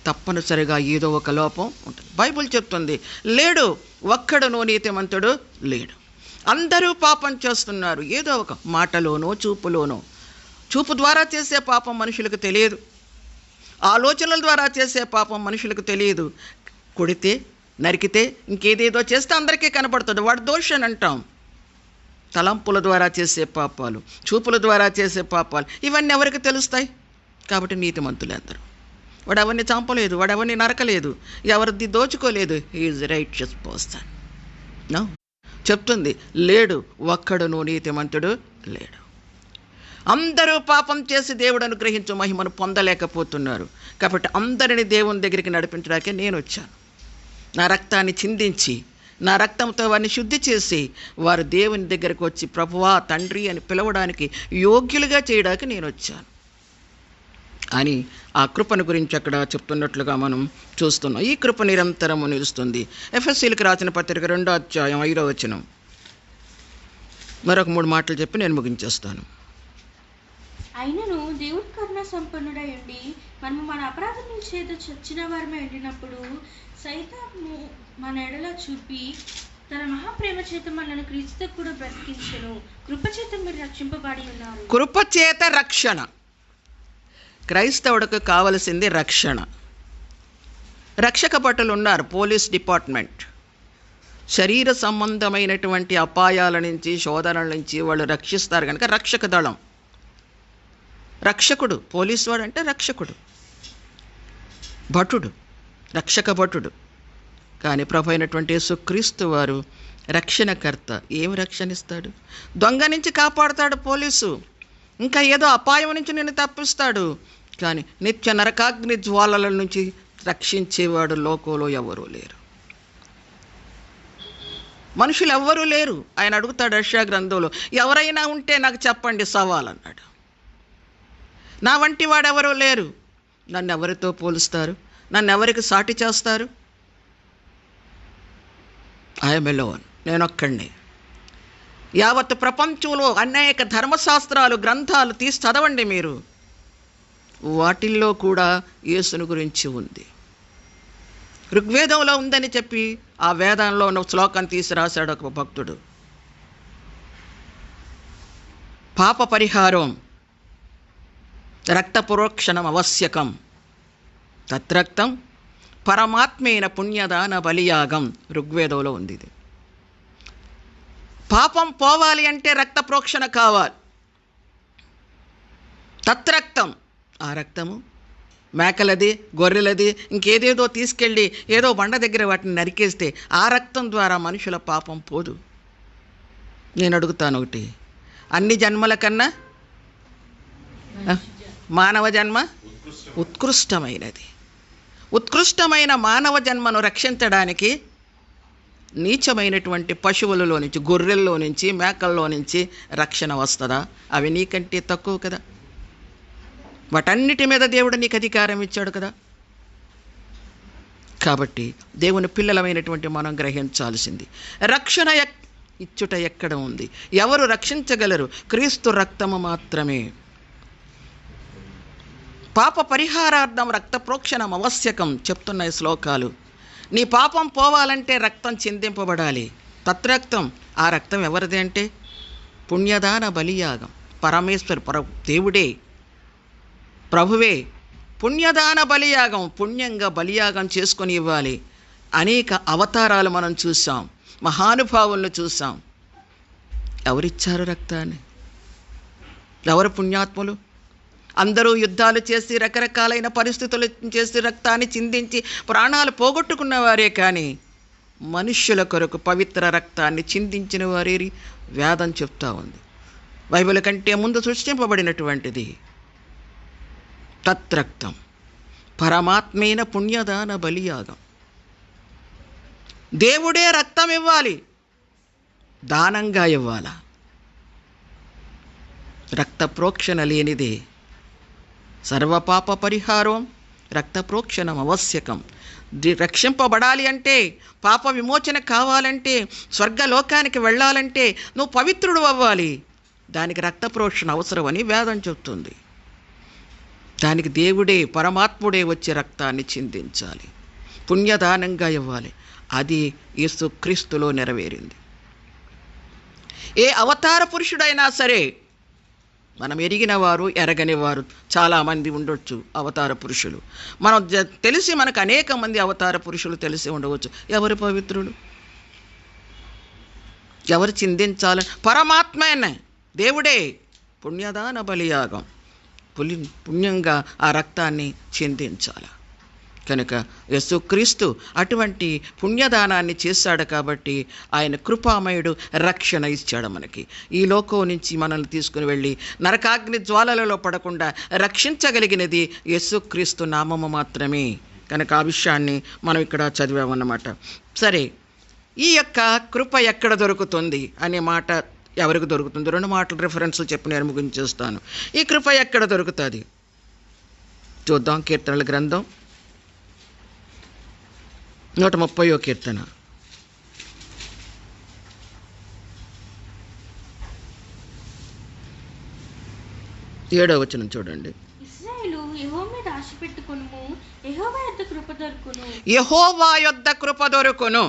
Speaker 6: తప్పనిసరిగా ఏదో ఒక లోపం ఉంటుంది. బైబిల్ చెప్తుంది, లేడు ఒక్కడునో నీతిమంతుడు లేడు. అందరూ పాపం చేస్తున్నారు, ఏదో ఒక మాటలోనో చూపులోనో చూపు ద్వారా చేసే పాపం మనుషులకు తెలియదు, ఆలోచనల ద్వారా చేసే పాపం మనుషులకు తెలియదు. కొడితే, నరికితే, ఇంకేదేదో చేస్తే అందరికీ కనపడుతుంది, వాడు దోషం అంటాం. తలంపుల ద్వారా చేసే పాపాలు, చూపుల ద్వారా చేసే పాపాలు, ఇవన్నీ ఎవరికి తెలుస్తాయి? కాబట్టి నీతిమంతులే అందరూ. వాడు ఎవరిని చంపలేదు, వాడు ఎవరిని నరకలేదు, ఎవరిది దోచుకోలేదు. Is righteous person. నో చెప్తుంది, లేడు ఒక్కడును నీతిమంతుడు లేడు. అందరూ పాపం చేసి దేవుడు అనుగ్రహించు మహిమను పొందలేకపోతున్నారు. కాబట్టి అందరిని దేవుని దగ్గరికి నడిపించడానికే నేను వచ్చాను. నా రక్తాన్ని చిందించి, నా రక్తంతో వారిని శుద్ధి చేసి, వారు దేవుని దగ్గరకు వచ్చి ప్రభువా, తండ్రి అని పిలవడానికి యోగ్యులుగా చేయడానికి నేను వచ్చాను అని ఆ కృపను గురించి అక్కడ చెప్తున్నట్లుగా మనం చూస్తున్నాం. ఈ కృప నిరంతరము నిలుస్తుంది. ఎఫెసీలకు రాసిన పత్రిక 2వ అధ్యాయం 5వ వచనం. మరొక 3 మాటలు చెప్పి నేను ముగించేస్తాను.
Speaker 7: అయినను దేవుడు కరుణ సంపన్నుడై ఉండి మనము మన అపరాధముల చేత చచ్చిన వారమే ఉండినప్పుడు సైతాను మన ఎడల చూపి తన మహాప్రేమ చేత మనల్ని క్రీస్తుతో కూడా బ్రతికించెను. కృప చేత మీరు రక్షింపబడి ఉన్నారు.
Speaker 6: కృప చేత రక్షణ. క్రైస్తవుడికి కావలసింది రక్షణ. రక్షక భటులు ఉన్నారు, పోలీస్ డిపార్ట్మెంట్. శరీర సంబంధమైనటువంటి అపాయాల నుంచి, శోధనల నుంచి వాళ్ళు రక్షిస్తారు కనుక రక్షక దళం. రక్షకుడు, పోలీసు వాడు అంటే రక్షకుడు, భటుడు, రక్షక భటుడు. కానీ ప్రభు అయినటువంటి యేసుక్రీస్తు వారు రక్షణకర్త. ఏమి రక్షణిస్తాడు? దొంగ నుంచి కాపాడుతాడు పోలీసు, ఇంకా ఏదో అపాయం నుంచి నేను తప్పిస్తాడు. కానీ నిత్య నరకాగ్ని జ్వాలల నుంచి రక్షించేవాడు లోకంలో ఎవరూ లేరు, మనుషులు ఎవ్వరూ లేరు. ఆయన అడుగుతాడు యెషయా గ్రంథంలో, ఎవరైనా ఉంటే నాకు చెప్పండి సవాల్ అన్నాడు. నా వంటి వాడెవరూ లేరు. నన్ను ఎవరితో పోలుస్తారు? నన్ను ఎవరికి సాటి చేస్తారు? ఐఎమ్ ఎలోన్, నేనొక్కడిని. యావత్ ప్రపంచంలో అనేక ధర్మశాస్త్రాలు, గ్రంథాలు తీసి చదవండి మీరు, వాటిల్లో కూడా యేసుని గురించి ఉంది. ఋగ్వేదంలో ఉందని చెప్పి ఆ వేదంలో ఉన్న శ్లోకాన్ని తీసి రాశాడు ఒక భక్తుడు. పాప పరిహారం రక్త పురోక్షణం అవశ్యకం, తత్రక్తం పరమాత్మైన పుణ్యదాన బలియాగం. ఋగ్వేదంలో ఉంది ఇది. పాపం పోవాలి అంటే రక్త ప్రోక్షణ కావాలి. తత్రక్తం, ఆ రక్తము మేకలది, గొర్రెలది, ఇంకేదేదో తీసుకెళ్ళి ఏదో బండ దగ్గర వాటిని నరికేస్తే ఆ రక్తం ద్వారా మనుషుల పాపం పోదు. నేను అడుగుతాను ఒకటి, అన్ని జన్మల కన్నా మానవ జన్మ ఉత్కృష్టమైనది. ఉత్కృష్టమైన మానవ జన్మను రక్షించడానికి నీచమైనటువంటి పశువులలో నుంచి, గొర్రెల్లో నుంచి, మేకల్లో నుంచి రక్షణ వస్తుందా? అవి నీకంటే తక్కువ కదా. వాటన్నిటి మీద దేవుడు నీకు అధికారం ఇచ్చాడు కదా. కాబట్టి దేవుని పిల్లలమైనటువంటి మనం గ్రహించాల్సింది, రక్షణ ఇచ్చుట ఎక్కడ ఉంది? ఎవరు రక్షించగలరు? క్రీస్తు రక్తము మాత్రమే. పాప పరిహారార్థం రక్త ప్రోక్షణం అవశ్యకం చెప్తున్న ఈ శ్లోకాలు. నీ పాపం పోవాలంటే రక్తం చిందింపబడాలి. తత్రక్తం, ఆ రక్తం ఎవరిది అంటే పుణ్యదాన బలియాగం. పరమేశ్వరు, దేవుడే, ప్రభువే పుణ్యదాన బలియాగం, పుణ్యంగా బలియాగం చేసుకొని ఇవ్వాలి. అనేక అవతారాలు మనం చూసాం, మహానుభావులను చూసాం. ఎవరిచ్చారు రక్తాన్ని? ఎవరు పుణ్యాత్ములు? అందరూ యుద్ధాలు చేసి, రకరకాలైన పరిస్థితులు చేసి, రక్తాన్ని చిందించి ప్రాణాలు పోగొట్టుకున్న వారే. కానీ మనుష్యుల కొరకు పవిత్ర రక్తాన్ని చిందించిన వారేరి వేదం చెప్తా ఉంది. బైబిల్ కంటే ముందు సృష్టింపబడినటువంటిది. తత్రక్తం పరమాత్మైన పుణ్యదాన బలియాగం. దేవుడే రక్తం ఇవ్వాలి, దానంగా ఇవ్వాలా? రక్త ప్రోక్షణ లేనిదే సర్వపాప పరిహారం రక్త ప్రోక్షణం అవశ్యకం. రక్షింపబడాలి అంటే, పాప విమోచన కావాలంటే, స్వర్గలోకానికి వెళ్ళాలంటే నువ్వు పవిత్రుడు అవ్వాలి. దానికి రక్త ప్రోక్షణ అవసరమని వేదం చెప్తుంది. దానికి దేవుడే, పరమాత్ముడే వచ్చి రక్తాన్ని చిందించాలి, పుణ్యదానంగా ఇవ్వాలి. అది యేసుక్రీస్తులో నెరవేరింది. ఏ అవతార పురుషుడైనా సరే మనం ఎరిగిన వారు, ఎరగని వారు చాలామంది ఉండొచ్చు అవతార పురుషులు. మనం తెలిసి మనకు అనేక మంది అవతార పురుషులు తెలిసి ఉండవచ్చు. ఎవరు పవిత్రులు, ఎవరు చిందించాలి? పరమాత్మనే, దేవుడే పుణ్యదాన బలియాగం పుణ్యంగా ఆ రక్తాన్ని చిందించాలి. కనుక యేసుక్రీస్తు అటువంటి పుణ్యదానాన్ని చేశాడు కాబట్టి ఆయన కృపామయుడు, రక్షణ ఇచ్చాడు మనకి. ఈ లోకం నుంచి మనల్ని తీసుకుని వెళ్ళి నరకాగ్ని జ్వాలలలో పడకుండా రక్షించగలిగినది యేసుక్రీస్తు నామము మాత్రమే. కనుక ఆ విషయాన్ని మనం ఇక్కడ చదివామన్నమాట. సరే, ఈ యొక్క కృప ఎక్కడ దొరుకుతుంది అనే మాట ఎవరికి దొరుకుతుంది? 2 మాటలు రిఫరెన్స్లు చెప్పి నేను ముగించేస్తాను. ఈ కృప ఎక్కడ దొరుకుతుంది చూద్దాం. కీర్తనల గ్రంథం 130వ కీర్తన 7వ వచనం చూడండి.
Speaker 7: ఇశ్రాయేలు యెహోవా మీద ఆశ పెట్టుకొనుము, యెహోవా యొద్ద కృప దొరుకును.
Speaker 6: యెహోవా యొద్ద కృప దొరుకును.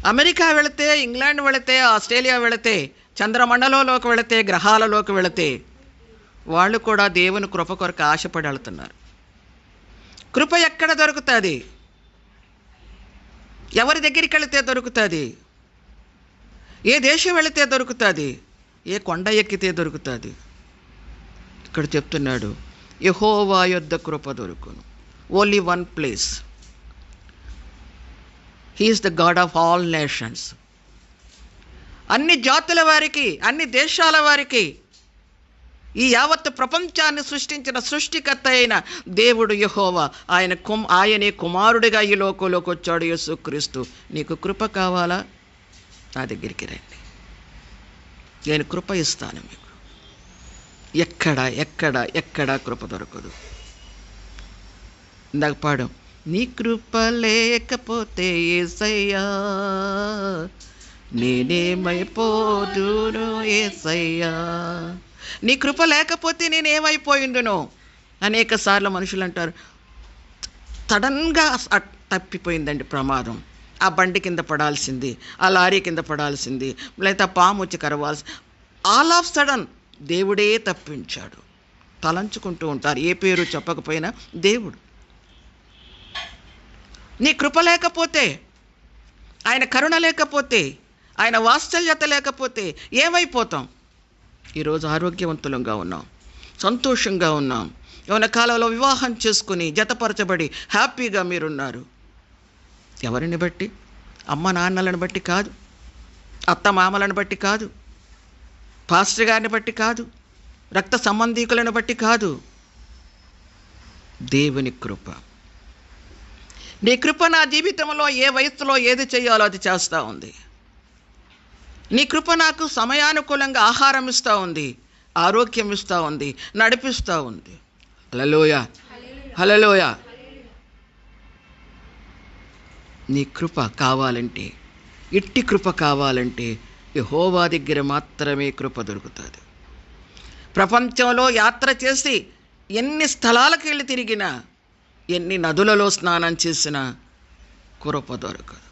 Speaker 6: అమెరికా వెళితే, ఇంగ్లాండ్ వెళితే, ఆస్ట్రేలియా వెళితే, చంద్రమండలంలోకి వెళితే, గ్రహాలలోకి వెళితే వాళ్ళు కూడా దేవుని కృప కొరకు ఆశపడి వెళుతున్నారు. కృప ఎక్కడ దొరుకుతుంది? ఎవరి దగ్గరికి వెళితే దొరుకుతుంది? ఏ దేశం వెళితే దొరుకుతుంది? ఏ కొండ ఎక్కితే దొరుకుతుంది? ఇక్కడ చెప్తున్నాడు, యెహోవా యొద్ద కృప దొరుకును. Only one place. He is the God of all nations. అన్ని జాతుల వారికి, అన్ని దేశాల వారికి, ఈ యావత్ ప్రపంచాన్ని సృష్టించిన సృష్టికర్త అయిన దేవుడు యెహోవా, ఆయనే కుమారుడిగా ఈ లోకంలోకి వచ్చాడు యేసుక్రీస్తు. నీకు కృప కావాలా? నా దగ్గరికి రండి, నేను కృప ఇస్తాను మీకు. ఎక్కడ కృప దొరకదు. ఇందాక పాడం, నీ కృప లేకపోతే యేసయ్యా నేనేమైపోదును యేసయ్యా. నీ కృప లేకపోతే నేనేమైపోయిందును. అనేక సార్లు మనుషులు అంటారు, సడన్గా తప్పిపోయిందండి ప్రమాదం, ఆ బండి కింద పడాల్సింది, ఆ లారీ కింద పడాల్సింది, లేదా పాము వచ్చి కరవాల్సి, ఆల్ ఆఫ్ సడన్ దేవుడే తప్పించాడు. తలంచుకుంటూ ఉంటారు, ఏ పేరు చెప్పకపోయినా దేవుడు. నీ కృప లేకపోతే, ఆయన కరుణ లేకపోతే, ఆయన వాత్సల్యత లేకపోతే ఏమైపోతాం? ఈరోజు ఆరోగ్యవంతులంగా ఉన్నాం, సంతోషంగా ఉన్నాం, యవ్వన కాలంలో వివాహం చేసుకుని జతపరచబడి హ్యాపీగా మీరున్నారు. ఎవరిని బట్టి? అమ్మ నాన్నలను బట్టి కాదు, అత్త మామలను బట్టి కాదు, పాస్టర్ గారిని బట్టి కాదు, రక్త సంబంధీకులను బట్టి కాదు, దేవుని కృప. నీ కృప నా జీవితంలో ఏ వయస్సులో ఏది చేయాలో అది చేస్తూ ఉంది. నీ కృప నాకు సమయానుకూలంగా ఆహారం ఇస్తూ ఉంది, ఆరోగ్యం ఇస్తూ ఉంది, నడిపిస్తూ ఉంది. హల్లెలూయా, హల్లెలూయా. నీ కృప కావాలంటే, ఇట్టి కృప కావాలంటే యెహోవా దగ్గర మాత్రమే కృప దొరుకుతుంది. ప్రపంచంలో యాత్ర చేసి ఎన్ని స్థలాలకు వెళ్ళి తిరిగినా, ఎన్ని నదులలో స్నానం చేసినా కృప దొరకదు.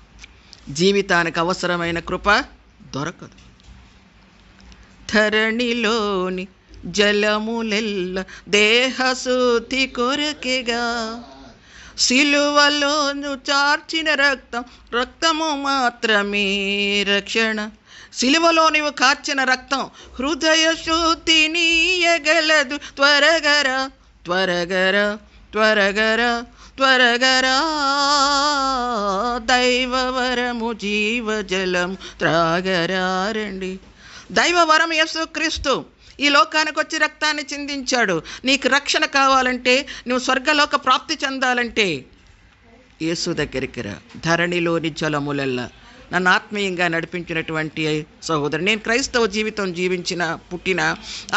Speaker 6: జీవితానికి అవసరమైన కృప దొరకదు. ధరణిలోని జలములెల్ల దేహశుద్ధి కొరకెగా, సిలువలోను చార్చిన రక్తము మాత్రమే రక్షణ. సిలువలో నీవు కార్చిన రక్తం హృదయ శుద్ధినీయగలదు. త్వరగరా త్వరగరా త్వరగరా త్వరగరా, దైవవరము జీవజలం త్రాగరారండి. దైవవరం యేసుక్రీస్తు ఈ లోకానికి వచ్చి రక్తాన్ని చిందించాడు. నీకు రక్షణ కావాలంటే, నువ్వు స్వర్గలోక ప్రాప్తి చెందాలంటే యేసు దగ్గరికి రా. ధరణిలోని జలములల్లా నన్ను ఆత్మీయంగా నడిపించినటువంటి సహోదరు, నేను క్రైస్తవ జీవితం పుట్టిన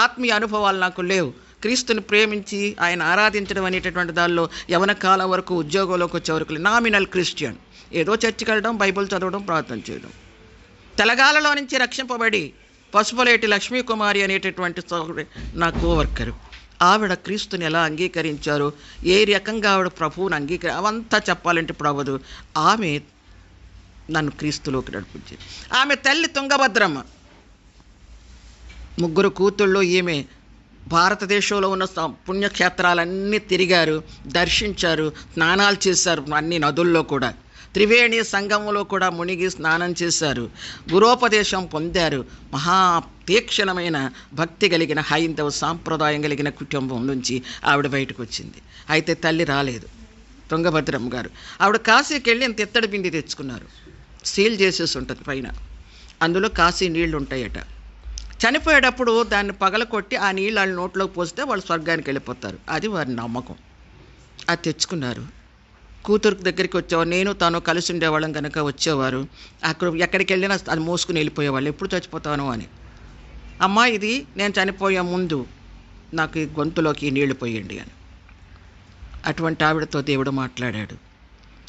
Speaker 6: ఆత్మీయ అనుభవాలు నాకు లేవు. క్రీస్తుని ప్రేమించి ఆయన ఆరాధించడం అనేటటువంటి దానిలో యవన కాలం వరకు, ఉద్యోగంలోకి వచ్చే వరకు నామినల్ క్రిస్టియన్. ఏదో చర్చికి వెళ్ళడం, బైబిల్ చదవడం, ప్రార్థన చేయడం. తెలంగాణలో నుంచి రక్షింపబడి పసుపులేటి లక్ష్మీ కుమారి అనేటటువంటి సహోదరి నా కోవర్కరు, ఆవిడ క్రీస్తుని ఎలా అంగీకరించారో, ఏ రకంగా ఆవిడ ప్రభువుని అవంతా చెప్పాలంటే ఇప్పుడు అవ్వదు. ఆమె నన్ను క్రీస్తులోకి నడిపించింది. ఆమె తల్లి తుంగభద్రమ్మ, ముగ్గురు కూతుళ్ళు ఈమె భారతదేశంలో ఉన్న పుణ్యక్షేత్రాలన్నీ తిరిగారు, దర్శించారు, స్నానాలు చేశారు, అన్ని నదుల్లో కూడా. త్రివేణి సంగమంలో కూడా మునిగి స్నానం చేశారు, గురోపదేశం పొందారు. మహా తీక్షణమైన భక్తి కలిగిన హైందవ సాంప్రదాయం కలిగిన కుటుంబం నుంచి ఆవిడ బయటకు వచ్చింది. అయితే తల్లి రాలేదు, తుంగభద్రమ్మ గారు. ఆవిడ కాశీకి వెళ్ళి ఇంత ఎత్తడి బింది తెచ్చుకున్నారు, సీల్ చేసేసి ఉంటుంది పైన, అందులో కాశీ నీళ్లు ఉంటాయట. చనిపోయేటప్పుడు దాన్ని పగలకొట్టి ఆ నీళ్ళు వాళ్ళ నోట్లోకి పోస్తే వాళ్ళు స్వర్గానికి వెళ్ళిపోతారు, అది వారి నమ్మకం. అది తెచ్చుకున్నారు. కూతురు దగ్గరికి వచ్చేవారు, నేను తను కలిసి ఉండేవాళ్ళం కనుక వచ్చేవారు. అక్కడ ఎక్కడికి వెళ్ళినా అది మోసుకుని వెళ్ళిపోయేవాళ్ళు, ఎప్పుడు చచ్చిపోతాను అని. అమ్మా, ఇది నేను చనిపోయే ముందు నాకు ఈ గొంతులోకి నీళ్లు పోయండి అని. అటువంటి ఆవిడతో దేవుడు మాట్లాడాడు.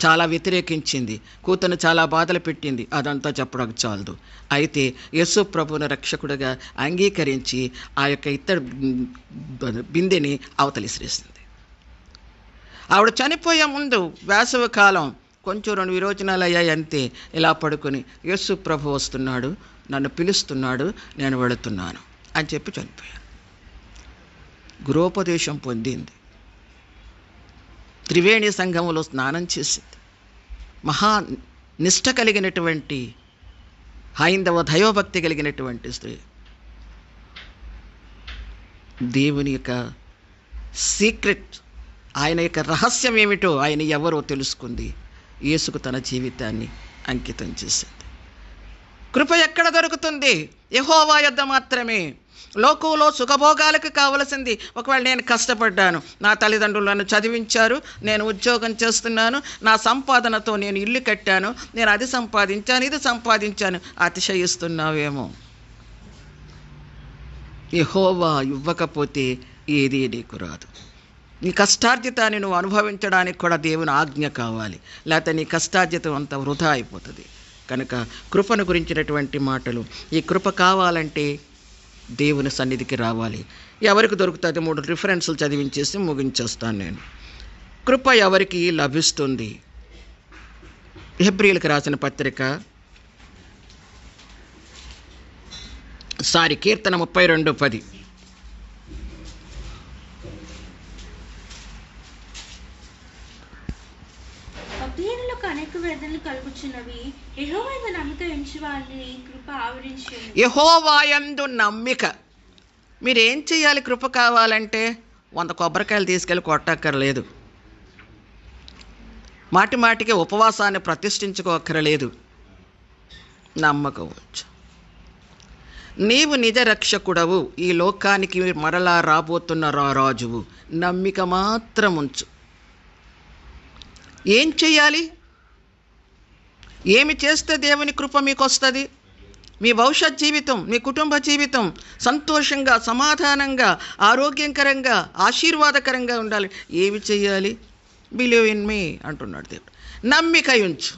Speaker 6: చాలా వ్యతిరేకించింది, కూతురు చాలా బాధలు పెట్టింది, అదంతా చెప్పడానికి చాలదు. అయితే యేసు ప్రభువును రక్షకుడిగా అంగీకరించి ఆ యొక్క ఇత్తడి బిందెని అవతలిసిరేసింది. ఆవిడ చనిపోయే ముందు వేసవి కాలం కొంచెం 2 విరోచనాలు అయ్యాయి అంతే. ఇలా పడుకొని యేసు ప్రభు వస్తున్నాడు, నన్ను పిలుస్తున్నాడు, నేను వెళుతున్నాను అని చెప్పి చనిపోయాను. గురోపదేశం పొందింది, త్రివేణి సంఘములో స్నానం చేసింది. మహా నిష్ట కలిగినటువంటి హైందవ దైవభక్తి కలిగినటువంటి స్త్రీ. దేవుని యొక్క సీక్రెట్, ఆయన యొక్క రహస్యం ఏమిటో, ఆయన ఎవరో తెలుసుకుంది. యేసుకు తన జీవితాన్ని అంకితం చేసింది. కృప ఎక్కడ దొరుకుతుంది? యెహోవా యొద్ద మాత్రమే. లోకంలో సుఖభోగాలకు కావలసింది. ఒకవేళ నేను కష్టపడ్డాను, నా తల్లిదండ్రులు నన్ను చదివించారు, నేను ఉద్యోగం చేస్తున్నాను, నా సంపాదనతో నేను ఇల్లు కట్టాను, నేను అది సంపాదించాను, ఇది సంపాదించాను, అతిశయిస్తున్నావేమో. యెహోవా ఇవ్వకపోతే ఏదీ నీకు రాదు. నీ కష్టార్జితాన్ని నువ్వు అనుభవించడానికి కూడా దేవుని ఆజ్ఞ కావాలి, లేకపోతే నీ కష్టార్జితం అంతా వృధా అయిపోతుంది. కనుక కృపను గురించినటువంటి మాటలు, ఈ కృప కావాలంటే దేవుని సన్నిధికి రావాలి. ఎవరికి దొరుకుతుంది? 3 రిఫరెన్సులు చదివించేసి ముగించేస్తాను నేను. కృప ఎవరికి లభిస్తుంది? హెబ్రీయులకు రాసిన పత్రిక కీర్తన 32:10.
Speaker 7: భక్తిహీనులకు అనేక వేదనలు కలుగుచున్నవి, యెహోవా యందు నమ్మిక ఉంచి వారిని కృప ఆవరించి.
Speaker 6: యెహోవా యందు నమ్మిక. మీరేం చేయాలి? కృప కావాలంటే 100 కొబ్బరికాయలు తీసుకెళ్ళి కొట్టక్కర్లేదు, మాటి మాటికి ఉపవాసాన్ని ప్రతిష్ఠించుకోక్కర్లేదు, నమ్మకవచ్చు. నీవు నిజ రక్షకుడవు, ఈ లోకానికి మరలా రాబోతున్న రాజువు, నమ్మిక మాత్రం ఉంచు. ఏం చెయ్యాలి? ఏమి చేస్తే దేవుని కృప మీకు వస్తుంది? మీ భవిష్యత్ జీవితం, మీ కుటుంబ జీవితం సంతోషంగా, సమాధానంగా, ఆరోగ్యకరంగా, ఆశీర్వాదకరంగా ఉండాలి. ఏమి చెయ్యాలి? బిలీవ్ ఇన్ మీ అంటున్నాడు దేవుడు. నమ్మిక ఉంచు.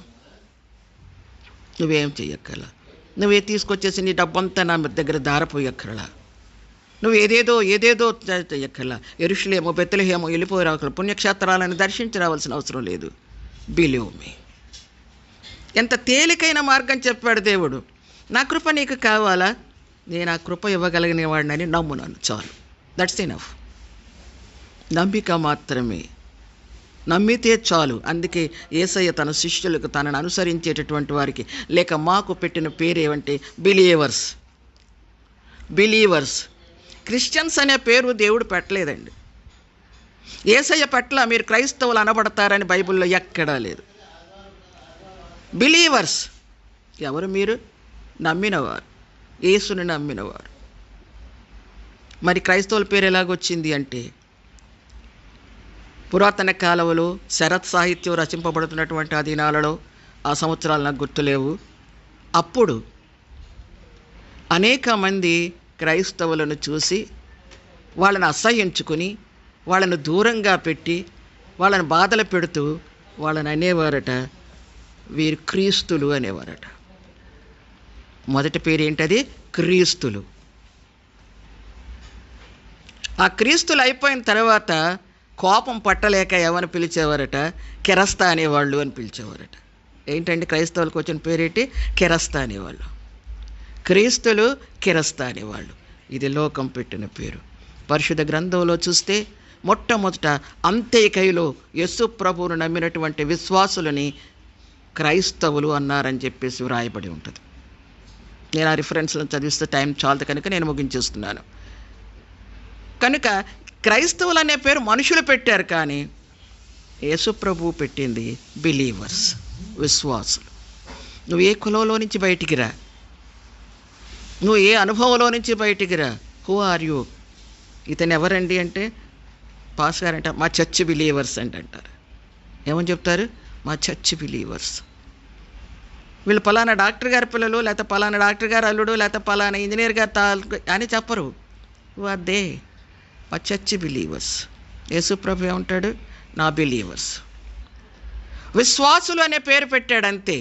Speaker 6: నువ్వేం చెయ్యక్కర్లా, నువ్వే తీసుకొచ్చేసి నీ డబ్బంతా నా దగ్గర దారపోయక్కర్లా, నువ్వు ఏదేదో చెయ్యక్కర్లా. యెరూషలేము, బెత్లెహేము వెళ్ళిపోయి రావాలి, పుణ్యక్షేత్రాలను దర్శించి రావాల్సిన అవసరం లేదు. Believe me. ఎంత తేలికైన మార్గం చెప్పాడు దేవుడు. నా కృప నీకు కావాలా? నేను ఆ కృప ఇవ్వగలిగిన వాడినని నమ్ము, నన్ను చాలు. That's enough. నమ్మిక మాత్రమే, నమ్మితే చాలు. అందుకే యేసయ్య తన శిష్యులకు, తనను అనుసరించేటటువంటి వారికి, లేక మాకు పెట్టిన పేరేమంటే బిలీవర్స్. క్రిస్టియన్స్ అనే పేరు దేవుడు పెట్టలేదండి. యేసయ్య పట్ల మీరు క్రైస్తవులు అనబడతారని బైబిల్లో ఎక్కడా లేదు. బిలీవర్స్ ఎవరు? మీరు నమ్మినవారు, యేసుని నమ్మినవారు. మరి క్రైస్తవుల పేరు ఎలాగొచ్చింది అంటే, పురాతన కాలంలో శరత్ సాహిత్యం రచింపబడుతున్నటువంటి ఆ దినాలలో, ఆ సంవత్సరాలు నాకు గుర్తులేవు, అప్పుడు అనేక మంది క్రైస్తవులను చూసి వాళ్ళని అసహ్యించుకుని, వాళ్ళను దూరంగా పెట్టి, వాళ్ళని బాధలు పెడుతూ వాళ్ళని అనేవారట, వీరు క్రీస్తులు అనేవారట. మొదటి పేరు ఏంటది? క్రీస్తులు. ఆ క్రీస్తులు అయిపోయిన తర్వాత కోపం పట్టలేక ఏమని పిలిచేవారట? కెరస్తా అనేవాళ్ళు అని పిలిచేవారట. ఏంటండి క్రైస్తవులకు వచ్చిన పేరేంటి? కెరస్తా అనేవాళ్ళు. క్రీస్తులు కెరస్తా అనేవాళ్ళు. ఇది లోకం పెట్టిన పేరు. పరిశుద్ధ గ్రంథంలో చూస్తే మొట్టమొదట అంత్యకైలో యేసు ప్రభువును నమ్మినటువంటి విశ్వాసులని క్రైస్తవులు అన్నారని చెప్పేసి వ్రాయబడి ఉంటుంది. నేను ఆ రిఫరెన్స్లను చదివిస్తే టైం చాలదు కనుక నేను ముగించేస్తున్నాను. కనుక క్రైస్తవులు అనే పేరు మనుషులు పెట్టారు, కానీ యేసు ప్రభువు పెట్టింది బిలీవర్స్, విశ్వాసులు. నువ్వు ఏ కులంలో నుంచి బయటికి రా, నువ్వు ఏ అనుభవంలో నుంచి బయటికి రా, హూ ఆర్ యూ? ఇతను ఎవరండి అంటే పాస్ గారంట మా చర్చ్ బిలీవర్స్ అంటారు. ఏమని చెప్తారు? మా చర్చ్ బిలీవర్స్. వీళ్ళు పలానా డాక్టర్ గారి పిల్లలు, లేకపోతే పలానా డాక్టర్ గారు అల్లుడు, లేకపోతే పలానా ఇంజనీర్ గారు అని చెప్పరు. అదే మా చర్చ్ బిలీవర్స్. యేసు ప్రభు ఏమంటాడు? నా బిలీవర్స్. విశ్వాసులు అనే పేరు పెట్టాడంతే.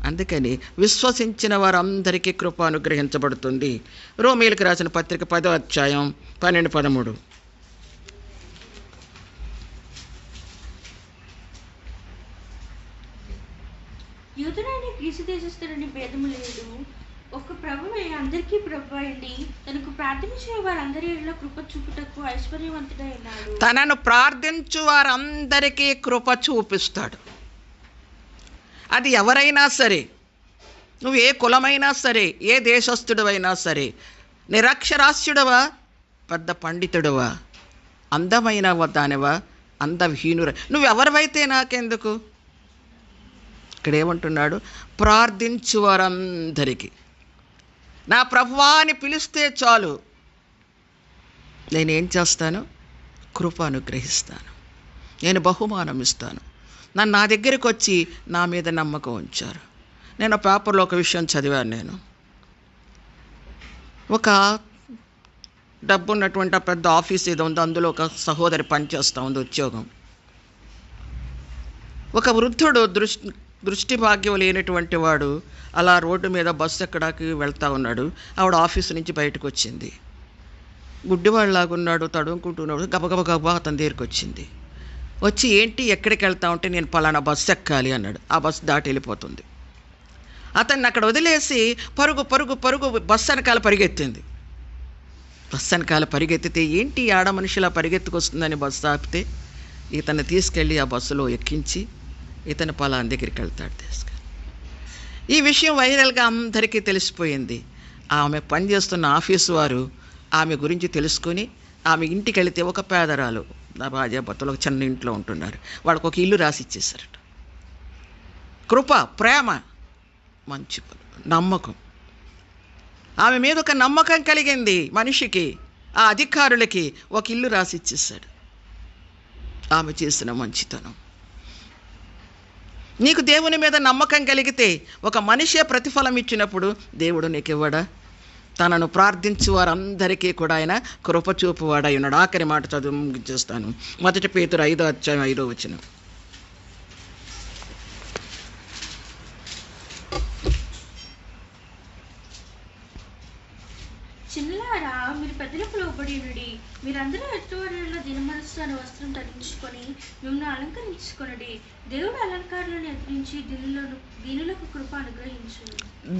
Speaker 6: అందుకని విశ్వసించిన వారందరికీ కృప అనుగ్రహించబడుతుంది. రోమీయులకు రాసిన పత్రిక 10వ అధ్యాయం 12-13.
Speaker 7: యూదుడైన గ్రీసు దేశస్థుడని భేదము లేదు, ఒక ప్రభువే అందరికీ ప్రభు అయింది, తనకు ప్రార్థించే వారందరిలో కృప చూపుటకు ఐశ్వర్యవంతుడై ఉన్నాడు.
Speaker 6: తనను ప్రార్థించు వారందరికీ కృప చూపిస్తాడు. అది ఎవరైనా సరే, నువ్వు ఏ కులమైనా సరే, ఏ దేశస్థుడవైనా సరే, నిరక్షరాస్యుడవా, పెద్ద పండితుడవా, అందమైన దానివా, అందవిహీనురా, నువ్వెవరివైతే నాకెందుకు? ఇక్కడ ఏమంటున్నాడు? ప్రార్థించు వారందరికీ. నా ప్రభువా అని పిలిస్తే చాలు, నేనేం చేస్తాను? కృప అనుగ్రహిస్తాను, నేను బహుమానం ఇస్తాను. నన్ను నా దగ్గరికి వచ్చి నా మీద నమ్మకం ఉంచారు. నేను పేపర్లో ఒక విషయం చదివాను. నేను ఒక డబ్బు ఉన్నటువంటి ఆ పెద్ద ఆఫీస్ ఏదో ఉందో, అందులో ఒక సహోదరి పనిచేస్తూ ఉంది, ఉద్యోగం. ఒక వృద్ధుడు దృష్టి భాగ్యం లేనటువంటి వాడు అలా రోడ్డు మీద బస్సు ఎక్కడానికి వెళ్తూ ఉన్నాడు. ఆవిడ ఆఫీసు నుంచి బయటకు వచ్చింది. గుడ్డివాళ్ళలాగున్నాడు, తడుముకుంటున్నాడు. గబగబా అతని దగ్గరికి వచ్చింది. వచ్చి ఏంటి ఎక్కడికి వెళ్తా ఉంటే, నేను పలానా బస్సు ఎక్కాలి అన్నాడు. ఆ బస్సు దాటి వెళ్ళిపోతుంది. అతన్ని అక్కడ వదిలేసి పరుగు పరుగు పరుగు బస్సు వెనకాల పరిగెత్తింది. బస్సు వెనకాల పరిగెత్తితే ఏంటి ఆడ మనిషిలా పరిగెత్తుకొస్తుందని బస్సు ఆపితే, ఇతన్ని తీసుకెళ్ళి ఆ బస్సులో ఎక్కించి ఇతను పలానా దగ్గరికి వెళ్తాడు తీసుకెళ్ళి. ఈ విషయం వైరల్గా అందరికీ తెలిసిపోయింది. ఆమె పనిచేస్తున్న ఆఫీసు వారు ఆమె గురించి తెలుసుకొని ఆమె ఇంటికి వెళితే ఒక పేదరాలు, నా భార్య భర్తలు ఒక చిన్న ఇంట్లో ఉంటున్నారు, వాళ్ళకు ఒక ఇల్లు రాసి ఇచ్చేసారట. కృప, ప్రేమ, మంచి నమ్మకం. ఆమె మీద ఒక నమ్మకం కలిగింది మనిషికి, ఆ అధికారులకి ఒక ఇల్లు రాసి ఇచ్చేసాడు. ఆమె చేసిన మంచితనం. నీకు దేవుని మీద నమ్మకం కలిగితే ఒక మనిషే ప్రతిఫలం ఇచ్చినప్పుడు దేవుడు నీకు ఇవ్వడా? తనను ప్రార్థించు వారందరికీ కూడా ఆయన కృప చూపువాడై ఉన్నాడు. ఆఖరి మాట చదువు ముగించేస్తాను. 1 పేతురు 5వ అధ్యాయం 5వ వచనం.
Speaker 7: చిన్నలారా, మీరు పెద్దలకు లోబడి ఉండుడి. మీరందరూ ఎట్టువారైన దినమనస్సు అనే వస్త్రం ధరించుకొని మిమ్మల్ని అలంకరించుకొనుడి. దేవుడు అలంకారాలను ఎదిరించి దీనులకు కృప అనుగ్రహించు.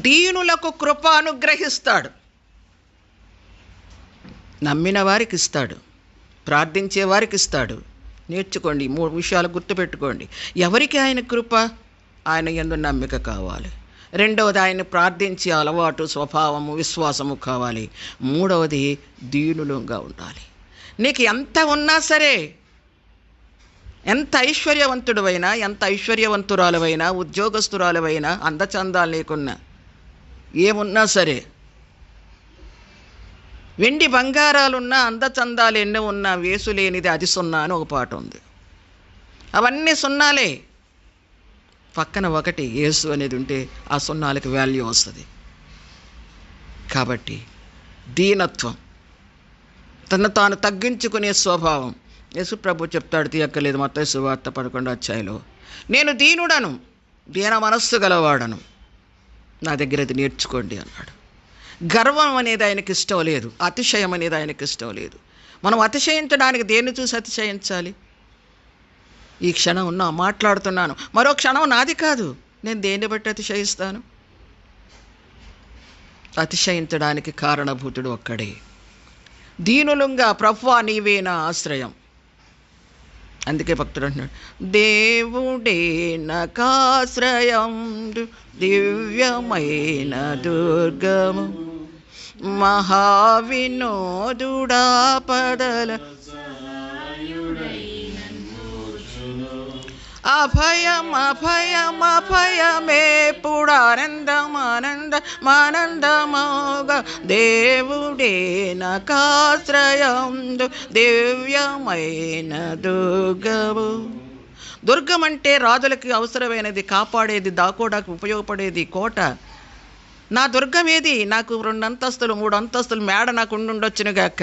Speaker 6: దీనులకు కృప అనుగ్రహిస్తాడు. నమ్మిన వారికి ఇస్తాడు, ప్రార్థించే వారికి ఇస్తాడు. నేర్చుకోండి, 3 విషయాలు గుర్తుపెట్టుకోండి. ఎవరికి ఆయన కృప? ఆయన యందు నమ్మిక కావాలి. రెండవది ఆయన ప్రార్థించే అలవాటు, స్వభావము, విశ్వాసము కావాలి. మూడవది దీనులుగా ఉండాలి. నీకు ఎంత ఉన్నా సరే, ఎంత ఐశ్వర్యవంతుడువైనా, ఎంత ఐశ్వర్యవంతురాలువైనా, ఉద్యోగస్తురాలువైనా, అందచందాలు లేకున్నా, ఏమున్నా సరే, వెండి బంగారాలున్నా, అందచందాలు ఎన్నో ఉన్నా, వేసులేనిది అది సున్నా అని ఒక పాట ఉంది. అవన్నీ సున్నాలే. పక్కన ఒకటి యేసు అనేది ఉంటే ఆ సున్నాలకి వాల్యూ వస్తుంది. కాబట్టి దీనత్వం, తను తాను తగ్గించుకునే స్వభావం. యేసు ప్రభు చెప్తాడు, తీయక్కలేదు, మత్తయి సువార్త 11వ అధ్యాయంలో, నేను దీనుడను, దీన మనస్సు గలవాడను, నా దగ్గర అది నేర్చుకోండి అన్నాడు. గర్వం అనేది ఆయనకి ఇష్టం లేదు, అతిశయం అనేది ఆయనకి ఇష్టం లేదు. మనం అతిశయించడానికి దేన్ని చూసి అతిశయించాలి? ఈ క్షణం మాట్లాడుతున్నాను, మరో క్షణం నాది కాదు, నేను దేన్ని బట్టి అతిశయిస్తాను? అతిశయించడానికి కారణభూతుడు ఒక్కడే. దీనులంగా ప్రభువా నీవే నా ఆశ్రయం. అందుకే భక్తుడు అంటున్నాడు, దేవుడే నాకాశ్రయం దివ్యమైన దుర్గము మహావినోదుడా పదల అభయం అభయం అభయమేప్పుడు ఆనందమానందమానందమోగా దేవుడే నాకాశ్రయం దివ్యమైన దుర్గము. దుర్గం అంటే రాజులకి అవసరమైనది, కాపాడేది, దాకోడానికి ఉపయోగపడేది కోట. నా దుర్గం ఏది? నాకు 2 అంతస్తులు 3 అంతస్తులు మేడ నాకు ఉండుండొచ్చును గాక.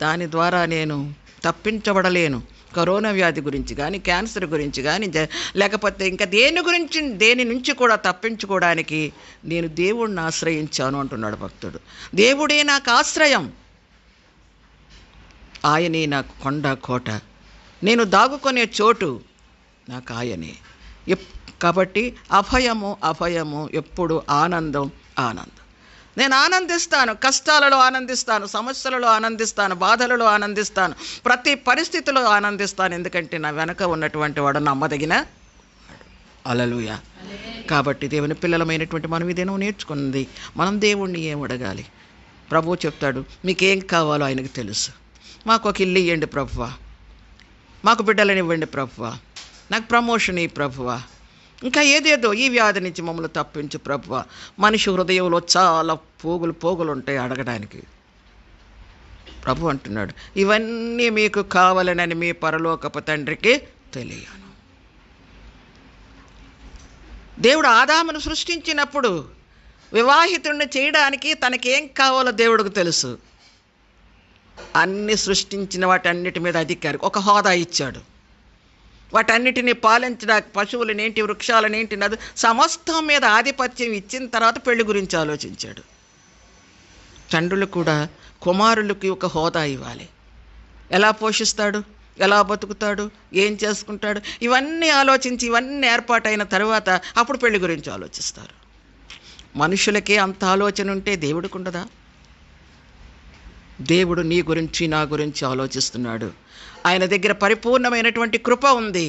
Speaker 6: దాని ద్వారా నేను తప్పించబడలేను. కరోనా వ్యాధి గురించి కానీ, క్యాన్సర్ గురించి కానీ, లేకపోతే ఇంకా దేని నుంచి కూడా తప్పించుకోవడానికి నేను దేవుడిని ఆశ్రయించాను అంటున్నాడు భక్తుడు. దేవుడే నాకు ఆశ్రయం, ఆయనే నాకు కొండ కోట, నేను దాగుకునే చోటు నాకు ఆయనే. కాబట్టి అభయము అభయము, ఎప్పుడు ఆనందం ఆనందం. నేను ఆనందిస్తాను, కష్టాలలో ఆనందిస్తాను, సమస్యలలో ఆనందిస్తాను, బాధలలో ఆనందిస్తాను, ప్రతి పరిస్థితిలో ఆనందిస్తాను. ఎందుకంటే నా వెనక ఉన్నటువంటి వాడు నమ్మదగిన. హల్లెలూయా. కాబట్టి దేవుని పిల్లలమైనటువంటి మనం ఇదేనో నేర్చుకున్నది. మనం దేవుణ్ణి ఏం అడగాలి? ప్రభువు చెప్తాడు, మీకేం కావాలో ఆయనకు తెలుసు. మాకు ఒక ఇల్లు ఇవ్వండి ప్రభువా, మాకు బిడ్డలని ఇవ్వండి ప్రభువా, నాకు ప్రమోషన్ ఇవ్వు ప్రభువా, ఇంకా ఏదేదో ఈ వ్యాధి నుంచి మమ్మల్ని తప్పించు ప్రభువా. మనిషి హృదయంలో చాలా పోగులు ఉంటాయి అడగడానికి. ప్రభు అంటున్నాడు, ఇవన్నీ మీకు కావాలనని మీ పరలోకపు తండ్రికి తెలియను. దేవుడు ఆదామును సృష్టించినప్పుడు వివాహితుడిని చేయడానికి తనకేం కావాలో దేవుడికి తెలుసు. అన్ని సృష్టించిన వాటన్నిటి మీద అధికారి, ఒక హోదా ఇచ్చాడు. వాటన్నిటిని పాలించడానికి పశువులనేంటి, వృక్షాలనేంటి, నది సమస్తం మీద ఆధిపత్యం ఇచ్చిన తర్వాత పెళ్లి గురించి ఆలోచించాడు. తండ్రులు కూడా కుమారులకి ఒక హోదా ఇవ్వాలి. ఎలా పోషిస్తాడు, ఎలా బతుకుతాడు, ఏం చేసుకుంటాడు, ఇవన్నీ ఆలోచించి ఇవన్నీ ఏర్పాటైన తర్వాత అప్పుడు పెళ్లి గురించి ఆలోచిస్తారు. మనుషులకే అంత ఆలోచన ఉంటే దేవుడికి ఉండదా? దేవుడు నీ గురించి నా గురించి ఆలోచిస్తున్నాడు. ఆయన దగ్గర పరిపూర్ణమైనటువంటి కృప ఉంది.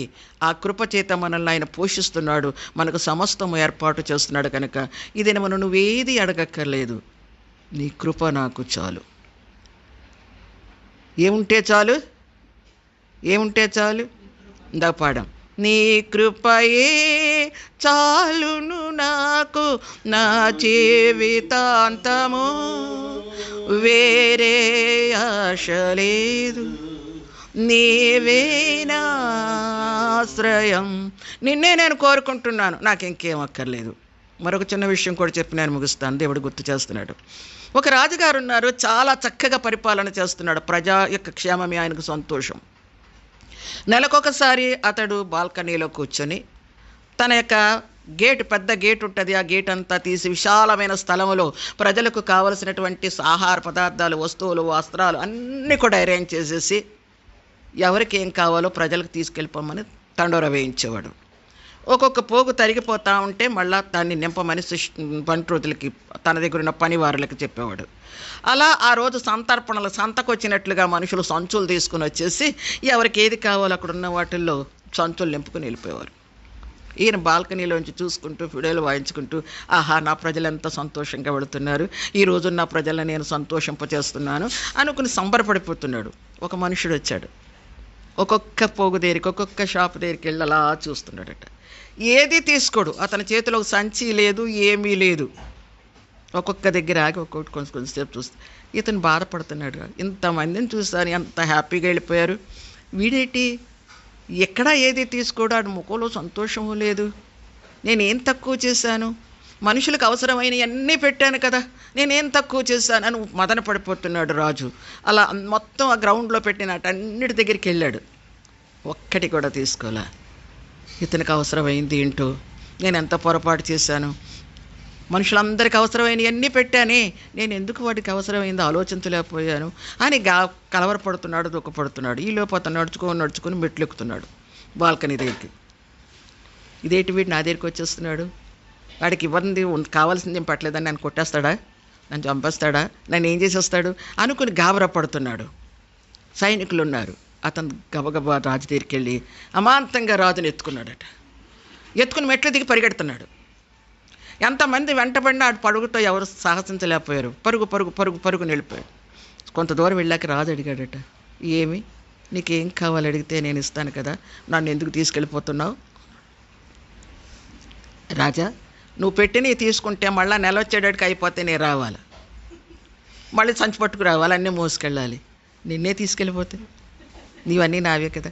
Speaker 6: ఆ కృప చేత మనల్ని ఆయన పోషిస్తున్నాడు, మనకు సమస్తం ఏర్పాటు చేస్తున్నాడు. కనుక ఇదేనా మనం నువ్వేది అడగక్కర్లేదు, నీ కృప నాకు చాలు. ఏముంటే చాలు? ఇందా పాడం, నీ కృపయే చాలును నాకు నా జీవితాంతము, వేరే ఆశ లేదు, నీవే నా ఆశ్రయం. నిన్నే నేను కోరుకుంటున్నాను, నాకు ఇంకేం అక్కర్లేదు. మరొక చిన్న విషయం కూడా చెప్పి నేను ముగిస్తాను. దేవుడు గుర్తు చేస్తున్నాడు. ఒక రాజుగారు ఉన్నారు, చాలా చక్కగా పరిపాలన చేస్తున్నాడు. ప్రజా యొక్క క్షేమమే ఆయనకు సంతోషం. నెలకొకసారి అతడు బాల్కనీలో కూర్చొని తన యొక్క గేటు, పెద్ద గేటు ఉంటుంది, ఆ గేట్ అంతా తీసి విశాలమైన స్థలంలో ప్రజలకు కావలసినటువంటి ఆహార పదార్థాలు, వస్తువులు, వస్త్రాలు అన్నీ కూడా అరేంజ్ చేసేసి ఎవరికి ఏం కావాలో ప్రజలకు తీసుకెళ్ళిపోమని తండోర వేయించేవాడు. ఒక్కొక్క పోగు తరిగిపోతూ ఉంటే మళ్ళా దాన్ని నింపమని బంట్రోతులకి, తన దగ్గర ఉన్న పనివారులకి చెప్పేవాడు. అలా ఆ రోజు సంతర్పణలు, సంతకు వచ్చినట్లుగా మనుషులు సంచులు తీసుకుని వచ్చేసి ఎవరికి ఏది కావాలో అక్కడ ఉన్న వాటిల్లో సంచులు నింపుకుని వెళ్ళిపోయేవారు. ఈయన బాల్కనీలోంచి చూసుకుంటూ ఫిడేలు వాయించుకుంటూ, ఆహా నా ప్రజలు ఎంత సంతోషంగా వెళుతున్నారు, ఈరోజు నా ప్రజలను నేను సంతోషింపచేస్తున్నాను అనుకుని సంబరపడిపోతున్నాడు. ఒక మనుషుడు వచ్చాడు. ఒక్కొక్క పోగు దగ్గరికి, ఒక్కొక్క షాపు దగ్గరికి వెళ్ళి అలా చూస్తున్నాడట. ఏది తీసుకోడు, అతని చేతిలో సంచి లేదు, ఏమీ లేదు. ఒక్కొక్క దగ్గర ఆగి ఒక్కొక్కటి కొంచెంసేపు చూస్తే ఇతను బాధపడుతున్నాడు. ఇంతమందిని చూస్తాను, ఎంత హ్యాపీగా వెళ్ళిపోయారు, వీడేంటి ఎక్కడా ఏది తీసుకోడాడు, ముఖంలో సంతోషము లేదు, నేనేం తక్కువ చేశాను, మనుషులకు అవసరమైనవి అన్నీ పెట్టాను కదా, నేనేం తక్కువ చేశాను అని మదన పడిపోతున్నాడు రాజు. అలా మొత్తం ఆ గ్రౌండ్లో పెట్టినట్టన్నిటి దగ్గరికి వెళ్ళాడు, ఒక్కటి కూడా తీసుకోలే. ఇతనికి అవసరమైంది ఏంటో, నేను ఎంత పొరపాటు చేశాను, మనుషులందరికీ అవసరమైనవి అన్నీ పెట్టానే, నేను ఎందుకు వాటికి అవసరమైందో ఆలోచించలేకపోయాను అని కలవరపడుతున్నాడు, దుఃఖపడుతున్నాడు. ఈలోపు అతను నడుచుకొని మెట్లు ఎక్కుతున్నాడు బాల్కనీ దగ్గరికి. ఇదేంటి వీడు నా దగ్గరికి వచ్చేస్తున్నాడు, వాడికి ఇవ్వండి కావాల్సింది ఏం పట్టలేదని నేను కొట్టేస్తాడా? నన్ను చంపేస్తాడా, నన్ను ఏం చేసి వస్తాడు అనుకుని గాబరా పడుతున్నాడు. సైనికులు ఉన్నారు. అతను గబగబా రాజు దగ్గరికి వెళ్ళి అమాంతంగా రాజుని ఎత్తుకున్నాడట. ఎత్తుకుని మెట్లు దిగి పరిగెడుతున్నాడు. ఎంతమంది వెంటబడినా ఆడు పరుగుతో ఎవరు సాహసించలేకపోయారు. పరుగు పరుగు పరుగు పరుగుని వెళ్ళిపోయాడు. కొంత దూరం వెళ్ళాక రాజు అడిగాడట, ఏమి నీకేం కావాలి అడిగితే నేను ఇస్తాను కదా, నన్ను ఎందుకు తీసుకెళ్ళిపోతున్నావు? రాజా, నువ్వు పెట్టినవి తీసుకుంటే మళ్ళీ నెల వచ్చేటట్టుకు అయిపోతే నేను రావాలి, మళ్ళీ సంచి పట్టుకు రావాలి, అన్నీ మోసుకెళ్ళాలి. నిన్నే తీసుకెళ్ళిపోతే నీవన్నీ నావే కదా.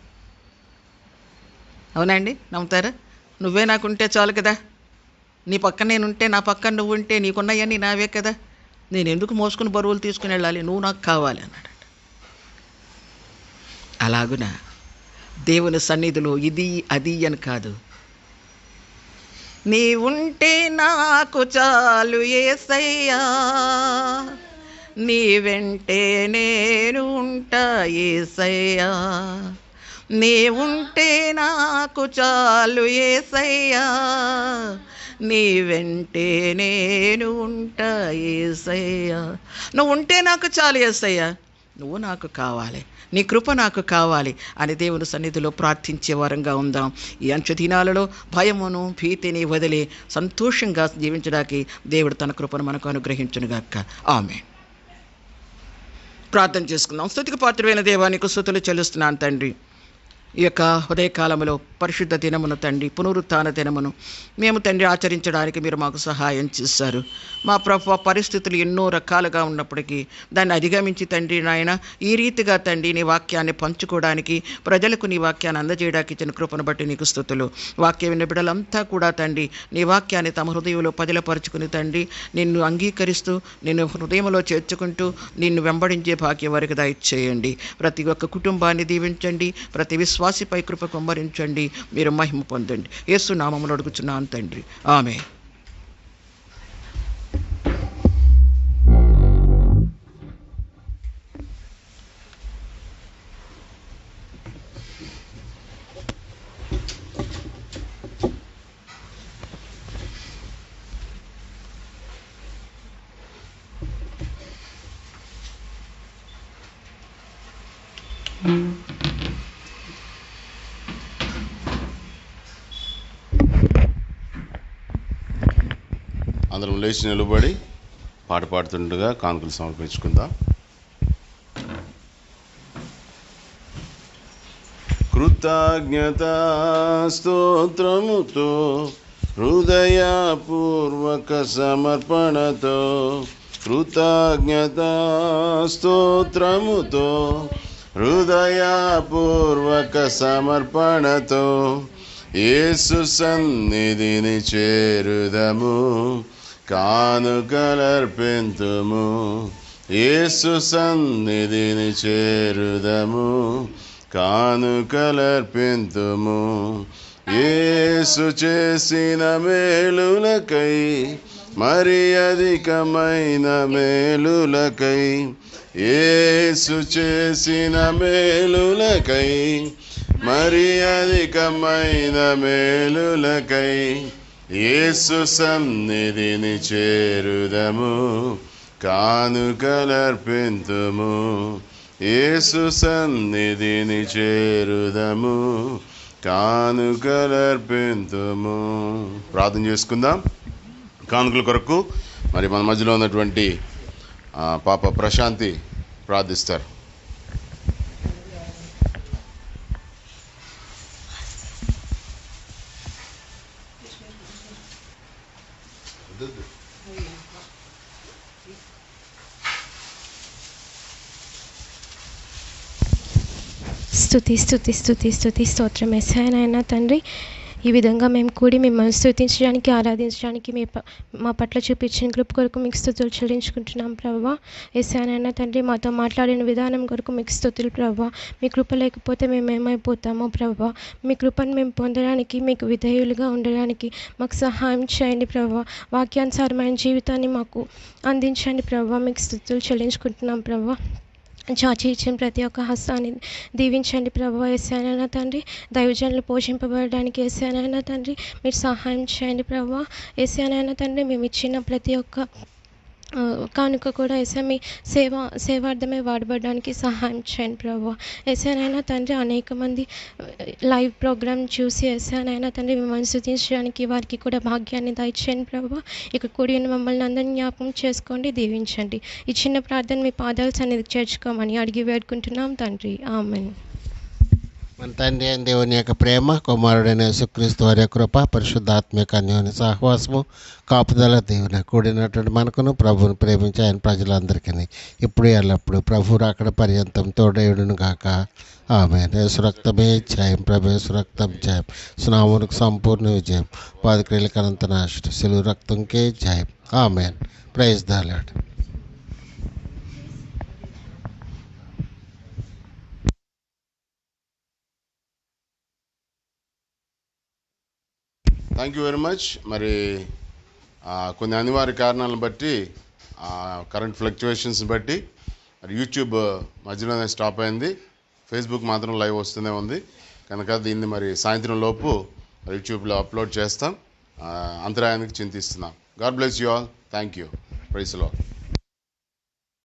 Speaker 6: అవునండి, నమ్ముతారా? నువ్వే నాకుంటే చాలు కదా, నీ పక్కన నేనుంటే, నా పక్కన నువ్వు ఉంటే నీకున్నాయన్నీ నావే కదా, నేను ఎందుకు మోసుకుని బరువులు తీసుకుని వెళ్ళాలి, నువ్వు నాకు కావాలి అన్నాడు. అలాగున దేవుని సన్నిధిలో ఇది అది అని కాదు, నీ ఉంటే నాకు చాలు యేసయ్యా, నీ వెంటే నేను ఉంటా యేసయ్యా, నీ ఉంటే నాకు చాలు యేసయ్యా, నీ వెంటే నేను ఉంటా యేసయ్యా. నువ్వు ఉంటే నాకు చాలు యేసయ్యా, నువ్వు నాకు కావాలి, నీ కృప నాకు కావాలి అని దేవుని సన్నిధిలో ప్రార్థించే వారంగా ఉందాం. ఈ అంచె దినాలలో భయమును భీతిని వదిలి సంతోషంగా జీవించడానికి దేవుడు తన కృపను మనకు అనుగ్రహించునుగాక. ఆమేన్. ప్రార్థన చేసుకుందాం. స్తుతికి పాత్రుడైన దేవానికి స్తుతులు చెల్లిస్తున్నాను తండ్రి. ఈ యొక్క ఉదయకాలంలో పరిశుద్ధ దినమును తండ్రి, పునరుత్థాన దినమును మేము తండ్రి ఆచరించడానికి మీరు మాకు సహాయం చేశారు. మా ప్రభు పరిస్థితులు ఎన్నో రకాలుగా ఉన్నప్పటికీ దాన్ని అధిగమించి తండ్రి నాయన ఈ రీతిగా తండ్రి నీ వాక్యాన్ని పంచుకోవడానికి, ప్రజలకు నీ వాక్యాన్ని అందజేయడానికి ఇచ్చిన కృపను బట్టి నీకు స్తుతులు. వాక్యం విన్న బిడ్డలంతా కూడా తండ్రి నీ వాక్యాన్ని తమ హృదయంలో పదిలపరుచుకుని తండ్రి నిన్ను అంగీకరిస్తూ, నిన్ను హృదయంలో చేర్చుకుంటూ నిన్ను వెంబడించే భాగ్యం వారికి దయచేయండి. ప్రతి ఒక్క కుటుంబాన్ని దీవించండి, ప్రతి విశ్వాసిపై కృప కుమ్మరించండి, మీరు మహిమ పొందండి. యేసు నామములో అడుగుచున్నాను తండ్రి, ఆమేన్.
Speaker 1: అందరం లేచి నిలబడి పాట పాడుతుండగా కానుకలు సమర్పించుకుందాం. కృతజ్ఞతా స్తోత్రముతో హృదయపూర్వక సమర్పణతో, కృతజ్ఞతా స్తోత్రముతో హృదయపూర్వక సమర్పణతో యేసు సన్నిధిని చేరుదము, కానుకలర్పింతుము. యేసు సన్నిధిని చేరుదము, కానుకలర్పింతుము. యేసు చేసిన మేలులకై, మరి అధికమైన మేలులకై, యేసు చేసిన మేలులకై, మరి అధికమైన మేలులకై యేసు సన్నిధిని చేరుదము, కానుకలర్పింతుము. యేసు సన్నిధిని చేరుదము, కానుకలర్పింతుము. ప్రార్థన చేసుకుందాం. కానుకల కొరకు మరి మన మధ్యలో ఉన్నటువంటి పాప ప్రశాంతి ప్రార్థిస్తారు.
Speaker 2: స్తుతి స్తుతి స్తుతి స్తుతి స్తోత్రం యేసయ్యా తండ్రి. ఈ విధంగా మేము కూడి మిమ్మల్ని స్తుతించడానికి, ఆరాధించడానికి మా పట్ల చూపించిన కృప కొరకు మీకు స్తుతులు చెల్లించుకుంటున్నాం ప్రభువా. యేసయ్యా తండ్రి, మాతో మాట్లాడిన విధానం కొరకు మీకు స్తుతులు ప్రభువా. మీ కృప లేకపోతే మేము ఏమైపోతామో ప్రభువా. మీ కృపను మేము పొందడానికి, మీకు విధేయులుగా ఉండడానికి మాకు సహాయం చేయండి ప్రభువా. వాక్యానుసారమైన జీవితాన్ని మాకు అందించండి ప్రభువా. మీకు స్తుతులు చెల్లించుకుంటున్నాం ప్రభువా. చాచి ఇచ్చిన ప్రతి ఒక్క హస్తాన్ని దీవించండి ప్రభువా. యేసయ్యా తండ్రి, దైవజనులు పోషింపబడడానికి యేసయ్యా తండ్రి మీరు సహాయం చేయండి ప్రభువా. యేసయ్యా తండ్రి, మేము ఇచ్చిన ప్రతి ఒక్క
Speaker 8: కానుక కూడా ఏసా మీ సేవార్థమే వాడబడడానికి సహాయం చేయండి ప్రభు. ఏసానైనా తండ్రి అనేక మంది లైవ్ ప్రోగ్రామ్ చూసి ఏసానైనా తండ్రి మిమ్మల్ని స్తుతించడానికి వారికి కూడా భాగ్యాన్ని దయచేయండి ప్రభు. ఇక కూడి ఉన్న మమ్మల్ని అందరినీ జ్ఞాపకం చేసుకోండి, దీవించండి. ఈ చిన్న ప్రార్థన మీ పాదాల సన్నిధికి చేర్చుకోమని అడిగి వేడుకుంటున్నాం తండ్రి, ఆమేన్.
Speaker 3: మన తండ్రి అయిన దేవుని యొక్క ప్రేమ, కుమారుడైన యేసుక్రీస్తు వారి యొక్క కృప, పరిశుద్ధాత్మిక అన్యోన్య సహవాసము, కాపుదల దేవుని కూడినటువంటి మనకును ప్రభువును ప్రేమించి ఆయన ప్రజలందరికీ ఇప్పుడు ఎల్లప్పుడు ప్రభు అక్కడ పర్యంతం తోడయుడును గాక, ఆమేన్. యేసు రక్తమే జయం, ప్రభు యేసు రక్తం జయం, స్నామునికి సంపూర్ణ విజయం, పాదక్రియలకు అనంత నాశనం, సిలువ రక్తంకే జయం, amen. Praise the lord.
Speaker 1: Thank you very much. మరి కొన్ని అనివార్య కారణాలను బట్టి కరెంట్ ఫ్లక్చువేషన్స్ బట్టి మరి యూట్యూబ్ మధ్యలోనే స్టాప్ అయింది. ఫేస్బుక్ మాత్రం లైవ్ వస్తూనే ఉంది కనుక దీన్ని మరి సాయంత్రం లోపు యూట్యూబ్లో అప్లోడ్ చేస్తాం. అంతరాయానికి చింతిస్తున్నాం. God bless you all. Thank you. Praise the lord.